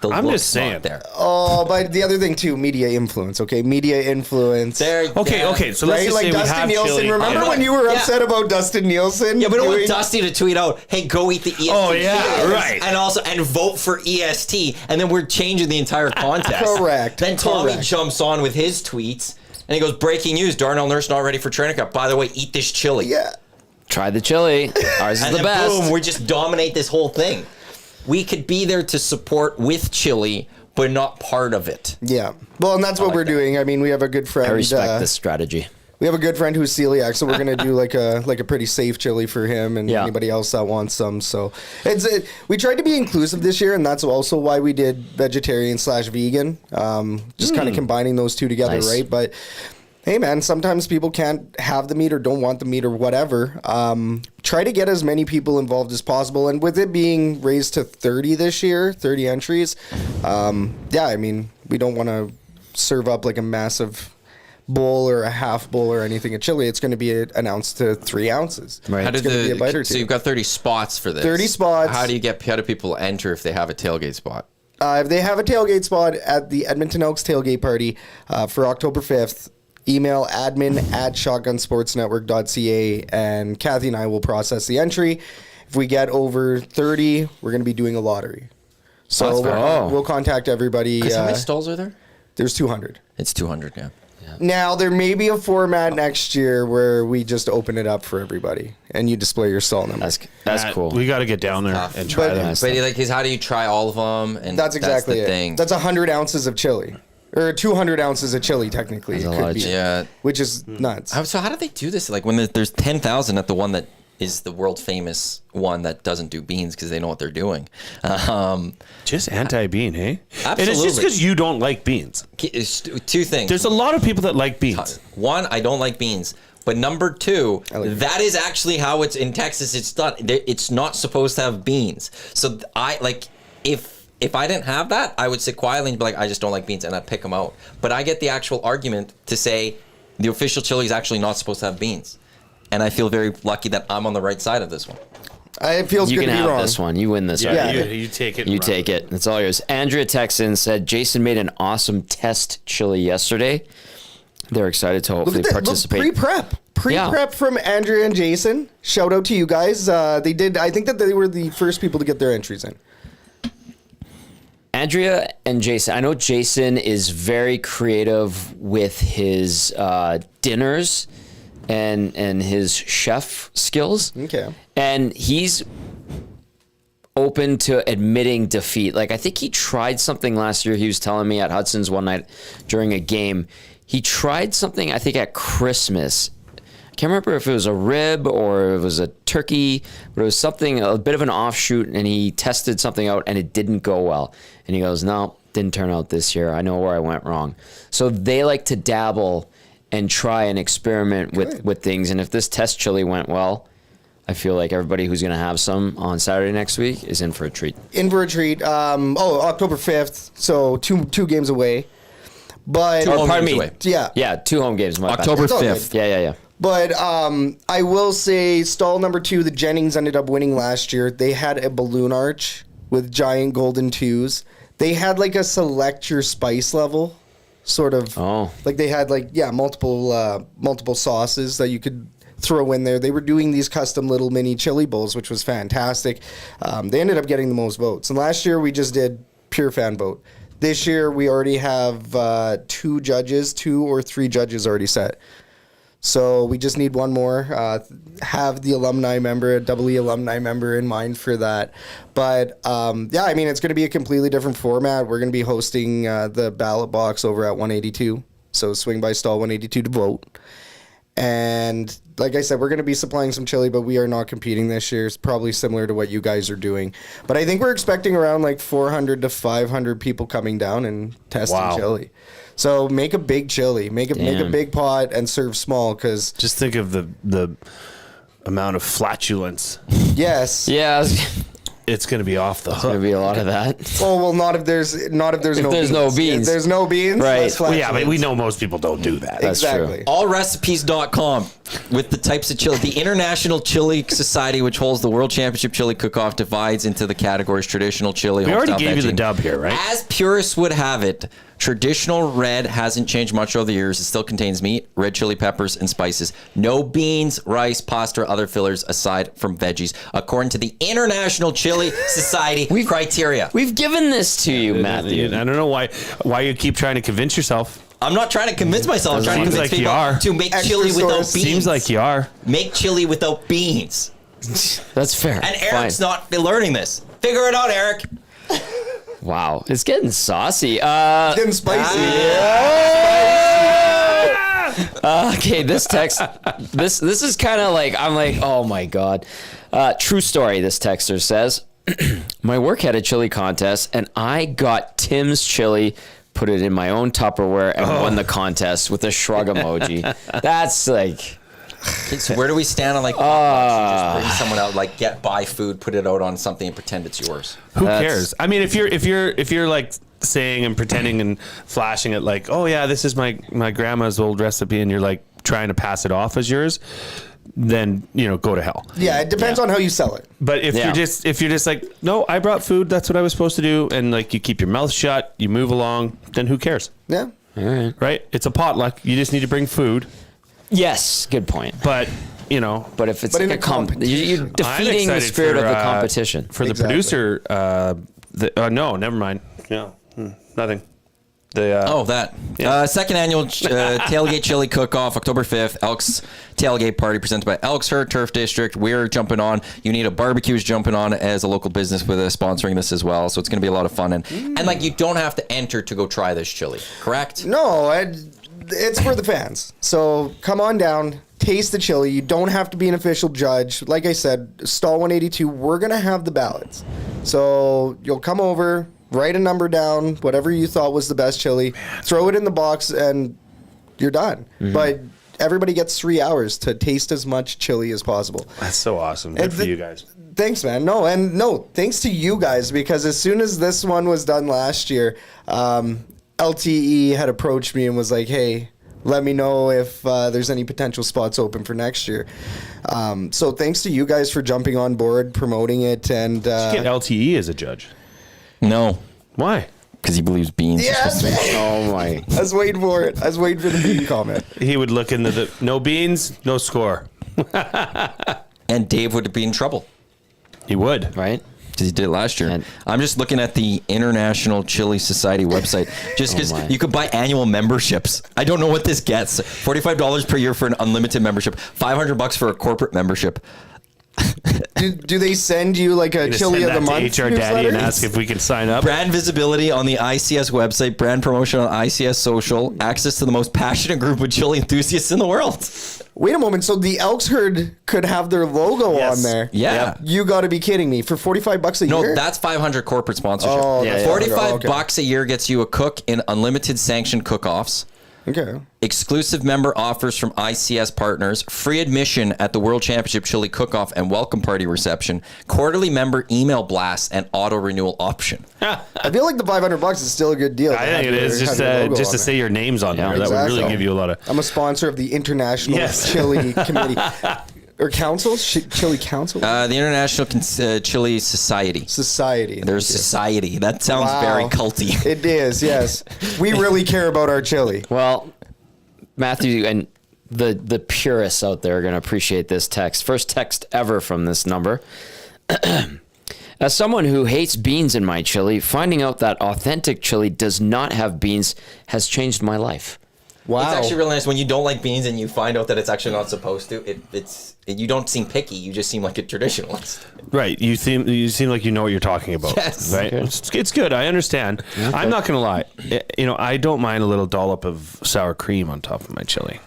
The I'm look's just not saying. there. Oh, but the other thing too, media influence. Okay, media influence. There. Okay, yeah. okay. So let's Right, just like say we Dustin have Nielsen. chili. Remember Yeah. when you were Yeah. upset about Dustin Nielsen? Yeah, we don't want doing- Dusty to tweet out, "Hey, go eat the EST." Oh, yeah, chili," right. And vote for EST, and then we're changing the entire contest. Correct, Then Tommy correct. jumps on with his tweets, and he goes, "Breaking news: Darnell Nurse not ready for training camp. By the way, eat this chili." Yeah. Try the chili. Ours is And the then best. boom, we just dominate this whole thing. We could be there to support with chili, but not part of it. Yeah. Well, and that's what we're doing. I mean, we have a good friend. I respect this strategy. We have a good friend who's celiac, so we're gonna do like a pretty safe chili for him and Yeah. anybody else that wants some. So we tried to be inclusive this year, and that's also why we did vegetarian/vegan. Just kind of combining those two together, Nice. right? But hey, man, sometimes people can't have the meat or don't want the meat or whatever. Try to get as many people involved as possible, and with it being raised to 30 this year, 30 entries. Yeah, I mean, we don't want to serve up like a massive bowl or a half bowl or anything of chili. It's going to be announced to 3 ounces. Right. How It's did gonna be a bite or so two. you've got 30 spots for this. 30 spots. How do people enter if they have a tailgate spot? If they have a tailgate spot at the Edmonton Elks tailgate party for October 5th, email admin@shotgunsportsnetwork.ca, and Kathy and I will process the entry. If we get over 30, we're going to be doing a lottery. So That's fair. we'll contact everybody. How many stalls are there? There's 200. It's 200, yeah. Now, there may be a format next year where we just open it up for everybody and you display your stall number. That's Matt, cool. We got to get down there Tough. and try But- them. But like, how do you try all of them? And That's exactly the it. thing. That's 100 ounces of chili. Or 200 ounces of chili, technically. That's It a could lot of be. chili. Yeah. Which is nuts. So how do they do this? Like when there's 10,000 at the one that is the world famous one that doesn't do beans because they know what they're doing. Just anti-bean, hey? And it's Absolutely. just because you don't like beans. It's two things. There's a lot of people that like beans. One, I don't like beans. But number two, that is actually how it's in Texas. It's done. It's not supposed to have beans. So if I didn't have that, I would sit quietly and be like, I just don't like beans, and I'd pick them out. But I get the actual argument to say the official chili is actually not supposed to have beans. And I feel very lucky that I'm on the right side of this one. It feels You good can to be have wrong. this one. You win this one. Yeah. You take it. You and run take with it. It's all yours. Andrea Texan said Jason made an awesome test chili yesterday. They're excited to Look hopefully at that. participate. Look, pre-prep from Andrea and Jason. Shout out to you guys. They did. I think that they were the first people to get their entries in. Andrea and Jason. I know Jason is very creative with his dinners and his chef skills. Okay. And he's open to admitting defeat. Like I think he tried something last year. He was telling me at Hudson's one night during a game. He tried something I think at Christmas. I can't remember if it was a rib or it was a turkey, but it was something, a bit of an offshoot, and he tested something out and it didn't go well. And he goes, no, didn't turn out this year. I know where I went wrong. So they like to dabble and try and experiment with things. And if this test chili went well, I feel like everybody who's going to have some on Saturday next week is in for a treat. In for a treat. October 5th. So two games away. But Two home pardon games me. away. yeah. Yeah, 2 home games. My bad. October It's all 5th. good. Yeah. But I will say stall number 2, the Jennings ended up winning last year. They had a balloon arch with giant golden twos. They had like a select your spice level, sort of. Oh. Like they had multiple sauces that you could throw in there. They were doing these custom little mini chili bowls, which was fantastic. They ended up getting the most votes. And last year we just did pure fan vote. This year we already have 2 or 3 judges already set. So we just need one more. Have the alumni member, a double E alumni member in mind for that. But yeah, I mean, it's going to be a completely different format. We're going to be hosting the ballot box over at 182. So swing by stall 182 to vote. And like I said, we're going to be supplying some chili, but we are not competing this year. It's probably similar to what you guys are doing. But I think we're expecting around like 400 to 500 people coming down and testing chili. So make a big chili, make a big pot and serve small, because Just think of the amount of flatulence. yes. Yeah, It's going to be off the there's hook. gonna be a lot of that. Oh well, not if there's no there's beans. no beans. If there's no beans, Right. less Well, yeah, but we flatulence. know most people don't do that. That's true. Exactly. Allrecipes.com with the types of chili. The International Chili Society, which holds the World Championship Chili Cook-Off, divides into the categories traditional chili. We already homestyle gave you the veggie. dub here, right? As purists would have it, traditional red hasn't changed much over the years. It still contains meat, red chili peppers, and spices. No beans, rice, pasta, or other fillers aside from veggies, according to the International Chili Society criteria. We've given this to you, Matthew. I don't know why you keep trying to convince yourself. I'm not trying to convince myself. I'm trying to Seems convince like you people are. to make Extra chili without source. beans. Seems like you are. Make chili without beans. That's fair. And Eric's Fine. not learning this. Figure it out, Eric. Wow, it's getting saucy. Getting spicy. Okay, this text, this is kind of like, I'm like, oh my God. True story, this texter says. My work had a chili contest, and I got Tim's chili, put it in my own Tupperware, and won the contest with a shrug emoji. That's like... Okay, so where do we stand on like potlucks? You just bring someone out, like buy food, put it out on something, and pretend it's yours. Who That's- cares? I mean, if you're like saying and pretending and flashing it like, oh yeah, this is my grandma's old recipe, and you're like trying to pass it off as yours, then go to hell. Yeah, it depends on how you sell it. But if you're just like, no, I brought food, that's what I was supposed to do, and like you keep your mouth shut, you move along, then who cares? Yeah. All right. Right? It's a potluck. You just need to bring food. Yes, good point. But But if it's But like in a a competition. you're I'm defeating the excited spirit for, of the competition. For the Exactly. producer, no, never mind. No, nothing. The That. Second annual Tailgate Chili Cook-Off, October 5th. Elks Tailgate Party presented by Elks Turf District. We're jumping on. You need a barbecue's jumping on as a local business with sponsoring this as well. So it's going to be a lot of fun. And like, you don't have to enter to go try this chili, correct? No, it's for the fans. So come on down, taste the chili. You don't have to be an official judge. Like I said, stall 182, we're going to have the ballots. So you'll come over, write a number down, whatever you thought was the best chili, throw it in the box, and you're done. But everybody gets 3 hours to taste as much chili as possible. That's so awesome. Good for you guys. Thanks, man. No, thanks to you guys, because as soon as this one was done last year, LTE had approached me and was like, hey, let me know if there's any potential spots open for next year. So thanks to you guys for jumping on board, promoting it, and Get LTE as a judge. No, Why? because he believes beans. are supposed to be- yes, Oh my. I was waiting for it. I was waiting for the bean comment. He would look into the no beans, no score. And Dave would be in trouble He would. Right? because he did it last year. And- I'm just looking at the International Chili Society website, just because my. you could buy annual memberships. I don't know what this gets. $45 per year for an unlimited membership. $500 for a corporate membership. Do they send you like a Just chili send of the that month to HR Daddy and newsletter? ask if we can sign up. Brand visibility on the ICS website, brand promotion on ICS social, access to the most passionate group of chili enthusiasts in the world. Wait a moment. So the Elks herd could have their logo Yes. on there. Yeah. You got to be kidding me. For $45 a No, year? that's 500 corporate sponsorship. Oh, Yeah, that's yeah. 45 okay. bucks a year gets you a cook in unlimited sanctioned cook-offs. Okay. Exclusive member offers from ICS partners, free admission at the World Championship Chili Cook-Off and welcome party reception, quarterly member email blasts, and auto renewal option. I feel like the $500 is still a good deal. I think it is just to say your names on there. That would Exactly. really give you a lot of. I'm a sponsor of the International Yes. Chili Committee. Or Council? Chili Council? The International Chili Society. Society. There's society. That sounds Wow. very culty. It is, yes. We really care about our chili. Well, Matthew, and the purists out there are going to appreciate this text. First text ever from this number. As someone who hates beans in my chili, finding out that authentic chili does not have beans has changed my life. Wow. It's actually really nice when you don't like beans and you find out that it's actually not supposed to. You don't seem picky. You just seem like a traditionalist. Right. You seem like you know what you're talking about. Yes. Right. It's good. I understand. Okay. I'm not gonna lie. I don't mind a little dollop of sour cream on top of my chili.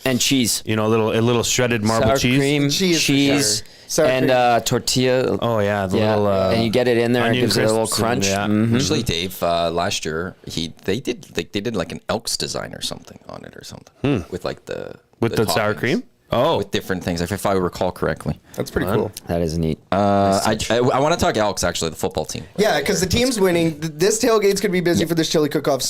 And cheese. A little shredded marble Sour cheese. cream, cheese, and tortilla. Oh yeah, little. And you get it in there and it gives it a little crunch. Yeah. Mm-hmm. Actually, Dave, last year they did like an Elks design or something on it or something with like the sour toppings. cream. Oh, with different things, if I recall correctly. That's pretty cool. That is neat. I want to talk Elks, actually, the football team. Yeah, because the team's winning. This tailgate's going to be busy for this chili cook-off,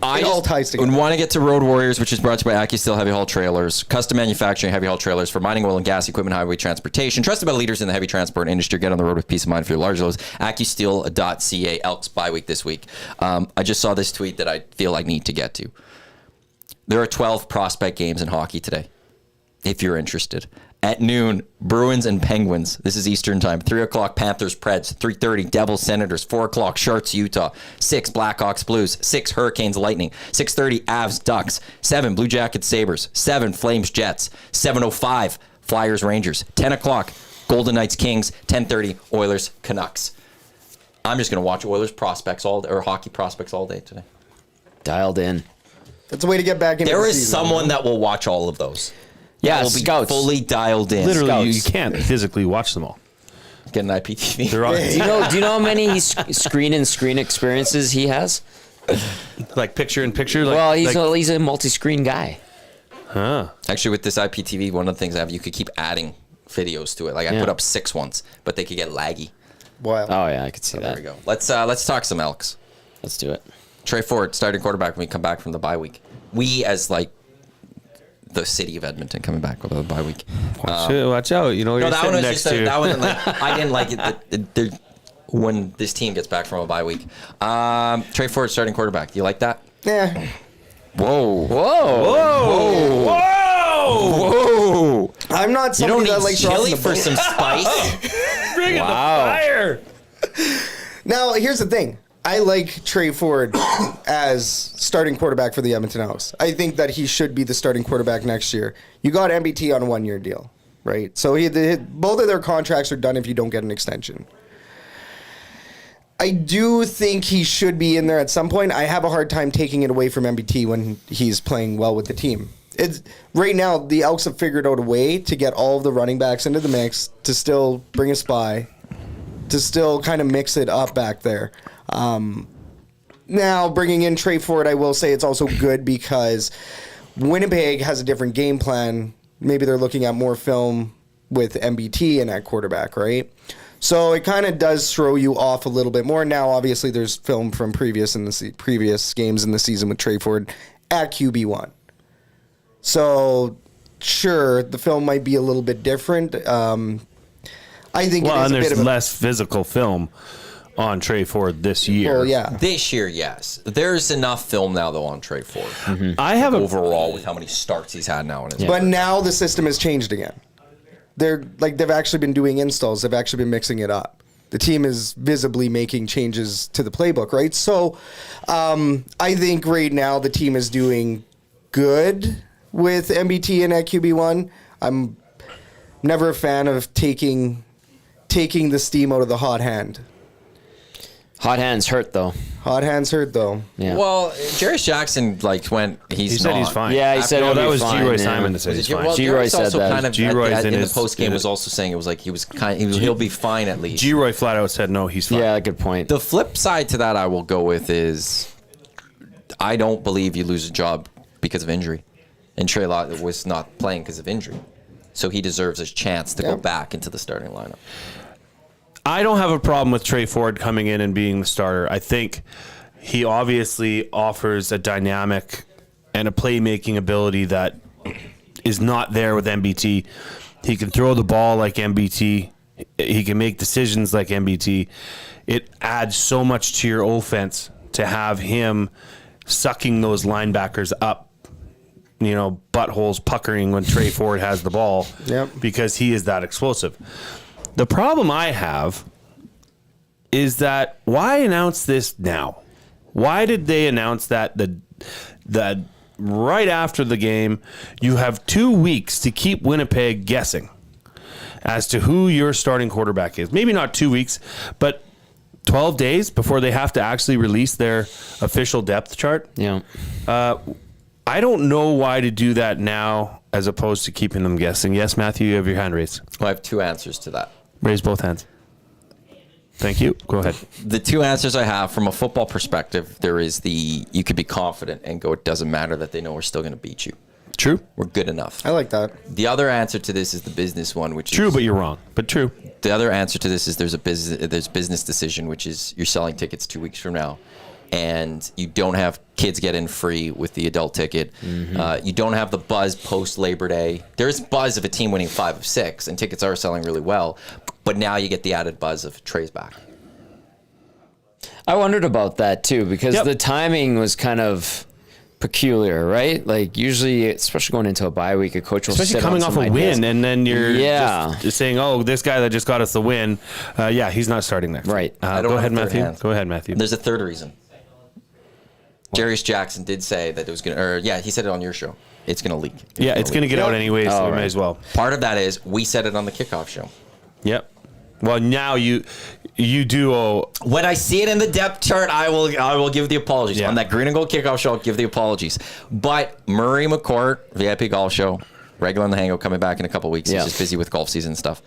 it all ties together. I want to get to Road Warriors, which is brought to you by AccuSteel Heavy Haul Trailers, custom manufacturing heavy haul trailers for mining, oil and gas equipment, highway transportation. Trusted by leaders in the heavy transport industry. Get on the road with peace of mind for your large loads. AccuSteel.ca, Elks bye week this week. I just saw this tweet that I feel I need to get to. There are 12 prospect games in hockey today, if you're interested. At noon, Bruins and Penguins. This is Eastern time. 3 o'clock, Panthers, Preds. 3:30, Devils, Senators. 4 o'clock, Sharks, Utah. 6, Blackhawks, Blues. 6, Hurricanes, Lightning. 6:30, Avs, Ducks. 7, Blue Jackets, Sabres. 7, Flames, Jets. 7:05, Flyers, Rangers. 10 o'clock, Golden Knights, Kings. 10:30, Oilers, Canucks. I'm just going to watch Oilers prospects or hockey prospects all day today. Dialed in. That's a way to get back into There the is season. someone that will watch all of those. Yeah, will be scouts. fully dialed in. literally, you Scouts. can't physically watch them all. Get an IPTV. They're on, Do you know how many screen experiences he has? like picture in picture. Like, Well, he's a multi-screen guy. Actually, with this IPTV, one of the things I have, you could keep adding videos to it. Like I put up 6 once, but they could get laggy. Wow. Oh yeah, I could see that. There we go. Let's talk some Elks. Let's do it. Trey Ford, starting quarterback when we come back from the bye week. We as like the city of Edmonton coming back with a bye week. watch out. You know, No, you're that one sitting was next just to. that one. Like, I didn't like it. When this team gets back from a bye week. Trey Ford, starting quarterback. Do you like that? Yeah. Whoa. Whoa! Whoa. I'm not You don't somebody that need likes chili rocking the for boat. some spice. Bring it Wow. the fire. Now, here's the thing. I like Trey Ford as starting quarterback for the Edmonton Elks. I think that he should be the starting quarterback next year. You got MBT on a 1-year deal, right? So both of their contracts are done if you don't get an extension. I do think he should be in there at some point. I have a hard time taking it away from MBT when he's playing well with the team. Right now, the Elks have figured out a way to get all of the running backs into the mix, to still bring a spy, to still kind of mix it up back there. Now, bringing in Trey Ford, I will say it's also good because Winnipeg has a different game plan. Maybe they're looking at more film with MBT in at quarterback, right? So it kind of does throw you off a little bit more. Now, obviously, there's film from previous games in the season with Trey Ford at QB1. So, sure, the film might be a little bit different. I think Well, it is and a bit there's of a... less physical film on Trey Ford this year. Well, yeah. This year, yes. There's enough film now, though, on Trey Ford. I have a Overall, with how many starts he's had now in his But now the system has changed again. They've actually been doing installs. They've actually been mixing it up. The team is visibly making changes to the playbook, right? So I think right now the team is doing good with MBT and at QB1. I'm never a fan of taking the steam out of the hot hand. Hot hands hurt though. Hot hands hurt though. Yeah. Well, Jarius Jackson went. he said he's fine. Yeah, he said No, he'll that be was fine, G-Roy yeah. Simon that said he's fine. Well, G-Roy Jarius said also that. kind of G-Roy's in the his- post game was also saying it was like he'll be fine at least. G-Roy flat out said no, he's fine. Yeah, good point. The flip side to that I will go with is I don't believe you lose a job because of injury. And Trey Lott was not playing because of injury. So he deserves a chance to go back into the starting lineup. I don't have a problem with Trey Ford coming in and being the starter. I think he obviously offers a dynamic and a playmaking ability that is not there with MBT. He can throw the ball like MBT. He can make decisions like MBT. It adds so much to your offense to have him sucking those linebackers up buttholes puckering when Trey Ford has the ball. Yep. Because he is that explosive. The problem I have is that why announce this now? Why did they announce that the right after the game? You have 2 weeks to keep Winnipeg guessing as to who your starting quarterback is. Maybe not 2 weeks, but 12 days before they have to actually release their official depth chart. Yeah. I don't know why to do that now as opposed to keeping them guessing. Yes, Matthew, you have your hand raised. Well, I have two answers to that. Raise both hands. Thank you. Go ahead. The two answers I have from a football perspective, there is you could be confident and go, it doesn't matter that they know we're still going to beat you. True. We're good enough. I like that. The other answer to this is the business one, which True, is... but you're wrong. But true. The other answer to this is there's business decision, which is you're selling tickets 2 weeks from now, and you don't have kids get in free with the adult ticket. Mm-hmm. You don't have the buzz post Labor Day. There's buzz of a team winning 5 of 6, and tickets are selling really well. But now you get the added buzz of Trey's back. I wondered about that too, because Yep. the timing was kind of peculiar, right? Like usually, especially going into a bye week, a coach will Especially sit coming on off some a ideas. win, and then you're Yeah. just saying, "Oh, this guy that just got us the win, he's not starting next." Right. week." I don't Go have ahead, a third Matthew. hand. Go ahead, Matthew. There's a third reason. Jarius Jackson did say that it was going to, he said it on your show. It's going to leak. Yeah, it's going to get out anyways, so we right. may as well. Part of that is we said it on the kickoff show. Yep. Well, now you do owe. When I see it in the depth chart, I will give the apologies. Yeah. On that green and gold kickoff show, I'll give the apologies. But Murray McCourt, VIP golf show, regular on the Hangout, coming back in a couple weeks. Yeah. He's just busy with golf season and stuff.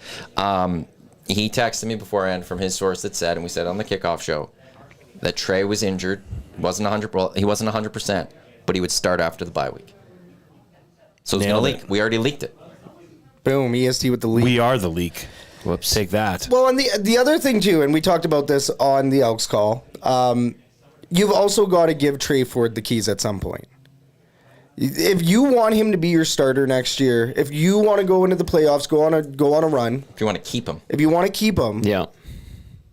He texted me beforehand from his source that said, and we said on the kickoff show, that Trey was injured. He wasn't 100%, but he would start after the bye week. So it's going to Nailed leak. it. We already leaked it. Boom. EST with the lead. We are the leak. Whoops. Take that. Well, and the other thing too, and we talked about this on the Elks Call, you've also got to give Trey Ford the keys at some point. If you want him to be your starter next year, if you want to go into the playoffs, go on a run. If you want to keep him. If you want to keep him, Yeah.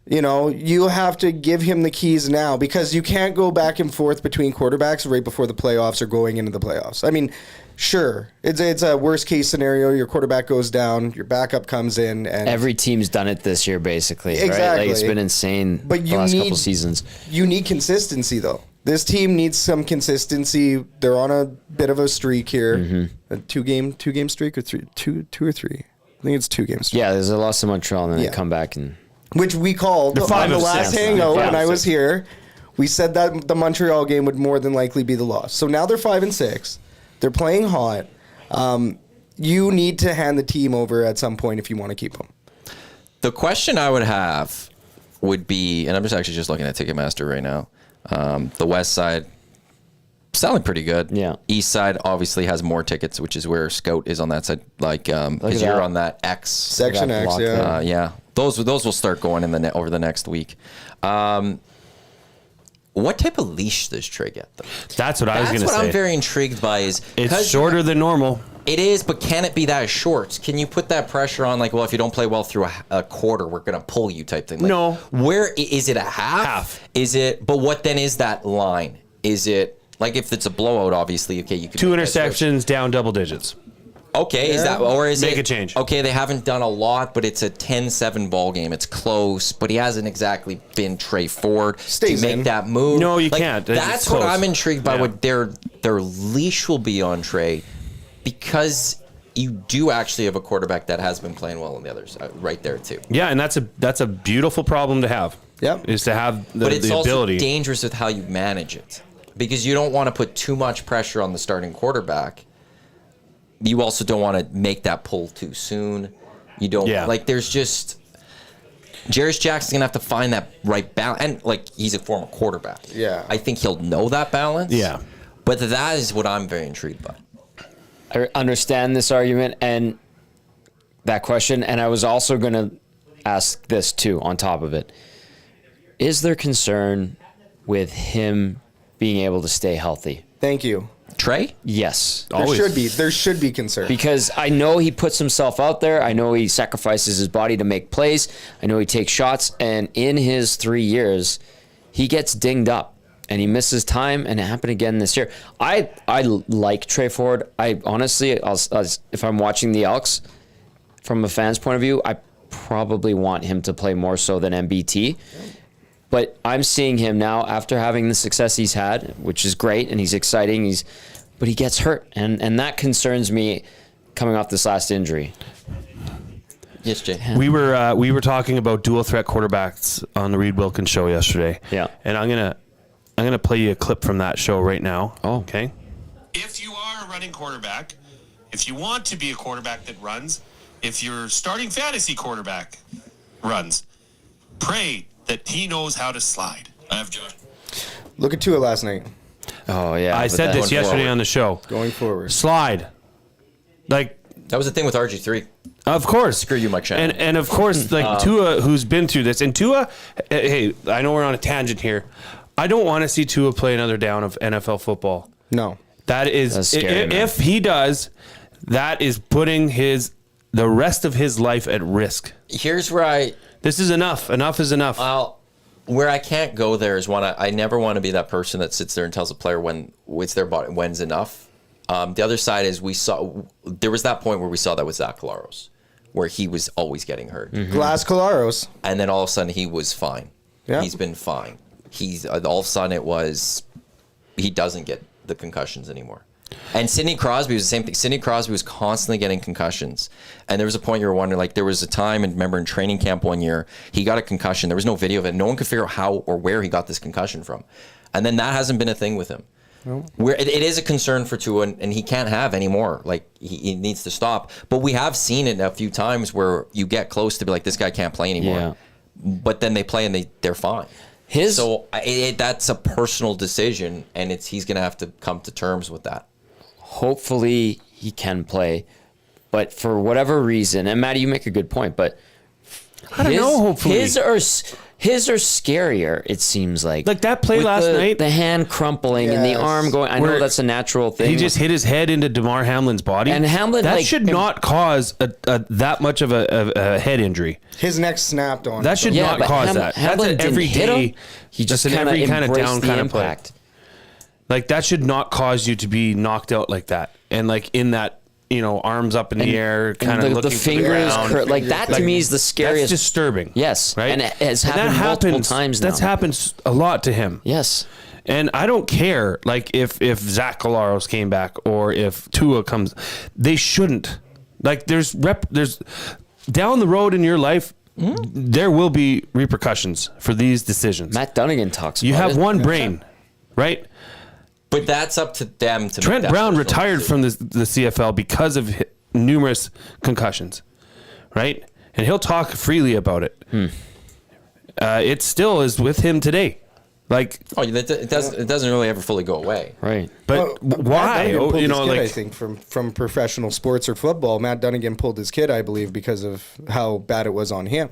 you have to give him the keys now, because you can't go back and forth between quarterbacks right before the playoffs or going into the playoffs. I mean, sure, it's a worst case scenario. Your quarterback goes down, your backup comes in, and Every team's done it this year, basically. Right? Exactly. Like it's been insane But the you last need- couple seasons. you need consistency though. This team needs some consistency. They're on a bit of a streak here. Mm-hmm. A two game streak or two or three. I think it's 2 game streak. Yeah, there's a loss to Montreal, and then Yeah. they come back and Which we called They're on 5 the of last 6. Hangout 5 when of I was 6. here. We said that the Montreal game would more than likely be the loss. So now they're 5 and 6. They're playing hot. You need to hand the team over at some point if you want to keep them. The question I would have would be, and I'm just looking at Ticketmaster right now. The West Side selling pretty good. Yeah. East Side obviously has more tickets, which is where Scout is on that side. Like, because at you're that. on that X. Section that X, block yeah. there. Yeah, those will start going in over the next week. What type of leash does Trey get though? That's what I was That's going to what say. I'm very intrigued by. Is It's 'cause shorter than normal. It is, but can it be that short? Can you put that pressure on, like, well, if you don't play well through a quarter, we're going to pull you type thing? Like, No. Where is it a half? Half. Is it? But what then is that line? Is it like if it's a blowout? Obviously, okay, you could 2 make that switch. interceptions, down double digits. Okay, is that or is Make it a change. Okay, they haven't done a lot, but it's a 10-7 ball game. It's close, but he hasn't exactly been Trey Ford Stays to make in. that move. No, you can't. It's That's what close. I'm intrigued by. Yeah. What their leash will be on Trey, because you do actually have a quarterback that has been playing well on the other side, right there too. Yeah, and that's a beautiful problem to have. Yep. Is to have But it's the also ability. dangerous with how you manage it, because you don't want to put too much pressure on the starting quarterback. You also don't want to make that pull too soon. You don't like. There's just Jarius Jackson's gonna have to find that right balance, and like he's a former quarterback. Yeah. I think he'll know that balance. Yeah. but that is what I'm very intrigued by. I understand this argument and that question, and I was also going to ask this too on top of it. Is there concern with him being able to stay healthy? Thank you. Trey? Yes. There should be concern. Because I know he puts himself out there. I know he sacrifices his body to make plays. I know he takes shots. And in his 3 years, he gets dinged up. and he misses time, and it happened again this year. I like Trey Ford. I honestly, if I'm watching the Elks from a fan's point of view, I probably want him to play more so than MBT. But I'm seeing him now after having the success he's had, which is great, and he's exciting. But he gets hurt, and that concerns me coming off this last injury. Yes, Jay. We were talking about dual threat quarterbacks on the Reed Wilkins show yesterday. Yeah. And I'm gonna play you a clip from that show right now. Oh. Okay. If you are a running quarterback, if you want to be a quarterback that runs, if your starting fantasy quarterback runs, pray that he knows how to slide. I have John. Look at Tua last night. Oh yeah, I but said this that- yesterday on the show. Going forward. Slide. Like, That was the thing with RG3. of course. Screw you, Mike Shannon. And of course, like Tua, who's been through this, and Tua, hey, I know we're on a tangent here. I don't want to see Tua play another down of NFL football. No. That is, That's scary, man. if he does, that is putting the rest of his life at risk. Here's where This is enough. Enough is enough. where I can't go there is I never want to be that person that sits there and tells a player when it's their body, when's enough. The other side is there was that point where we saw that with Zach Collaros, where he was always getting hurt. Glass Colaros. And then all of a sudden he was fine. Yeah. He's been fine. He's all of a sudden he doesn't get the concussions anymore. And Sidney Crosby was the same thing. Sidney Crosby was constantly getting concussions. And there was a point you were wondering, like there was a time, and remember in training camp one year, he got a concussion. There was no video of it. No one could figure out how or where he got this concussion from. And then that hasn't been a thing with him. Where it is a concern for Tua, and he can't have any more. Like he needs to stop. But we have seen it a few times where you get close to be like, this guy can't play anymore. Yeah. But then they play and they're fine. So that's a personal decision, and he's going to have to come to terms with that. Hopefully he can play, but for whatever reason, and Matty, you make a good point, but I don't know, hopefully. his are scarier. It seems like that play With last night. the hand crumpling and the Yes. arm going. I know Where that's a natural thing. He just hit his head into DeMar Hamlin's body. And Hamlin, that like, should not cause that much of a head injury. His neck snapped on. That should not but cause that. Hamlin That's an didn't hit everyday. him. He just that's an kind every of kind of embraced down the kind of play. impact. Like that should not cause you to be knocked out like that, and like in that arms up in the air, kind of And looking the fingers, ground. like that to me is the scariest. That's disturbing. Yes, right. and it has happened multiple times now. That's happened a lot to him. Yes. And I don't care, like if Zach Collaros came back or if Tua comes, they shouldn't. Like there's down the road in your life, there will be repercussions for these decisions. Matt Dunnigan talks. You about have it. one brain, right? But that's up to them to Trent make that Brown personal retired decision. from the CFL because of numerous concussions, right? And he'll talk freely about it. It still is with him today. Like, it doesn't really ever fully go away. Right. but Matt why? Dunnigan pulled his kid, Like I think from professional sports or football, Matt Dunnigan pulled his kid, I believe, because of how bad it was on him.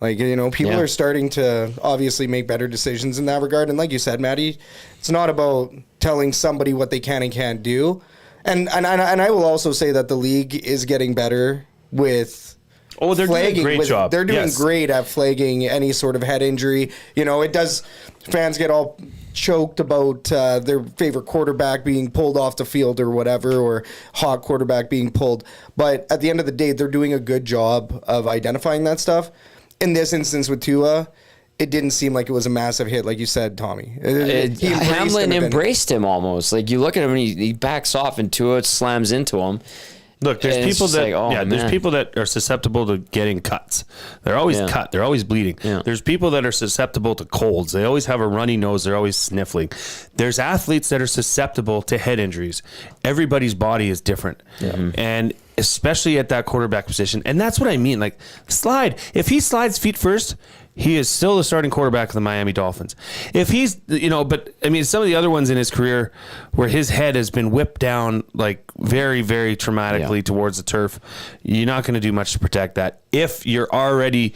Like, people Yeah. are starting to obviously make better decisions in that regard. And like you said, Matty, it's not about telling somebody what they can and can't do. And I will also say that the league is getting better with Oh, they're doing a flagging. great job. They're doing Yes. great at flagging any sort of head injury. It does. Fans get all choked about their favorite quarterback being pulled off the field or whatever, or hot quarterback being pulled. But at the end of the day, they're doing a good job of identifying that stuff. In this instance with Tua, it didn't seem like it was a massive hit, like you said, Tommy. Hamlin embraced him almost. Like you look at him and he backs off and Tua slams into him. Look, there's And it's people just that like, oh, there's man. people that are susceptible to getting cuts. They're always cut. They're always bleeding. Yeah. There's people that are susceptible to colds. They always have a runny nose. They're always sniffling. There's athletes that are susceptible to head injuries. Everybody's body is different, and especially at that quarterback position. And that's what I mean. Like slide. If he slides feet first, he is still the starting quarterback of the Miami Dolphins. If he's, but I mean, some of the other ones in his career where his head has been whipped down like very, very traumatically towards the turf, you're not going to do much to protect that. If you're already,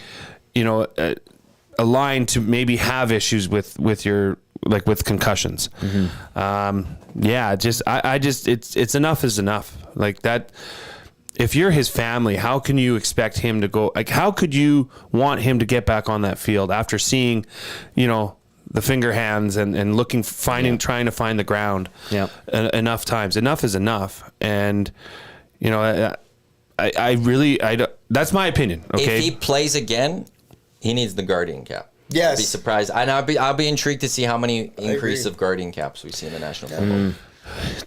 aligned to maybe have issues with your, like with concussions. It's enough is enough. Like that. If you're his family, how can you expect him to go? Like, how could you want him to get back on that field after seeing, the finger hands and looking, trying to find the ground. Yeah. Enough times. Enough is enough. And, you know, I really, that's my opinion. Okay. If he plays again, he needs the guardian cap. Yes. I'd be surprised. And I'll be intrigued to see how many increase of guardian caps we see in the National Football.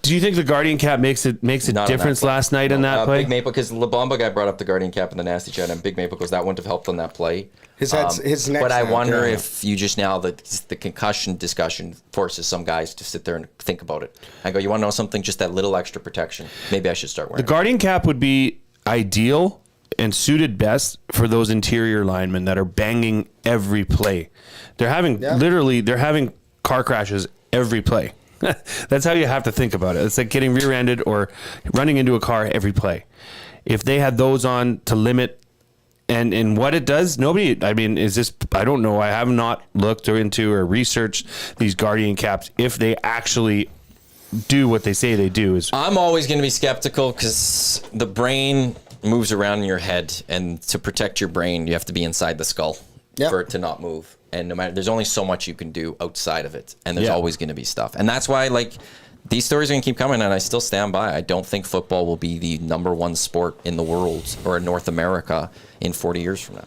Do you think the guardian cap makes a Not difference on that play. last night in that play? Big Maple, because LaBamba guy brought up the guardian cap in the nasty chat, and Big Maple goes, that wouldn't have helped on that play. His neck's But I snapped, wonder yeah. if you just now the concussion discussion forces some guys to sit there and think about it. I go, you want to know something? Just that little extra protection. Maybe I should start wearing The guardian cap would be ideal and suited best for those interior linemen that are banging every play. They're having they're having car crashes every play. That's how you have to think about it. It's like getting rear-ended or running into a car every play. If they had those on to limit and what it does, I don't know. I have not looked into or researched these guardian caps if they actually do what they say they do. I'm always going to be skeptical because the brain moves around in your head, and to protect your brain, you have to be inside the skull for it to not move. And no matter, there's only so much you can do outside of it, and there's always going to be stuff. And that's why, like, these stories are going to keep coming, and I still stand by. I don't think football will be the number one sport in the world or in North America in 40 years from now.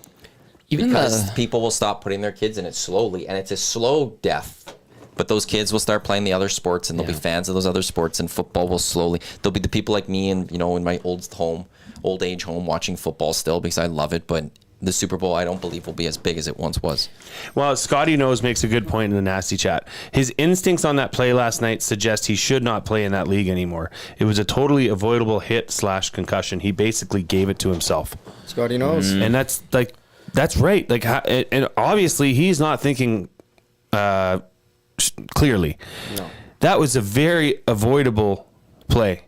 Because people will stop putting their kids in it slowly, and it's a slow death. But those kids will start playing the other sports, and they'll be fans of those other sports, and football will slowly. There'll be the people like me, and in my old age home, watching football still because I love it. But the Super Bowl, I don't believe, will be as big as it once was. Well, Scotty Knows makes a good point in the nasty chat. His instincts on that play last night suggest he should not play in that league anymore. It was a totally avoidable hit/concussion. He basically gave it to himself. Scotty knows. And that's right. Like, and obviously he's not thinking clearly. No. That was a very avoidable play.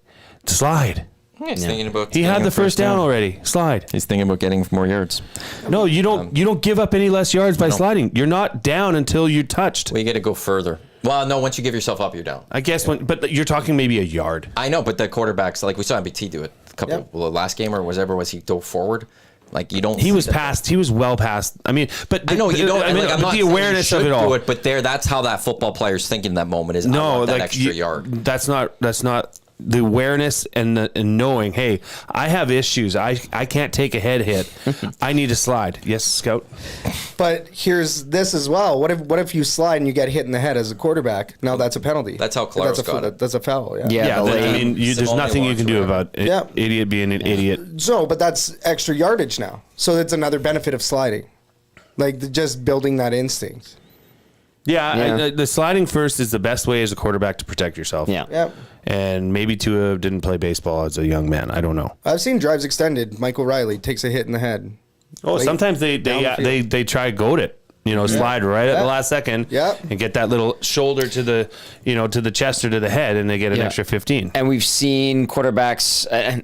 Slide. He's thinking about. He had the first down already. Slide. He's thinking about getting more yards. No, you don't. You don't give up any less yards by sliding. You're not down until you're touched. Well, you got to go further. Well, no. Once you give yourself up, you're down. I guess but you're talking maybe a yard. I know, but the quarterbacks, like we saw MBT do it the last game or whatever, was he dove forward? Like you don't. He was past. He was well past. I mean, but I know you don't. I'm not the awareness of it all. But that's how that football player's thinking in that moment is. No, I want that like extra yard. That's not the awareness and knowing. Hey, I have issues. I can't take a head hit. I need to slide. Yes, Scout. But here's this as well. What if you slide and you get hit in the head as a quarterback? Now that's a penalty. That's how Claros got it. That's a foul. Yeah, I mean, there's nothing you can do about idiot being an idiot. So, but that's extra yardage now. So that's another benefit of sliding, like just building that instinct. Yeah. The sliding first is the best way as a quarterback to protect yourself. Yeah. And maybe Tua didn't play baseball as a young man. I don't know. I've seen drives extended. Michael Riley takes a hit in the head. Oh, like, sometimes they try to goad it. Slide right at the last second and get that little shoulder to the to the chest or to the head, and they get an extra 15. And we've seen quarterbacks, and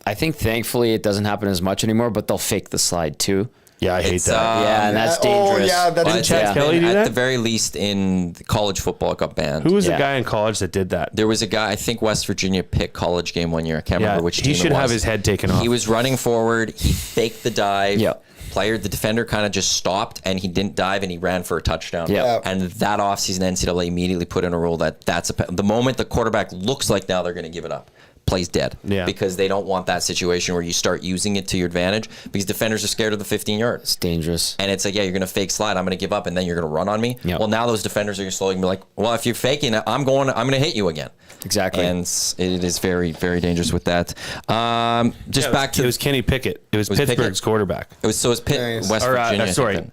I think thankfully it doesn't happen as much anymore, but they'll fake the slide too. Yeah, I hate that. And that's dangerous. That's Chad Kelly do at that? the very least in college football, it got banned. Who was the guy in college that did that? There was a guy, I think West Virginia picked college game one year. I can't remember which team it was. He should have his head taken off. He was running forward. He faked the dive. Yeah. The defender kind of just stopped, and he didn't dive, and he ran for a touchdown. Yeah. And that offseason, NCAA immediately put in a rule that's the moment the quarterback looks like now they're going to give it up. Plays dead. Yeah. Because they don't want that situation where you start using it to your advantage because defenders are scared of the 15 yards. It's dangerous. And it's like, you're going to fake slide. I'm going to give up, and then you're going to run on me. Yep. Well, now those defenders are slowly going to be like, well, if you're faking it, I'm going to hit you again. Exactly. And it is very, very dangerous with that. It was Kenny Pickett. It was Pittsburgh's quarterback. It was Pitt, West Virginia. Sorry.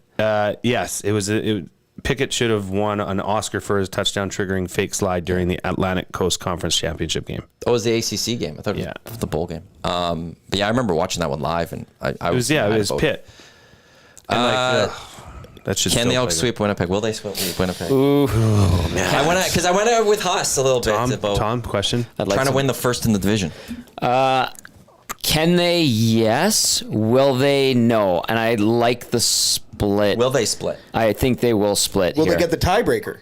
Yes, it was. Pickett should have won an Oscar for his touchdown triggering fake slide during the Atlantic Coast Conference Championship game. Oh, it was the ACC game. I thought it was the bowl game. But yeah, I remember watching that one live, and it was Pitt. And that's just can the Elks sweep Winnipeg? Will they sweep Winnipeg? Ooh, man. I went out with Huss a little bit. Tom, question. Trying to win the first in the division. Can they? Yes. Will they? No. And I like the split. Will they split? I think they will split. Will they get the tiebreaker?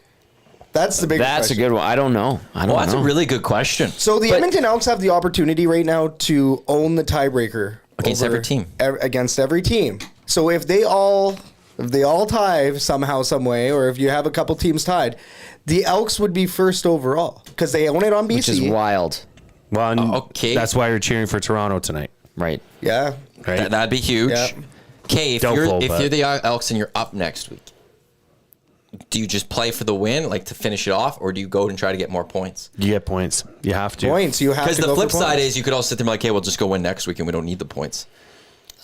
That's the big question. That's a good one. I don't know. That's a really good question. So the Edmonton Elks have the opportunity right now to own the tiebreaker against every team. Against every team. So if they all if they all tie somehow, some way, or if you have a couple teams tied, the Elks would be first overall because they own it on BC. Which is wild. Well, and Okay. that's why you're cheering for Toronto tonight, Right. Yeah. right? That'd be huge. Yeah. Okay, if Doubtful, but- you're the Elks and you're up next week, do you just play for the win, like to finish it off, or do you go and try to get more points? You get points. You have to. Points. You have Because to the go flip for side points. is you could also sit there and be like, okay, we'll just go win next week and we don't need the points.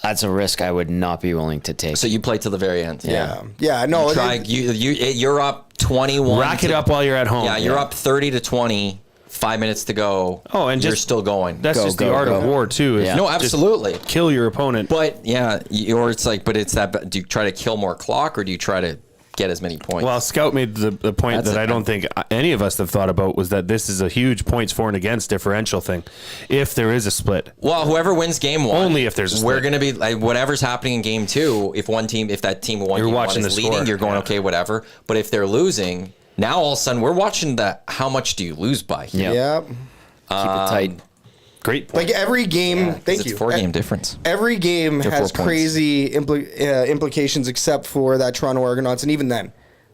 That's a risk I would not be willing to take. So you play till the very end. Yeah. No. Try you're up 21. Rack it up while you're at home. Yeah, you're up 30 to 20. 5 minutes to go. Oh, and you're just- still going. That's Go, just go, the art of go. war too. is Yeah. No, just absolutely. kill your opponent. But yeah, or it's like, but it's that. Do you try to kill more clock, or do you try to get as many points? Well, Scout made the point That's that it. I don't think any of us have thought about was that this is a huge points for and against differential thing. If there is a split, Well, whoever wins game one, Only if there's a we're split. going to be like whatever's happening in game two. If that team who won You're game one watching is the leading, score. you're going Yeah. okay, whatever. But if they're losing, now all of a sudden we're watching how much do you lose by? Yeah. Yeah. Keep it tight. great point. Like every game. Thank It's you. 4-game difference. Every game They're 4 has points. crazy implications, except for that Toronto Argonauts, and even then,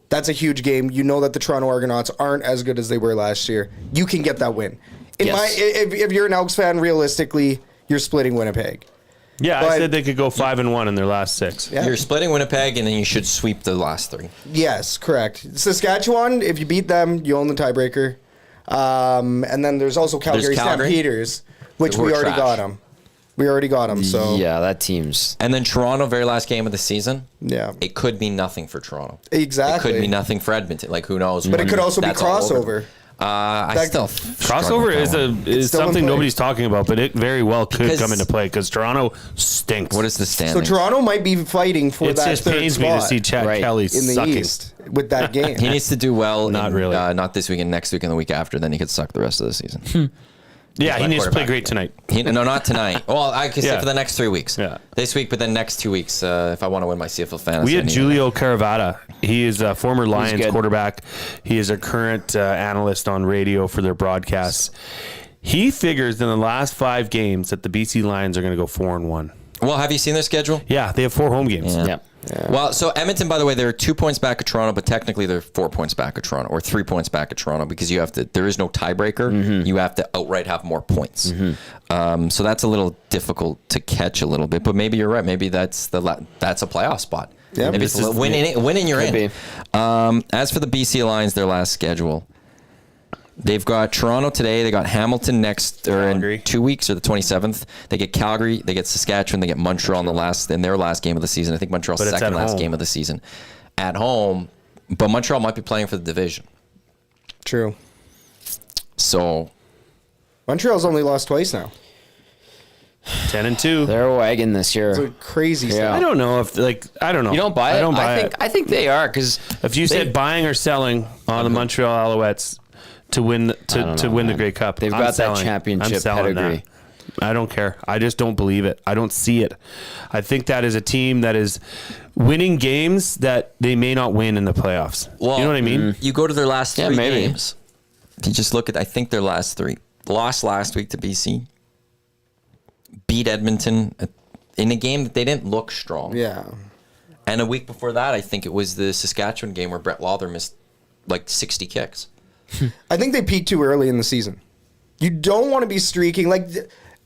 that's a huge game. You know that the Toronto Argonauts aren't as good as they were last year. You can get that win. Yes. If you're an Elks fan, realistically, you're splitting Winnipeg. Yeah, But- I said they could go 5-1 in their last 6. Yeah. You're splitting Winnipeg, and then you should sweep the last 3. Yes, correct. Saskatchewan, if you beat them, you own the tiebreaker. And then there's also Calgary Calgary. Stampeders, which We're we already trash. got them. We already got them. So Yeah, that team's. And then Toronto, very last game of the season. yeah. It could mean nothing for Toronto. Exactly. It could be nothing for Edmonton. Like, who knows? But it could also be That's all over. crossover. I That- still struggle Crossover with that is one. is still in something play. nobody's talking about, but it very well could Because- come into play because Toronto stinks. What is the So standing? Toronto might be fighting for It that just third pains me spot to see Chad Right. Kelly in the sucking. East with that game. He needs to do well. Not really. Not this week and next week and the week after. Then he could suck the rest of the season. Yeah, he my needs to play quarterback. great tonight. No, not tonight. Well, I could say Yeah. for the next 3 weeks. Yeah. This week, but then next 2 weeks, if I want to win my CFL fantasy. We I had need- Julio Caravata. He is a former Lions good. quarterback. He is a current analyst on radio for their broadcasts. He figures in the last 5 games that the BC Lions are going to go 4-1. Well, have you seen their schedule? Yeah, they have 4 home games. Yeah. Yeah. Well, so Edmonton, by the way, they're 2 points back of Toronto, but technically they're 4 points back of Toronto, or 3 points back of Toronto, because there is no tiebreaker. You have to outright have more points. So that's a little difficult to catch a little bit, but maybe you're right. Maybe that's a playoff spot. Yeah, Maybe it's a little, winning, you're Could in. be. As for the BC Lions, their last schedule. They've got Toronto today. They got Hamilton next, or Calgary. in 2 weeks, or the 27th. They get Calgary. They get Saskatchewan. They get Montreal in their last game of the season. I think Montreal's But it's second at last home. game of the season at home. But Montreal might be playing for the division. True. So Montreal's only lost twice now. 10-2. They're a wagon this year. It's a crazy Yeah. stuff. I don't know if I don't know. You don't buy it? I don't buy think, it. I think they are because If you said buying or selling on the Montreal Alouettes to win don't to know, win the man. Grey Cup, They've I'm got that selling. championship I'm selling pedigree. that. I don't care. I just don't believe it. I don't see it. I think that is a team that is winning games that they may not win in the playoffs. Well, you know what I mean? you go to their last 3 maybe. games. If you just look at, I think their last 3. Lost last week to BC. Beat Edmonton in a game that they didn't look strong. Yeah. And a week before that, I think it was the Saskatchewan game where Brett Lawther missed like 60 kicks. I think they peaked too early in the season. You don't want to be streaking like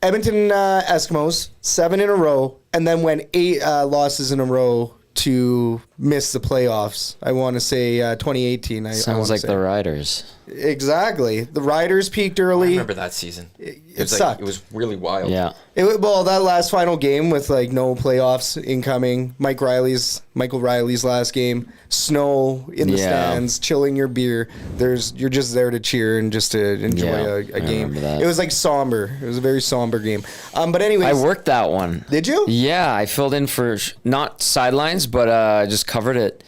Edmonton Eskimos, 7 in a row, and then went 8 losses in a row to miss the playoffs. I want to say 2018. I sounds wanna like say. the Riders. Exactly. The Riders peaked early. I remember that season. It was sucked. it was really wild. Yeah. That last final game with like no playoffs incoming. Michael Riley's last game. Snow in the Yeah. stands, chilling your beer. You're just there to cheer and just to enjoy Yeah, a I game. remember that. It was like somber. It was a very somber game. But anyways, I worked that one. Did you? Yeah, I filled in for not sidelines, but just covered it.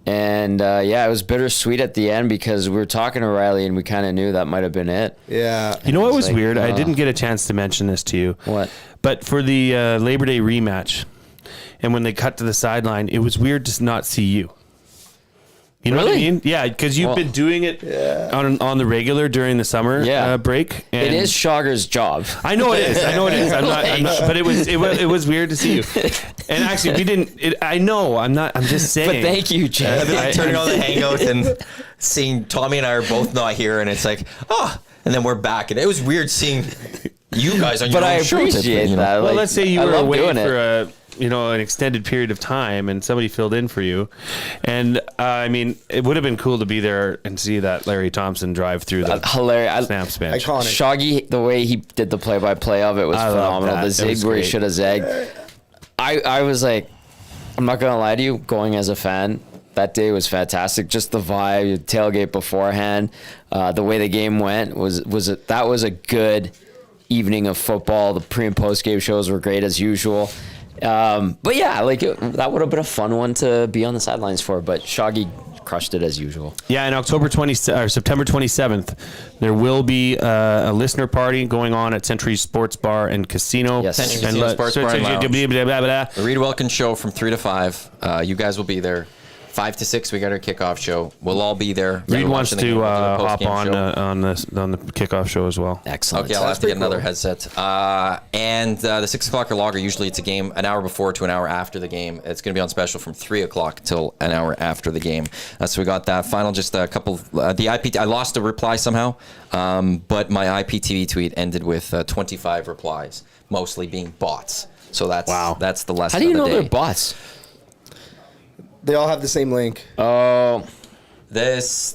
And it was bittersweet at the end because we were talking to Riley and we kind of knew that might have been it. Yeah. You know what was like, weird? I didn't get a chance to mention this to you. What? But for the Labor Day rematch, and when they cut to the sideline, it was weird to not see you. You know what I Really? mean? Yeah, because you've Well, been doing it on the regular during the summer Yeah. break. And It is Shogger's job. I know it is. I'm not. But it was weird to see you. And actually, we didn't. I know. I'm just saying. But thank you, Jay. I've been like turning on the Hangout and seeing Tommy and I are both not here, and it's like, and then we're back, and it was weird seeing you guys on your But own I show. appreciate You know? that. Well, Like, let's say you I were love away doing for it. an extended period of time, and somebody filled in for you. And I mean, it would have been cool to be there and see that Larry Thompson drive through the Hilarious. Snaps bench. Iconic. Shoggy, the way he did the play-by-play of it was I love phenomenal. that. The It zig was where he great. should have zagged. I was like, I'm not gonna lie to you. Going as a fan, that day was fantastic. Just the vibe, tailgate beforehand, the way the game went that was a good evening of football. The pre and post game shows were great as usual. But yeah, that would have been a fun one to be on the sidelines for. But Shoggy crushed it as usual. Yeah, and September 27th, there will be a listener party going on at Century Sports Bar and Casino. Yes. Century And Casino Sports Bar and Lounge. blah. The Reed Wilkins show from 3 to 5. You guys will be there. 5 to 6, we got our kickoff show. We'll all be there. Reed wants Watching the to game. We'll do a hop post-game on show. on the kickoff show as well. Excellent. Okay, I'll have to get pretty another cool. headset. And the 6 o'clock or logger, usually it's a game an hour before to an hour after the game. It's going to be on special from 3 o'clock till an hour after the game. So we got that. Final, just a couple. The IP, I lost a reply somehow, but my IPTV tweet ended with 25 replies, mostly being bots. So that's the lesson How do you of the know day. they're bots? They all have the same link. Oh, This,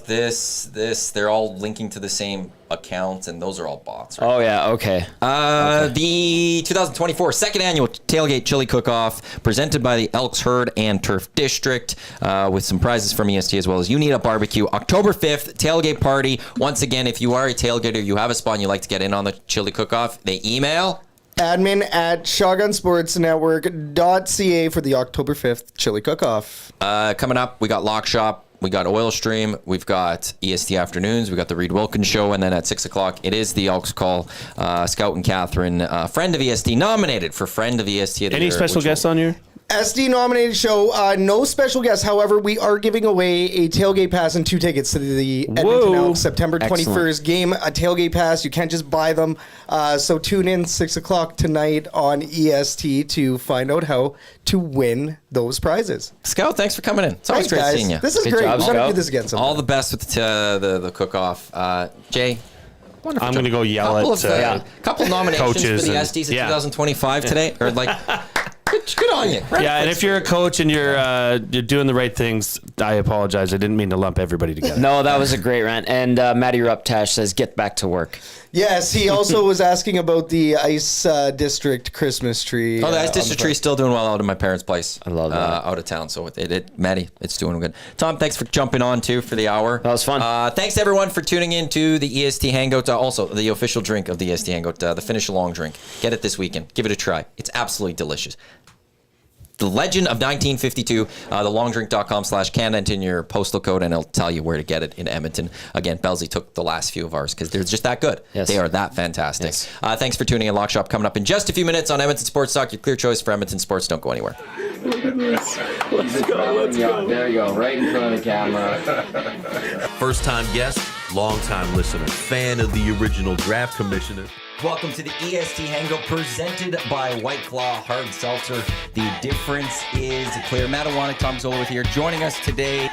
they're all linking to the same account, and those are all bots. Right? oh yeah, okay. The 2024 second annual Tailgate Chili Cook-Off presented by the Elks Herd and Turf District with some prizes from EST as well as You Need a Barbecue. October 5th, tailgate party. Once again, if you are a tailgater, you have a spot and you'd like to get in on the Chili Cook-Off, they email... Admin at shotgunsportsnetwork.ca for the October 5th Chili Cook-Off. Coming up, we got Lock Shop, we got Oil Stream, we've got EST Afternoons, we got the Reed Wilkins Show, and then at 6 o'clock, it is the Elks Call. Scout and Catherine, friend of EST, nominated for Friend of EST of the Any Year, special which guests on your? SD nominated show. No special guests. However, we are giving away a tailgate pass and 2 tickets to the Edmonton Elks September 21st game. A tailgate pass. You can't just buy them. So tune in 6 o'clock tonight on EST to find out how to win those prizes. Scout, thanks for coming in. It's always Thanks, great guys. seeing you. This is Good great. job, We're going to Scout. do this again sometime. All the best with the cook-off. Jay, I'm going to go yell at couple nominations coaches for the and- SDs in yeah. 2025 today. Or good on you. Yeah, and if you're a coach and you're doing the right things, I apologize. I didn't mean to lump everybody together. No, that was a great rant. And Matty Ruptash says, "Get back to work." Yes, he also was asking about the Ice District Christmas tree. Oh, the Ice on District the tree's still doing well out of my parents' place. I love that. Out of town. So Maddie, it's doing good. Tom, thanks for jumping on too for the hour. That was fun. Thanks everyone for tuning in to the EST Hangout. Also, the official drink of the EST Hangout, the Finish Along drink. Get it this weekend. Give it a try. It's absolutely delicious. The Legend of 1952, thelongdrink.com/Canada. Enter in your postal code and it'll tell you where to get it in Edmonton. Again, Belzy took the last few of ours because they're just that good. Yes. They are that fantastic. Yes. Thanks for tuning in. Lock Shop coming up in just a few minutes on Edmonton Sports Talk. Your clear choice for Edmonton sports. Don't go anywhere. Let's go. There you go, right in front of the camera. First-time guest, long-time listener, fan of the original draft commissioner. Welcome to the EST Hangout presented by White Claw Hard Seltzer. The difference is clear. Matt Iwanyk, Tom Zola with here. Joining us today,